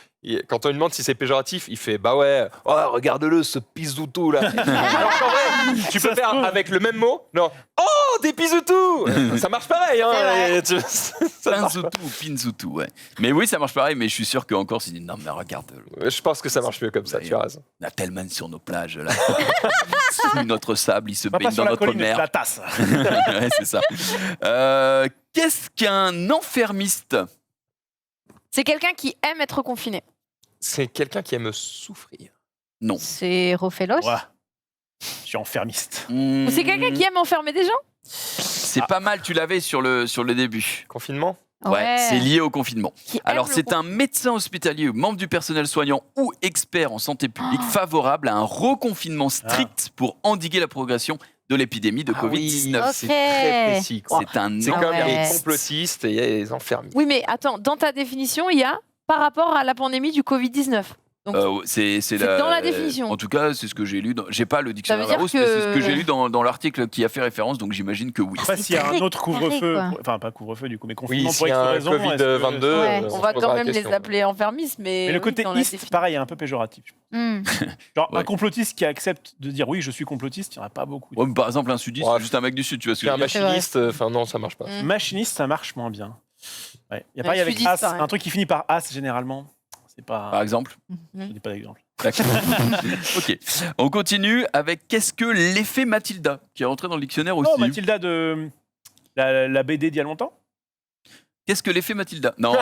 Quand on lui demande si c'est péjoratif, il fait bah ouais, oh, regarde-le, ce pisoutou là. Alors qu'en vrai, tu peux Ça se faire trouve. avec le même mot, non, oh, des pisoutou. Ça marche pareil, hein. et ça marche Pinzutu ou Pinzutu, ouais. Mais oui, ça marche pareil, mais je suis sûr qu'encore, ils disent non, mais regarde-le. pas. Je pense que ça marche mieux comme ça, tu as raison. On a tellement sur nos plages, là. Sous notre sable, il se Pas baigne sur dans la notre colline, mer. la tasse. Ouais, c'est ça. Qu'est-ce qu'un enfermiste? C'est quelqu'un qui aime être confiné. C'est quelqu'un qui aime souffrir. Non. C'est Rofelos. Ouais. Je suis enfermiste. Ou c'est quelqu'un qui aime enfermer des gens? C'est pas mal, tu l'avais sur le début. Confinement? Ouais, c'est lié au confinement. Qui aime Alors, le c'est un médecin hospitalier, membre du personnel soignant ou expert en santé publique favorable à un reconfinement strict pour endiguer la progression de l'épidémie de Covid-19. Ok. C'est très précis, quoi. C'est un C'est comme ouais. les complotistes et les enfermés. Oui, mais attends, dans ta définition, il y a par rapport à la pandémie du Covid-19. Donc, C'est dans la définition. En tout cas, c'est ce que j'ai lu. J'ai pas le dictionnaire veut dire Larousse, mais c'est ce que- que j'ai lu dans l'article qui a fait référence, donc j'imagine que oui. Après, s'il y a un très autre couvre-feu, carré, quoi. enfin pas couvre-feu du coup, mais Oui, confinement pour s'il y X a un raison. est-ce que- Covid-22, Ouais. on va posera quand la même les question. appeler enfermistes, mais. Mais le oui, côté dans la ist, définition. pareil, est un peu péjoratif. Hmm. Genre Ouais. un complotiste qui accepte de dire oui, je suis complotiste, il n'y en a pas beaucoup. Ouais, mais par exemple, un sudiste, Ouais. c'est juste un mec du sud, tu vois ce que C'est je un veux dire. machiniste, enfin non, ça marche pas. Mm. Machiniste, ça marche moins bien. Ouais. Il y a Ouais, pareil avec sudiste, as, pareil. un truc qui finit par as généralement. C'est Par pas. exemple. Je dis pas d'exemple. D'accord. Ok. On continue avec qu'est-ce que l'effet Mathilda, qui est rentré dans le dictionnaire aussi. Oh, Mathilda de la BD d'il y a longtemps. Qu'est-ce que l'effet Mathilda? Non,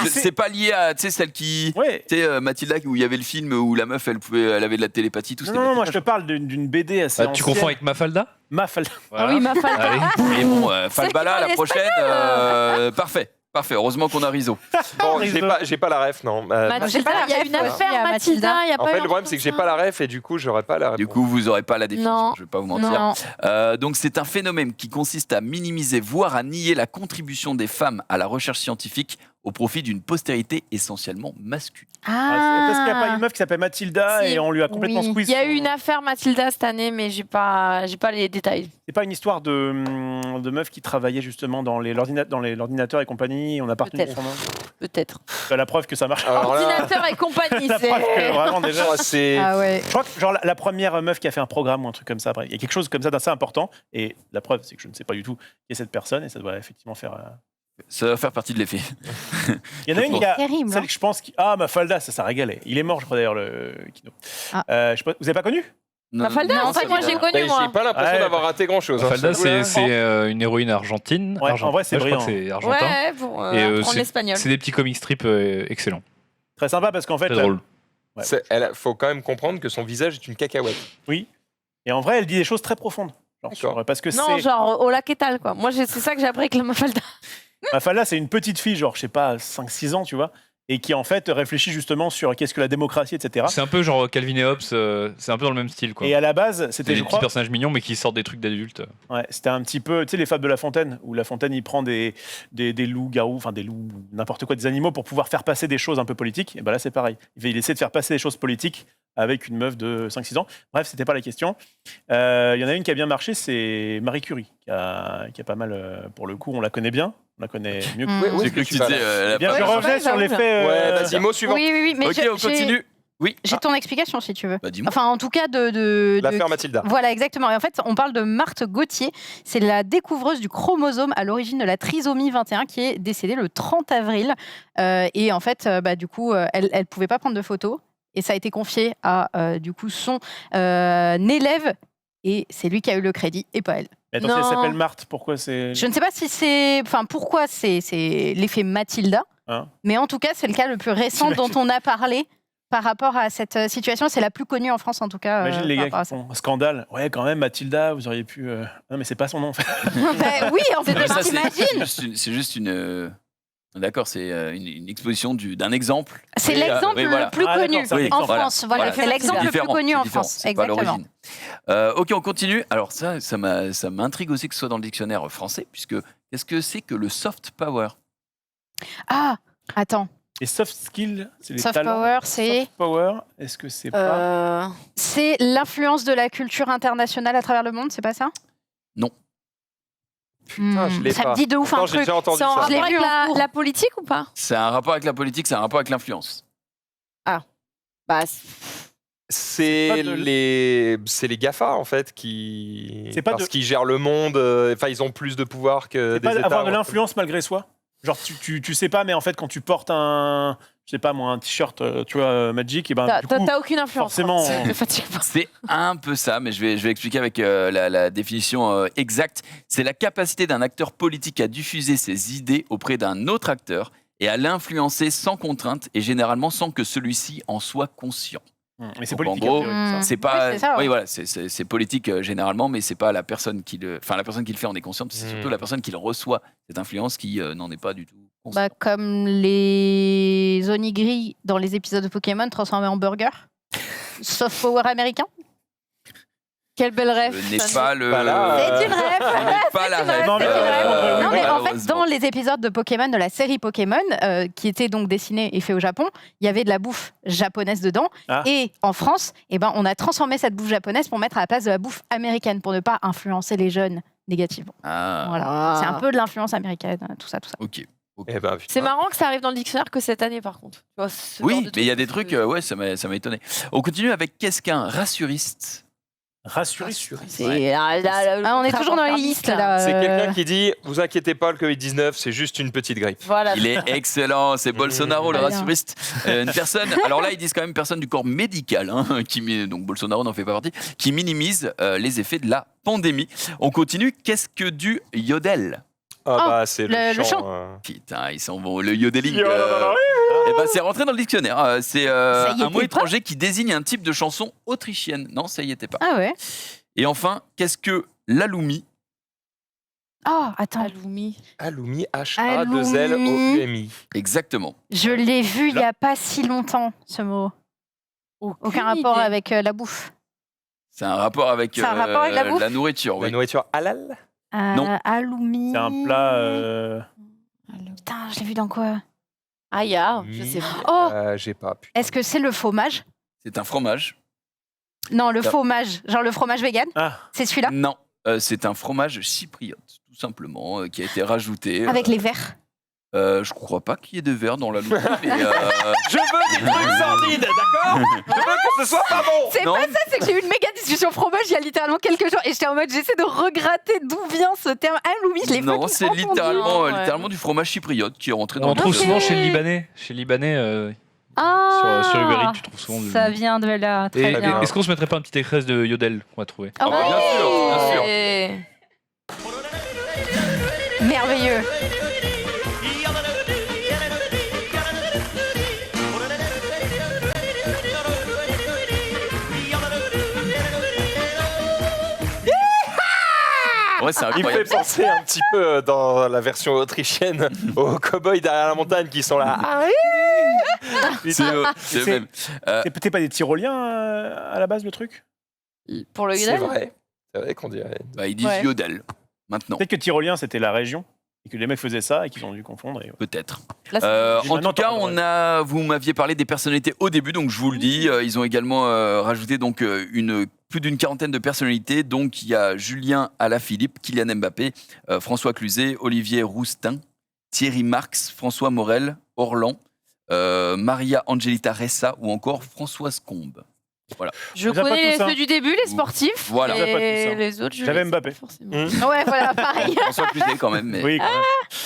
c'est pas lié à, tu sais, celle qui, Ouais. tu sais, Mathilda, où il y avait le film où la meuf, elle avait de la télépathie, tout. Non, c'était non, moi Mathilda. je te parle d'une BD assez Tu ancienne. confonds avec Mafalda? Mafalda. Ah oui, ma femme. Allez. Mais bon, Celle Falbala, qui la parle prochaine, parfait. Parfait, heureusement qu'on a Rizzo. Bon, Rizzo. j'ai pas la ref, non. Mathilda, j'ai pas la il y a ref, une ouais. affaire, Il y a Mathilda. Il y a En pas fait, eu le problème, c'est que j'ai pas la ref et du coup, j'aurais pas la réponse. Du coup, vous n'aurez pas la définition, Non. je vais pas vous mentir. Non. Donc, c'est un phénomène qui consiste à minimiser, voire à nier la contribution des femmes à la recherche scientifique au profit d'une postérité essentiellement masculine. Ah, parce qu'il n'y a pas une meuf qui s'appelle Mathilda Si. et on lui a complètement Oui. squeeze. Il y a son- eu une affaire Mathilda cette année, mais j'ai pas les détails. C'est pas une histoire de meuf qui travaillait justement dans l'ordinateur et compagnie. On a pas retenu Peut-être. son nom. Peut-être. C'est la preuve que ça marche. Alors là, Ordinateur et compagnie, La preuve que c'est. vraiment déjà. oh, c'est. Ah ouais. Je crois que genre la première meuf qui a fait un programme ou un truc comme ça. Après, il y a quelque chose comme ça d'assez important. Et la preuve, c'est que je ne sais pas du tout qui est cette personne et ça doit effectivement faire. Ça va faire partie de l'effet. Il y en a une qui a. Terrible. Celle que je pense qui. Ah, Mafalda, ça régalait. Il est mort, je crois d'ailleurs, le Kino. Ah. Je sais pas, vous avez pas connu? Mafalda, en fait, moi j'ai connu, J'ai moi. pas l'impression Ouais. d'avoir raté grand chose. Mafalda, c'est une héroïne argentine. Ouais, en vrai, c'est je crois brillant. que c'est argentin. Ouais, pour Et, apprendre l'espagnol. C'est des petits comic strips excellents. Très sympa parce qu'en fait. Très drôle. Ouais. Il faut quand même comprendre que son visage est une cacahuète. Oui. Et en vrai, elle dit des choses très profondes. Genre, D'accord. parce que Non, c'est. genre au lac étal, quoi. Moi, c'est ça que j'ai appris avec la Mafalda. Mafalda, c'est une petite fille, genre, je sais pas, 5-6 ans, tu vois, et qui en fait réfléchit justement sur qu'est-ce que la démocratie, etc. C'est un peu genre Calvin et Hobbes, c'est un peu dans le même style. Quoi. Et à la base, C'est c'était, des je petits crois, personnages mignons mais qui sortent des trucs d'adultes. ouais, c'était un petit peu, tu sais, les fables de La Fontaine, où La Fontaine, il prend des loups-garous, enfin des loups, n'importe quoi, des animaux pour pouvoir faire passer des choses un peu politiques. Et ben là, c'est pareil. Il essaie de faire passer des choses politiques avec une meuf de 5-6 ans. Bref, c'était pas la question. Il y en a une qui a bien marché, c'est Marie Curie, qui a pas mal, pour le coup, on la connaît bien. On la connaît mieux que J'ai cru que tu disais. Eh bien, je revenais sur l'effet... Ouais, vas-y, mot suivant. Oui, mais Ok, on continue. Oui. j'ai ton explication si tu veux. Bah, dis-moi. Enfin, en tout cas, de L'affaire Mathilda. Voilà, exactement. Et en fait, on parle de Marthe Gauthier. C'est la découvreuse du chromosome à l'origine de la trisomie 21 qui est décédée le 30 avril. Et en fait, du coup, elle ne pouvait pas prendre de photos. Et ça a été confié à, du coup, son élève. Et c'est lui qui a eu le crédit et pas elle. Mais attends, Non. elle s'appelle Marthe, pourquoi c'est... Je ne sais pas si c'est... Enfin, pourquoi c'est l'effet Mathilda. Hein Mais en tout cas, c'est le cas le plus récent dont on a parlé par rapport à cette situation. C'est la plus connue en France, en tout cas. Imagine les par gars rapport à qui ça. font un scandale. Ouais, quand même, Mathilda, vous auriez pu... Non, mais c'est pas son nom, en fait. Ben oui, en fait, Mais ça, t'imagines. c'est juste une. D'accord, c'est une exposition d'un exemple. C'est Et, l'exemple oui, voilà. le plus Ah, d'accord, connu c'est un en exemple. France. Voilà, c'est l'exemple le plus différent, connu c'est en différent, France. c'est pas Exactement. l'origine. Ok, on continue. Alors ça m'intrigue aussi que ce soit dans le dictionnaire français, puisque qu'est-ce que c'est que le soft power? Ah, attends. Et soft skill, c'est les Soft talents. power, c'est Soft power, est-ce que c'est pas... c'est l'influence de la culture internationale à travers le monde, c'est pas ça? Non. Putain, je l'ai Ça pas. me dit de ouf Pourtant, un j'ai truc. déjà entendu C'est en ça. Je l'ai rapport vu avec en cours. la politique ou pas? C'est un rapport avec la politique, c'est un rapport avec l'influence. Bah, C'est pas de- les GAFA en fait qui C'est pas parce de- qu'ils gèrent le monde. Enfin, ils ont plus de pouvoir que C'est des pas États. avoir de ouais. l'influence malgré soi. Genre, tu sais pas, mais en fait, quand tu portes un... Je sais pas, moi, un t-shirt, tu vois, Magic, et ben, du coup... t'as aucune influence. forcément, quoi. on- C'est fatigant. C'est un peu ça, mais je vais expliquer avec la définition exacte. C'est la capacité d'un acteur politique à diffuser ses idées auprès d'un autre acteur et à l'influencer sans contrainte et généralement sans que celui-ci en soit conscient. Mais c'est Donc, en politique, gros, a priori, ça. C'est pas, Oui, c'est ça, ouais. oui, voilà, c'est politique généralement, mais c'est pas la personne qui le, enfin la personne qui le fait en est consciente, c'est surtout la personne qui le reçoit cette influence qui n'en est pas du tout consciente. Bah, comme les onigiri dans les épisodes de Pokémon transformés en burger. Soft power américain. Quelle belle rêve. Je n'ai pas le. Pas là. C'est une rêve. Je n'ai pas la rêve. Non, mais- Non, mais en fait, malheureusement. dans les épisodes de Pokémon, de la série Pokémon, qui était donc dessinée et fait au Japon, il y avait de la bouffe japonaise dedans. Ah. Et en France, eh ben, on a transformé cette bouffe japonaise pour mettre à la place de la bouffe américaine, pour ne pas influencer les jeunes négativement. Ah, Voilà. C'est un peu de l'influence américaine, tout ça, tout ça. ok. Eh ben, putain. C'est marrant que ça arrive dans le dictionnaire que cette année, par contre. Tu vois, ce genre Oui, de mais il y a des truc, trucs, ouais, ça m'a étonné. On continue avec qu'est-ce qu'un rassuriste? Rassuriste. Ah, on est toujours dans les listes, là. C'est quelqu'un qui dit vous inquiétez pas, le Covid-19, c'est juste une petite grippe. Voilà. Il est excellent, c'est Bolsonaro, le Très bien. rassuriste. Une personne, alors là, ils disent quand même personne du corps médical, hein, donc Bolsonaro n'en fait pas partie, qui minimise les effets de la pandémie. On continue, qu'est-ce que du yodel? Ah Oh, bah c'est le le chant. chant. Putain, ils sont bons, le yodeling. Yodeling. Eh ben, c'est rentré dans le dictionnaire. C'est Ça y un mot était pas étranger qui désigne un type de chanson autrichienne. Non, ça y était pas. Ah ouais. Et enfin, qu'est-ce que l'aloumi? Oh, attends. Aloumi. Aloumi, H-A-2-L-O-U-M-I. Aloumi. Exactement. Je l'ai vu il n'y a pas si longtemps, ce mot. Aucun rapport idée. avec la bouffe. C'est un rapport avec, C'est un rapport avec la bouffe la nourriture. La Oui. nourriture halal. Non. Aloumi. C'est un plat... Putain, je l'ai vu dans quoi? Ah, ya, je sais pas. Oh, J'ai pas. Putain. est-ce que c'est le fromage? C'est un fromage. Non, le Ah. fromage. Genre le fromage vegan? Ah, C'est celui-là? Non, c'est un fromage chypriote, tout simplement, qui a été rajouté. Avec les verres. Je crois pas qu'il y ait de verre dans l'aloumi. mais, Je veux des trucs sordides, d'accord? Je veux que ce soit pas bon. C'est Non. pas ça, c'est que j'ai eu une méga discussion fromage il y a littéralement quelques jours et j'étais en mode j'essaie de regratter d'où vient ce terme aloumi. Je l'ai non, fucking c'est entendu. littéralement, Ouais. littéralement du fromage chypriote qui est rentré dans On le trouve dictionnaire. souvent chez le Libanais. Chez le Libanais, Ah, sur Uber Eats, tu trouves souvent de ça vient de là, très Et bien. est-ce qu'on se mettrait pas un petit extrait de Yodel qu'on va trouver? Ah bah, bien sûr, bien sûr. Et- Merveilleux. Ouais, c'est Il me fait incroyable. penser un petit peu dans la version autrichienne aux cow-boys derrière la montagne qui sont là. Ah oui. C'est eux mêmes. c'est peut-être pas des tyroliens à la base, le truc? Pour le C'est Grenelle. vrai. C'est vrai qu'on dirait. Bah, ils disent Ouais. yodel, maintenant. Peut-être que tyrolien, c'était la région. et que les mecs faisaient ça et qu'ils ont dû confondre. Et... Peut-être. Là, c'est- En Maintenant, tout cas, t'as vous m'aviez parlé des personnalités au début, donc je vous le dis. Ils ont également rajouté donc plus d'une quarantaine de personnalités. Donc il y a Julien Alaphilippe, Kylian Mbappé, François Cluzet, Olivier Roustin, Thierry Marx, François Morel, Orlan, Maria Angelita Ressa ou encore Françoise Combe. Je Vous avez pas connais tout ça ceux du début, les sportifs. Voilà. Vous avez pas tout Et ça. les autres, je J'avais les sais Mbappé. pas forcément. Ouais, voilà, pareil. François Cluzet quand même. Mais... Oui, quand même.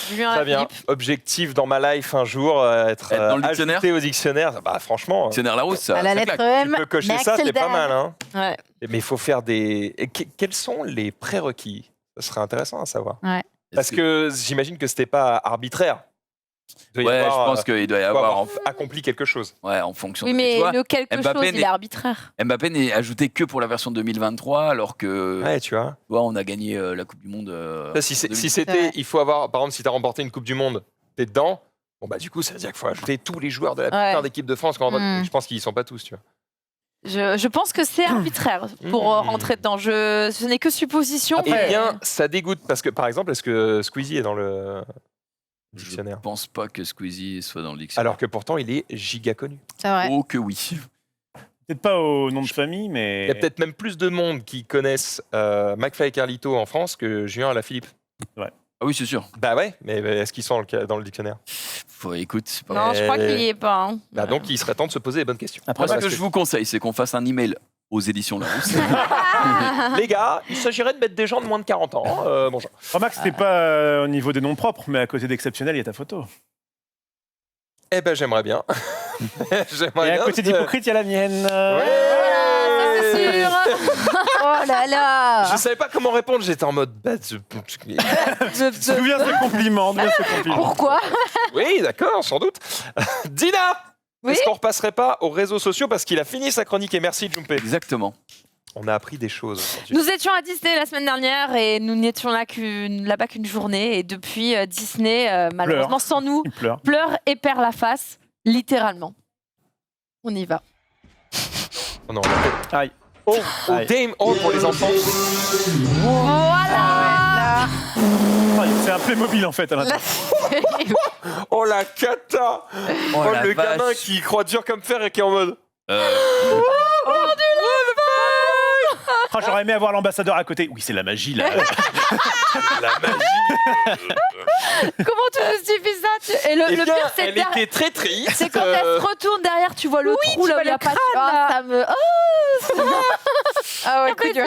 Julien Très bien. Alaphilippe. Objectif dans ma life un jour, être Être dans le dictionnaire. ajouté au dictionnaire. Bah, franchement, Dictionnaire Larousse, ça. À la ça lettre claque. M. tu peux cocher ça, Maxel c'est pas Dan. mal. Hein. Ouais. Mais il faut faire des. Et quels sont les prérequis? Ce serait intéressant à savoir. Parce que j'imagine que c'était pas arbitraire. Il doit y Ouais, avoir, je pense qu'il doit y faut avoir. avoir accompli quelque chose. Ouais, en fonction. Oui, de- mais tu vois, le quelque Mbappé chose, il n'est- est arbitraire. Mbappé n'est ajouté que pour la version 2023, alors que Ouais, tu vois. tu vois, on a gagné la Coupe du Monde. Ça, si en c'est- 2000. si c'était, il faut avoir, par exemple, si tu as remporté une Coupe du Monde, t'es dedans. Bon, bah, du coup, ça veut dire qu'il faut ajouter tous les joueurs de la plupart d'équipe de France. Je pense qu'ils y sont pas tous, tu vois. Je pense que c'est arbitraire pour rentrer dedans. Ce n'est que supposition. Eh mais- bien, ça dégoûte parce que, par exemple, est-ce que Squeezie est dans le Je dictionnaire? pense pas que Squeezie soit dans le dictionnaire. Alors que pourtant, il est giga connu. C'est vrai. Oh que oui. Peut-être pas au nom de famille, mais. Il y a peut-être même plus de monde qui connaissent McFly et Carlito en France que Julien Alaphilippe. Ah oui, c'est sûr. Bah ouais, mais est-ce qu'ils sont dans le dictionnaire? Écoute, c'est pas Non, je crois qu'il y est pas. hein. Bah donc, il serait temps de se poser les bonnes questions. Après, Moi, ce Parce que je vous conseille, c'est qu'on fasse un email aux éditions Larousse. Les gars, il s'agirait de mettre des gens de moins de 40 ans. Bonjour. Remarque, c'était pas au niveau des noms propres, mais à côté d'exceptionnel, il y a ta photo. Eh ben, j'aimerais bien. J'aimerais Et à bien, côté d'hypocrite, il y a la mienne. Ça, c'est sûr. Oh là là. Je savais pas comment répondre, j'étais en mode. D'où vient ce compliment, d'où vient ce compliment. Pourquoi? Oui, d'accord, sans doute. Dina, Oui. est-ce qu'on repasserait pas aux réseaux sociaux parce qu'il a fini sa chronique et merci Jumpé. Exactement. On a appris des choses aujourd'hui. Nous étions à Disney la semaine dernière et nous n'étions là-bas qu'une journée. Et depuis, Disney, malheureusement, sans nous, Il pleure. pleure et perd la face, littéralement. On y va. Oh non, Aïe. oh, Aïe. Dame Oh pour les enfants. Voilà. Oh, c'est un Playmobil en fait à l'intérieur. Oh la cata. Oh, la le vache. gamin qui croit dur comme fer et qui est en mode. Oh, j'aurais aimé avoir l'ambassadeur à côté. Oui, c'est la magie là. La magie. Comment tu justifies ça Et le Eh bien, pire, c'est elle derrière- était très triste. c'est quand elle se retourne derrière, tu vois le trou là où il y a pas de ça me. Ah ouais, coup coup dur.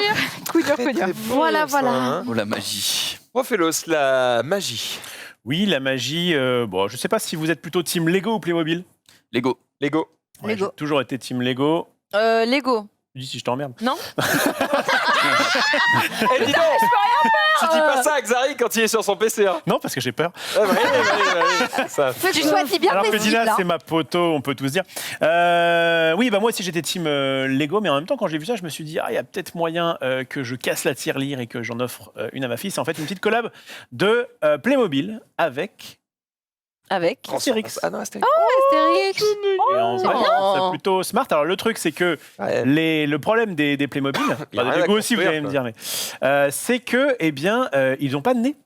Coup dur, coup dur. Voilà, voilà. Hein. Oh la magie. Profelos, la magie. Oui, la magie. Bon, je sais pas si vous êtes plutôt team Lego ou Playmobil. Lego. Lego. Ouais, Lego. j'ai toujours été team Lego. Lego. Tu dis si je t'emmerde. Non. Eh, dis donc, tu dis pas ça à Xari quand il est sur son PC. Hein. Non, parce que j'ai peur. Ah, bah, oui. Ça. Tu choisis bien Alors tes que cibles. Dina, hein. c'est ma poteau, on peut tous dire. Oui, bah moi aussi j'étais team Lego, mais en même temps, quand j'ai vu ça, je me suis dit, il y a peut-être moyen que je casse la tirelire et que j'en offre une à ma fille. C'est en fait une petite collab de Playmobil avec Avec. Astérix. Ah non, Astérix. Astérix. Et en c'est vrai, bien. c'est plutôt smart. Alors le truc, c'est que Ouais. le problème des Playmobil, Il y a enfin, rien des à Lego aussi, vous construire, allez me quoi. dire, mais c'est que, eh bien, ils n'ont pas de nez.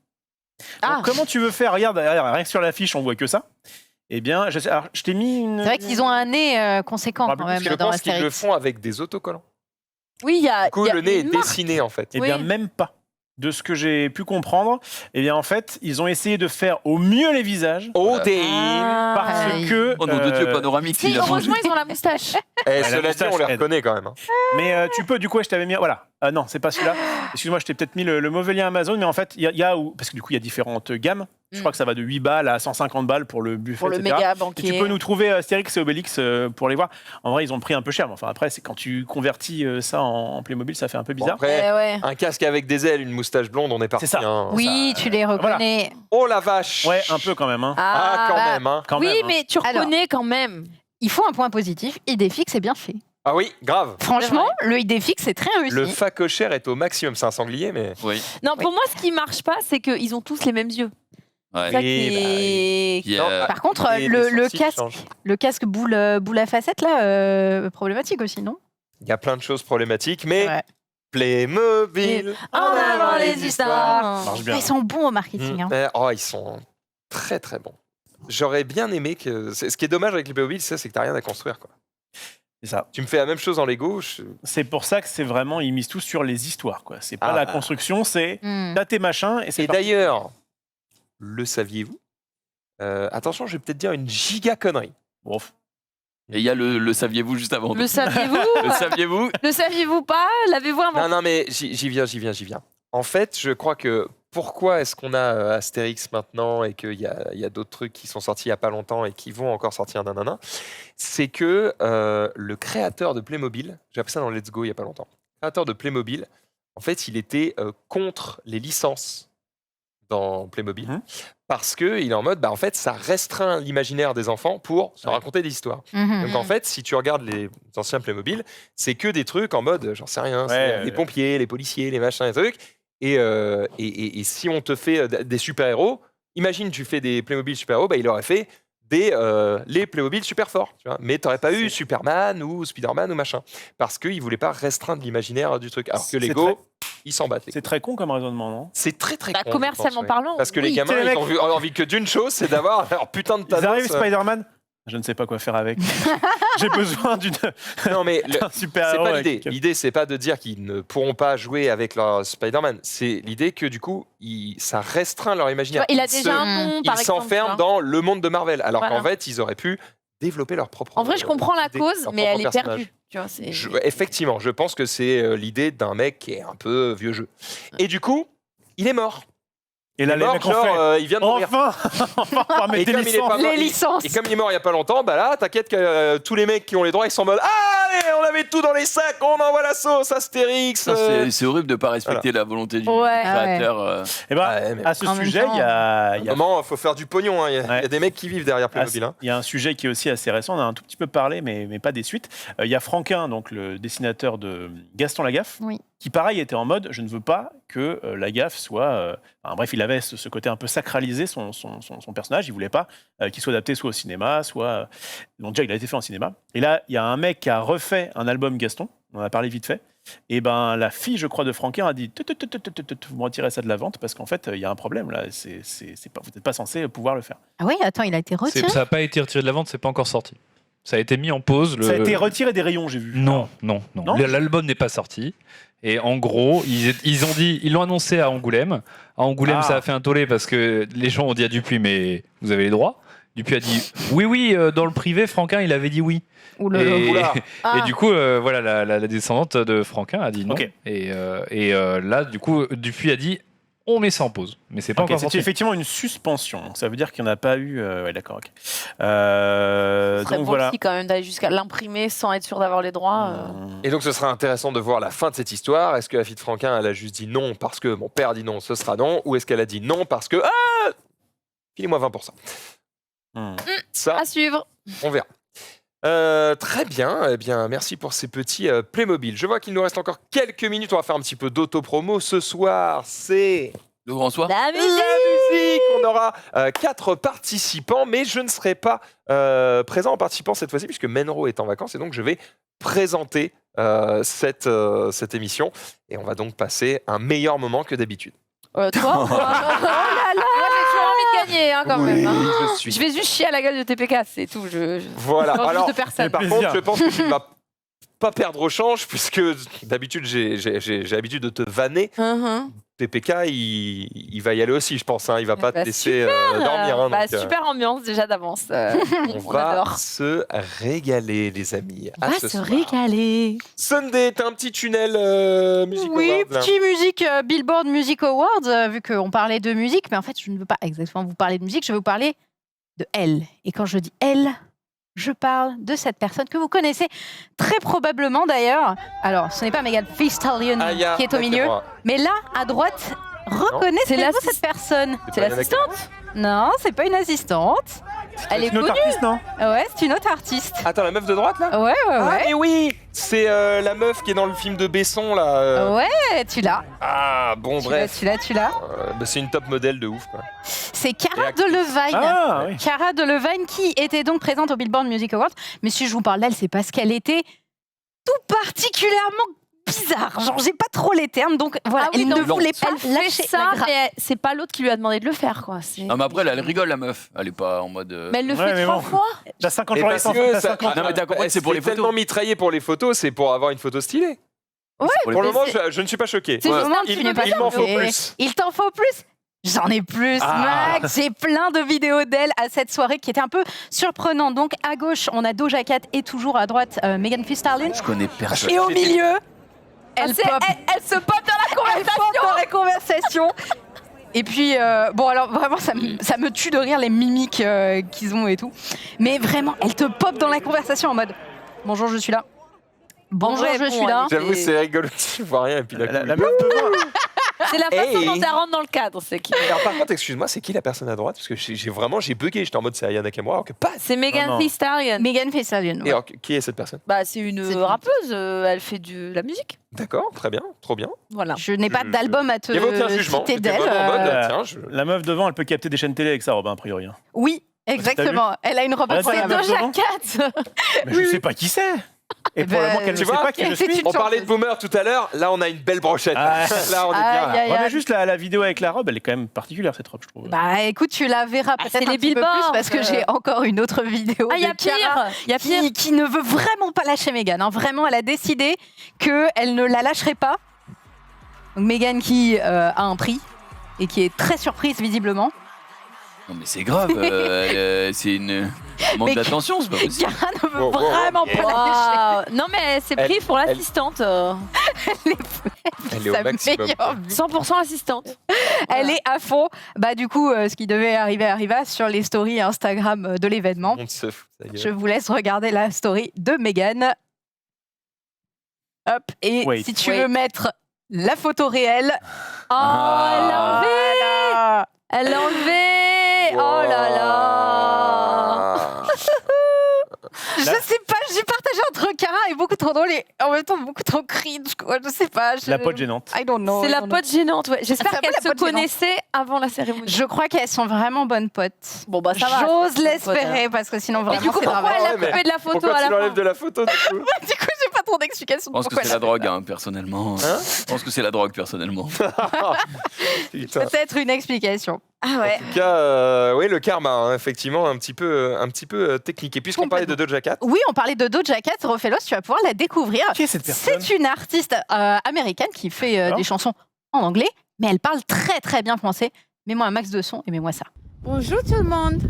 Ah. Donc, comment tu veux faire? Regarde, rien que sur l'affiche, on voit que ça. Eh bien, je t'ai mis une. C'est vrai qu'ils ont un nez conséquent Ah, quand parce même Je dans pense qu'ils le Astérix. font avec des autocollants. Oui, il y a. Du coup, il y a le nez est une marque. dessiné en fait. Eh Oui. bien, même pas. De ce que j'ai pu comprendre, eh bien, en fait, ils ont essayé de faire au mieux les visages. Oh, Dame. Ah. Parce Aïe. que. Oh non, de Dieu, panoramique. Si, il a mangé. heureusement, ils ont la moustache. Eh, la cela dit, moustache on les aide. reconnaît quand même. Hein. Mais tu peux, du coup, je t'avais mis. Voilà. Non, c'est pas celui-là. Excuse-moi, je t'ai peut-être mis le mauvais lien Amazon, mais en fait, il y a parce que du coup, il y a différentes gammes. Je crois que ça va de 8 balles à 150 balles pour le buffet, Pour le etc. méga Et banquier. tu peux nous trouver Astérix et Obélix pour les voir. En vrai, ils ont pris un peu cher. Mais enfin, après, c'est quand tu convertis ça en Playmobil, ça fait un peu Bon, bizarre. après, Eh ouais. un casque avec des ailes, une moustache blonde, on est parti. C'est ça. hein. Oui, tu les reconnais. Oh la vache. Ouais, un peu quand même. Hein. Ah, quand bah, même. Hein. Quand oui, même, hein. mais tu reconnais quand même. Il faut un point positif. Idéfix est bien fait. Ah oui, grave. Franchement, le Idéfix est très réussi. Le facochère est au maximum. C'est un sanglier, mais. Oui. Non, pour moi, ce qui marche pas, c'est qu'ils ont tous les mêmes yeux. Ouais. C'est ça Oui, qui est- Qui, Non, Par contre, Les le sourcils casque, changent. le casque boule à facettes là, problématique aussi, non? Il y a plein de choses problématiques, mais Ouais. Playmobil. En avant les histoires. Marche bien. Ils sont bons au marketing. hein. Oh, ils sont très très bons. J'aurais bien aimé que. Ce qui est dommage avec les Playmobil, c'est que t'as rien à construire. Quoi. C'est ça. Tu me fais la même chose en Lego. C'est pour ça que c'est vraiment, ils misent tout sur les histoires, quoi. C'est pas Ah. la construction, c'est t'as tes machins et c'est Et parti. d'ailleurs, le saviez-vous Attention, je vais peut-être dire une giga connerie. Bon, Et il y a le saviez-vous juste avant. Le saviez-vous Le saviez-vous Le saviez-vous pas L'avez-vous inventé Non, mais j'y viens. En fait, je crois que pourquoi est-ce qu'on a Astérix maintenant et qu'il y a d'autres trucs qui sont sortis il n'y a pas longtemps et qui vont encore sortir c'est que le créateur de Playmobil, j'ai appris ça dans Let's Go il n'y a pas longtemps, le créateur de Playmobil, en fait, il était contre les licences dans Playmobil parce qu'il est en mode, en fait, ça restreint l'imaginaire des enfants pour se raconter des histoires. Donc en fait, si tu regardes les anciens Playmobil, c'est que des trucs en mode, j'en sais rien, c'est les pompiers, les policiers, les machins, les trucs. Et si on te fait des super-héros, imagine tu fais des Playmobil super-héros, il aurait fait les Playmobil super forts. Tu vois, mais tu n'aurais pas eu Superman ou Spider-Man ou machin. Parce qu'il ne voulait pas restreindre l'imaginaire du truc. Alors que Lego, ils s'en battent. C'est très con comme raisonnement, non? C'est très très con. Commercialement parlant. Parce que oui. les gamins, ils ont envie que d'une chose, c'est d'avoir leur putain de Ils Thanos. arrivent Spider-Man. Je ne sais pas quoi faire avec. J'ai besoin Non, mais d'un super c'est héros. pas l'idée. L'idée, c'est pas de dire qu'ils ne pourront pas jouer avec leur Spider-Man. C'est l'idée que du coup, ça restreint leur Tu imaginaire. vois, il a déjà un nom, par Ils exemple. s'enferment tu vois. dans le monde de Marvel. Alors Voilà. qu'en fait, ils auraient pu développer leur propre. En vrai, je comprends la idée, cause, leur mais propre elle est personnage. perdue. Tu vois, c'est... Effectivement, je pense que c'est l'idée d'un mec qui est un peu vieux jeu. Et du coup, il est mort. Et là, Il est les mort, mecs ont genre, fait. il vient de mourir. Enfin, on va mettre Et des comme il est pas licences. mort- Les licences. Et comme il est mort il y a pas longtemps, là, t'inquiète que tous les mecs qui ont les droits, ils sont en mode allez, on avait tout dans les sacs, on envoie la sauce, Astérix. C'est horrible de ne pas respecter la volonté du Ouais. créateur. Et ben, Ouais, mais à ce en même sujet, temps, il y a, Moment, faut faire du pognon. Hein. Il y a des mecs qui vivent derrière Playmobil. Hein. Il y a un sujet qui est aussi assez récent, on a un tout petit peu parlé, mais pas des suites. Il y a Franquin, donc le dessinateur de Gaston Lagaffe, Oui. qui pareil était en mode, je ne veux pas que Lagaffe soit... bref, il avait ce côté un peu sacralisé, son personnage, il voulait pas qu'il soit adapté soit au cinéma, soit... Donc déjà, il a été fait en cinéma. Et là, il y a un mec qui a refait un album Gaston, on en a parlé vite fait, et ben la fille, je crois, de Franquin a dit vous me retirez ça de la vente parce qu'en fait, il y a un problème là, c'est pas, vous n'êtes pas censé pouvoir le faire. Ah oui, attends, il a été retiré. Ça n'a pas été retiré de la vente, c'est pas encore sorti. Ça a été mis en pause. Ça a été retiré des rayons, j'ai vu. Non. Non. L'album n'est pas sorti. Et en gros, ils l'ont annoncé à Angoulême. À Angoulême, ça a fait un tollé parce que les gens ont dit à Dupuis, mais vous avez les droits. Dupuis a dit oui, dans le privé, Franquin, il avait dit oui. Et du coup, voilà, la descendante de Franquin a dit non. Ok. Et là, du coup, Dupuis a dit on met ça en pause. Mais c'est pas encore C'était sorti. effectivement une suspension. Donc ça veut dire qu'il n'y en a pas eu. Ouais, d'accord. Ok. Ce serait Donc beau voilà. aussi quand même d'aller jusqu'à l'imprimer sans être sûr d'avoir les droits. Et donc, ce sera intéressant de voir la fin de cette histoire. Est-ce que la fille de Franquin, elle a juste dit non parce que mon père dit non, ce sera non, ou est-ce qu'elle a dit non parce que filez-moi 20%. Ça, À suivre. on verra. Très bien, eh bien, merci pour ces petits Playmobil. Je vois qu'il nous reste encore quelques minutes, on va faire un petit peu d'auto-promo. Ce soir, c'est Le grand soir. La la musique. On aura 4 participants, mais je ne serai pas présent en participant cette fois-ci, puisque Menro est en vacances, et donc je vais présenter cette émission. Et on va donc passer un meilleur moment que d'habitude. Toi Oh là là. Moi, j'ai toujours envie de gagner, hein, quand même. Hein. je suis. Je vais juste chier à la gueule de TPK, c'est tout. Voilà. Je Alors, de personne. par plaisir. contre, je pense que tu ne vas pas perdre au change, puisque d'habitude, j'ai l'habitude de te vanner. PPK, il va y aller aussi, je pense. Hein. Il va pas te laisser dormir. Hein, donc, super ambiance déjà d'avance. on va adore. se régaler, les amis. On À va ce se soir. régaler. Sunday, t'as un petit tunnel musique Oui, award, là. petit musique Billboard Music Awards, vu qu'on parlait de musique, mais en fait, je ne veux pas exactement vous parler de musique, je vais vous parler de elle. Et quand je dis elle, je parle de cette personne que vous connaissez très probablement d'ailleurs. Alors, ce n'est pas Megan Thee Stallion Aya qui est au milieu, Nakamura. mais là, à droite, reconnaissez-vous cette personne? C'est pas Aya Nakamura. Non, c'est pas une assistante. Elle est une autre connue. artiste, non? Ouais, c'est une autre artiste. Attends, la meuf de droite, là Ouais. Ah, mais oui. C'est la meuf qui est dans le film de Besson, là. Ouais, tu l'as. Ah, bon, bref. Tu l'as. C'est une top modèle de ouf, quoi. C'est Et Cara actrice. Delevingne. Ah, oui. Cara Delevingne qui était donc présente au Billboard Music Awards. Mais si je vous parle d'elle, c'est parce qu'elle était tout particulièrement bizarre. Genre, j'ai pas trop les termes, donc voilà, Ah oui, elle ne donc voulait pas Elle fait lâcher ça, la grappe. mais c'est pas l'autre qui lui a demandé de le faire, quoi. Non, mais après, elle rigole, la meuf. Elle est pas en mode. Mais elle le Ouais, fait mais 3 bon. fois. T'as 50 Et ans, parce que ça- Non, mais t'as compris, c'est pour les tellement photos. mitraillé pour les photos, c'est pour avoir une photo stylée. Ouais, pour Pour le mais moment, c'est- je ne suis pas choqué. c'est justement, Il tu n'es pas il m'en faut choquée. plus. Il t'en faut plus. J'en ai plus, Ah. Max. J'ai plein de vidéos d'elle à cette soirée qui était un peu surprenante. Donc à gauche, on a Doja Cat et toujours à droite, Megan Thee Stallion. Je connais personne. Et au milieu, elle Elle se pop dans la conversation. dans la conversation. Et puis, bon, alors vraiment, ça me tue de rire les mimiques qu'ils ont et tout. Mais vraiment, elle te pop dans la conversation en mode bonjour, je suis là. Bonjour, Ouais, je bon, suis là. J'avoue, c'est rigolo. Je vois rien. Et puis La meuf devant. C'est la façon Hey. dont elle rentre dans le cadre. C'est qui Alors, par contre, excuse-moi, c'est qui la personne à droite? Parce que j'ai bugué. J'étais en mode c'est Aya Nakamura. Ok, pas. C'est Megan Non, non. Thee Stallion. Megan Thee Stallion. Et ouais. alors, qui est cette personne? Bah, c'est une rappeuse. Elle fait de la musique. D'accord, très bien, trop bien. Voilà. Je n'ai pas d'album à te Il n'y avait aucun jugement. citer J'étais d'elle. vraiment en mode, euh, tiens, je... La meuf devant, elle peut capter des chaînes télé avec sa robe, hein, a priori. hein. Oui, exactement. Elle a une robe Elle a dit la incroyable. meuf Doja devant Cat. Mais je sais pas qui c'est. Et pour le moment qu'elle ne tu sait vois, pas qui je c'est suis. une On parlait de chanteuse. boomer tout à l'heure. Là, on a une belle brochette. Ah. Là, on est bien. Aïe, Là. aïe, Ouais, mais aïe. juste la vidéo avec la robe, elle est quand même particulière cette robe, je trouve. Bah écoute, tu la verras Ah, peut-être c'est un les petit peu billboards. plus parce que j'ai encore une autre vidéo Ah, il y a de Chiara pire. Il y a pire. qui ne veut vraiment pas lâcher Megan. Hein. Vraiment, elle a décidé qu'elle ne la lâcherait pas. Donc Megan qui a un prix et qui est très surprise visiblement. Non, mais c'est grave. C'est une. Manque Mais- d'attention, c'est pas possible. Chiara ne veut Wow, wow, vraiment wow. pas la Waouh. Non, mais c'est pris pour l'assistante. lâcher. Elle est au Sa maximum. meilleure vie. 100% assistante. Elle est à fond. Bah du coup, ce qui devait arriver arriva sur les stories Instagram de l'événement. On se fout, ta gueule. Je vous laisse regarder la story de Megan. Hop, et Wait. si tu Wait. veux mettre la photo réelle. Oh, elle l'a enlevé. Voilà. Elle l'a enlevé. Oh là là. Je sais pas, j'ai partagé entre Cara et beaucoup trop drôle et en même temps beaucoup trop cringe. Quoi. Je sais pas. La pote gênante. I don't know. C'est I la don't know. pote gênante. Ouais. J'espère C'est un peu qu'elles la se pote gênante. connaissaient avant la cérémonie. Je crois qu'elles sont vraiment bonnes potes. Bon, bah ça va. J'ose c'est une bonne pote, l'espérer parce que sinon alors. vraiment Et du coup, c'est pourquoi dramatique. elle a Ouais, coupé de la photo Pourquoi à tu la l'enlèves fin de la photo du coup Du coup, j'ai pas trop d'explications. Je pense que pourquoi c'est elle la a fait drogue, ça. hein, personnellement. Hein Je pense que c'est la drogue, personnellement. Putain. Peut-être une explication. Ah ouais. En tout cas, oui, le karma, hein, effectivement, un petit peu technique. Et puisqu'on parlait de Doja Cat, Oui, on parlait de Doja Cat, Rofelos, tu vas pouvoir la découvrir. Qui est cette personne? C'est une artiste américaine qui fait Alors des chansons en anglais, mais elle parle très très bien français. Mets-moi un max de son et mets-moi ça. Bonjour tout le monde.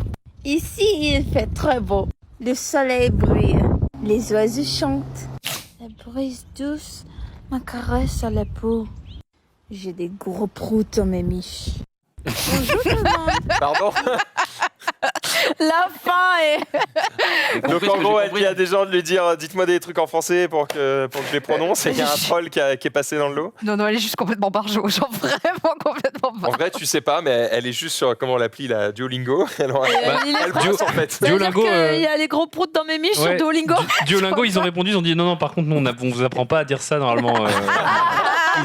Ici, il fait très beau. Le soleil brille. Les oiseaux chantent. La brise douce me caresse à la peau. J'ai des gros proutes dans mes miches. Bonjour tout le monde. pardon. La fin est... Donc en gros, elle dit à des gens de lui dire dites-moi des trucs en français pour que je les prononce. Et il y a un troll qui est passé dans le lot. Non, non, elle est juste complètement barjo, genre vraiment complètement En barjo. vrai, tu sais pas, mais elle est juste sur comment on l'appelle la Duolingo. Elle il est bosse en fait. Ça veut dire Duolingo, qu'il y a les gros proutes dans mes miches ouais. sur Duolingo. Duolingo, ils ont répondu, ils ont dit non, par contre, nous, on vous apprend pas à dire ça normalement.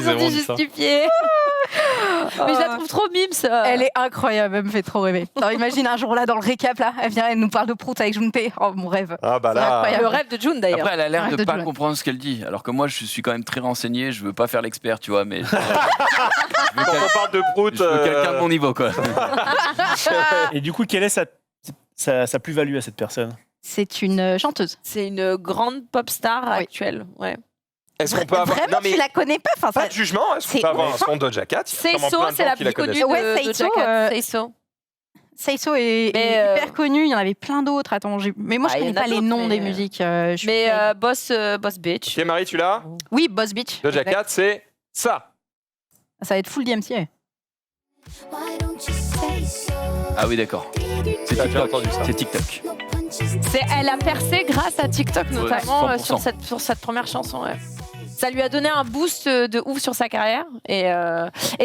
Ils ont ont dû dit ça. justifier. Mais je la trouve trop mimes. Elle est incroyable, elle me fait trop rêver. Alors imagine un jour là dans le récap là, elle vient, elle nous parle de prout avec Junpei. Oh mon rêve. Ah bah C'est là. incroyable. Le rêve de June d'ailleurs. Après, elle a l'air Arrête de de pas jouer. comprendre ce qu'elle dit. Alors que moi, je suis quand même très renseigné. Je veux pas faire l'expert, tu vois, mais je veux Quand on parle de prout, quelqu'un de mon niveau, quoi. Et du coup, quelle est sa plus-value à cette personne? C'est une chanteuse. C'est une grande pop star Oui. actuelle. Ouais. est-ce qu'on peut avoir Vraiment, non mais tu la connais pas, enfin, pas ça- de jugement. Est-ce qu'on c'est peut avoir un ouf. son de Doja Cat? Il y a sûrement Seiso, plein de c'est gens la qui la plus connue connaissent. Ouais, de Seiso, Doja Cat. Seiso. Seiso est Mais, hyper connu, il y en avait plein d'autres. Attends, mais moi je Ah, il y connais en a pas les d'autres, noms mais, des musiques. je suis Mais pas- Boss Bitch. Ok, Marie, tu l'as? Oui, Boss Beach. Doja Exact. Cat, c'est ça. Ça va être full DMC. Ah oui, d'accord. C'est T'as déjà TikTok. entendu ça. C'est TikTok. Elle a percé grâce à TikTok notamment 100%. sur cette première chanson. Ouais. Ça lui a donné un boost de ouf sur sa carrière et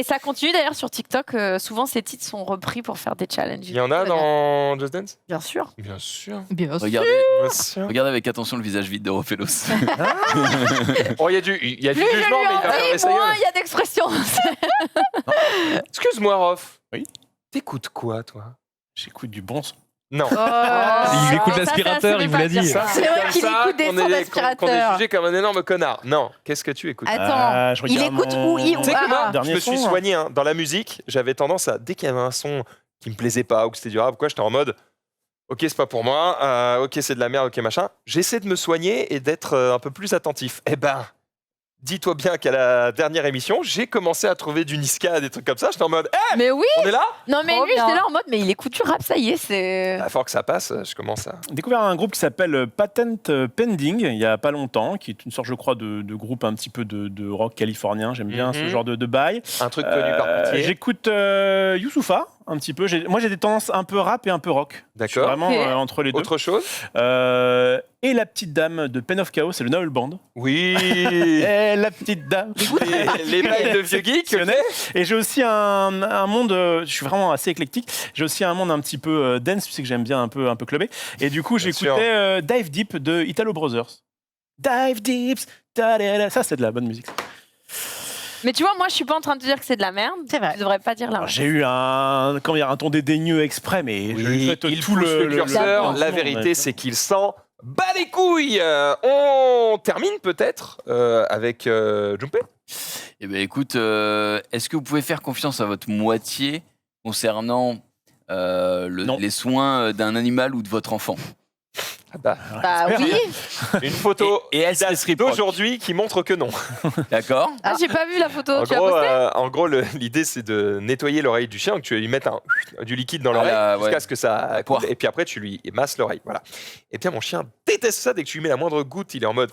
ça continue d'ailleurs sur TikTok. Souvent ses titres sont repris pour faire des challenges. Il y en a dans Just Dance? Bien sûr. Bien sûr. Bien sûr. Regardez, Bien sûr. regardez avec attention le visage vide de Rofelos. Oh, il y a du Plus jugement, je lui mais il va en fermer dis, sa moins gueule. il y a d'expressions. Excuse-moi, Rof. Oui. T'écoutes quoi, toi? J'écoute du bon son. Non. Il écoute ça, l'aspirateur, ça, il vous l'a c'est dit. pas C'est vrai Comme qu'il ça écoute des qu'on sons est- qu'on est d'aspirateur. jugé comme un énorme connard. Non, qu'est-ce que tu écoutes? Attends, je il regarde écoute mon- ou il... Tu sais que moi, Ah, je dernier me suis son, soigné hein. Dans la musique. J'avais tendance à, dès qu'il y avait un son qui me plaisait pas ou que c'était du rap, quoi, j'étais en mode, ok, c'est pas pour moi, ok, c'est de la merde, ok, machin. J'essaie de me soigner et d'être un peu plus attentif. Eh ben, dis-toi bien qu'à la dernière émission, j'ai commencé à trouver du Niska, des trucs comme ça. J'étais en mode, Mais oui. on est là? Non mais Trop lui, bien. j'étais là en mode, mais il écoute du rap, ça y est, c'est. À force que ça passe, je commence à. J'ai découvert un groupe qui s'appelle Patent Pending il y a pas longtemps, qui est une sorte, je crois, de groupe un petit peu de rock californien. J'aime bien ce genre de bail. Un truc connu par pitié. J'écoute Youssoupha un petit peu. Moi, j'ai des tendances un peu rap et un peu rock. Je suis D'accord. vraiment Ok. entre les deux. Autre chose? Et la petite dame de Pen of Chaos, c'est le Noël Band. Oui. Et la petite dame. les bails de vieux geeks. ok. Et j'ai aussi un monde, je suis vraiment assez éclectique, j'ai aussi un monde un petit peu dance, puisque j'aime bien un peu clubber. Et du coup, Bien j'écoutais Dive Deep de Italo Brothers. Dive Deep, ça c'est de la bonne musique. Mais tu vois, moi, je suis pas en train de te dire que c'est de la merde. C'est vrai. Tu devrais pas dire la Alors, merde. j'ai eu un ton dédaigneux exprès, mais je lui Oui, souhaite il tout pousse le curseur. le- La vérité, c'est qu'il s'en bat les couilles. On termine peut-être avec Junpei. Eh ben écoute, est-ce que vous pouvez faire confiance à votre moitié concernant Non. les soins d'un animal ou de votre enfant? bah oui. Une photo Et elle se date laisse réproche. d'aujourd'hui qui montre que non. D'accord? Ah, j'ai pas vu la photo. En Tu l'as gros, postée l'idée c'est de nettoyer l'oreille du chien, que tu vas lui mettre du liquide dans Ah l'oreille là, jusqu'à ouais. ce que ça Poire. coule, et puis après tu lui masses l'oreille. Voilà. Et bien mon chien déteste ça. Dès que tu lui mets la moindre goutte, il est en mode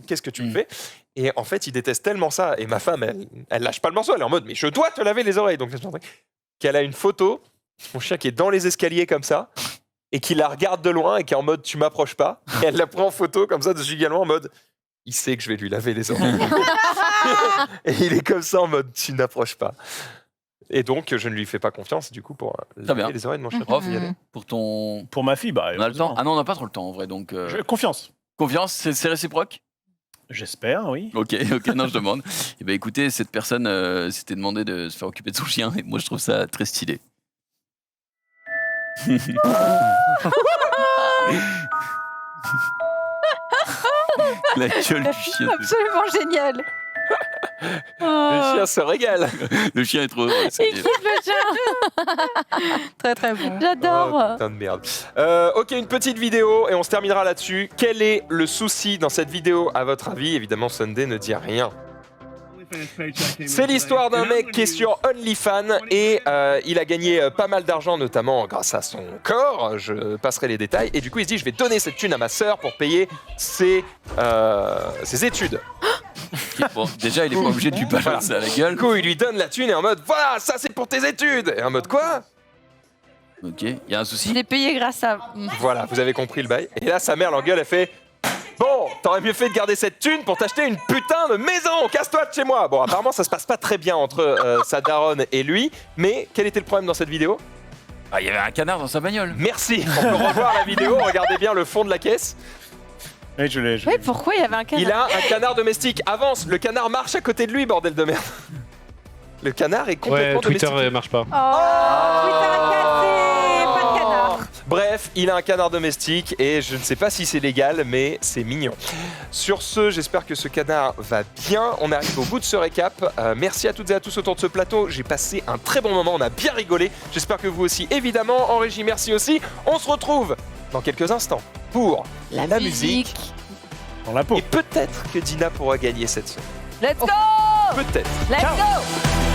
qu'est-ce que tu me fais? Et en fait, il déteste tellement ça. Et ma femme, elle lâche pas le morceau. Elle est en mode mais je dois te laver les oreilles. Donc qu'elle a une photo, mon chien qui est dans les escaliers comme ça. Et qui la regarde de loin et qui est en mode tu m'approches pas. Et elle la prend en photo comme ça dessus également en mode il sait que je vais lui laver les oreilles. Et il est comme ça en mode tu n'approches pas. Et donc je ne lui fais pas confiance du coup pour laver bien. les oreilles de mon chien. Prof, y aller. Pour ma fille, bah. on a le temps? Ah non, on n'a pas trop le temps en vrai, donc Confiance. confiance, c'est réciproque? J'espère, oui. Ok, non, je demande. Eh ben écoutez, cette personne s'était demandé de se faire occuper de son chien, et moi je trouve ça très stylé. La gueule du chien. Absolument génial. Le chien se régale. Le chien est trop heureux. c'est- Très très bon. J'adore. Oh, putain de merde. Ok, une petite vidéo et on se terminera là-dessus. Quel est le souci dans cette vidéo à votre avis? Évidemment, Sunday ne dit rien. C'est l'histoire d'un mec qui est sur OnlyFans et il a gagné pas mal d'argent, notamment grâce à son corps. Je passerai les détails. Et du coup, il se dit je vais donner cette thune à ma sœur pour payer ses études. Bon, déjà, il est pas obligé de lui balancer à la gueule. Du coup, il lui donne la thune et en mode voilà, ça c'est pour tes études. Et en mode quoi? Ok, il y a un souci. Il est payé grâce à. Voilà, vous avez compris le bail. Et là, sa mère l'engueule, elle fait bon, t'aurais mieux fait de garder cette thune pour t'acheter une putain de maison. Casse-toi de chez moi. Bon, apparemment, ça se passe pas très bien entre sa daronne et lui. Mais quel était le problème dans cette vidéo? Ah, il y avait un canard dans sa bagnole. Merci. On peut revoir la vidéo. Regardez bien le fond de la caisse. Oui, je l'ai. Oui, pourquoi il y avait un canard? Il a un canard domestique. Avance. Le canard marche à côté de lui, bordel de merde. Le canard est Ouais, complètement Twitter domestiqué. marche pas. Twitter cassé. Pas de canard. Bref, il a un canard domestique et je ne sais pas si c'est légal, mais c'est mignon. Sur ce, j'espère que ce canard va bien. On arrive au bout de ce récap. Merci à toutes et à tous autour de ce plateau. J'ai passé un très bon moment, on a bien rigolé. J'espère que vous aussi, évidemment. En régie, merci aussi. On se retrouve dans quelques instants pour la musique. Dans la peau. Et peut-être que Dina pourra gagner cette semaine. Let's go! Peut-être. Let's go!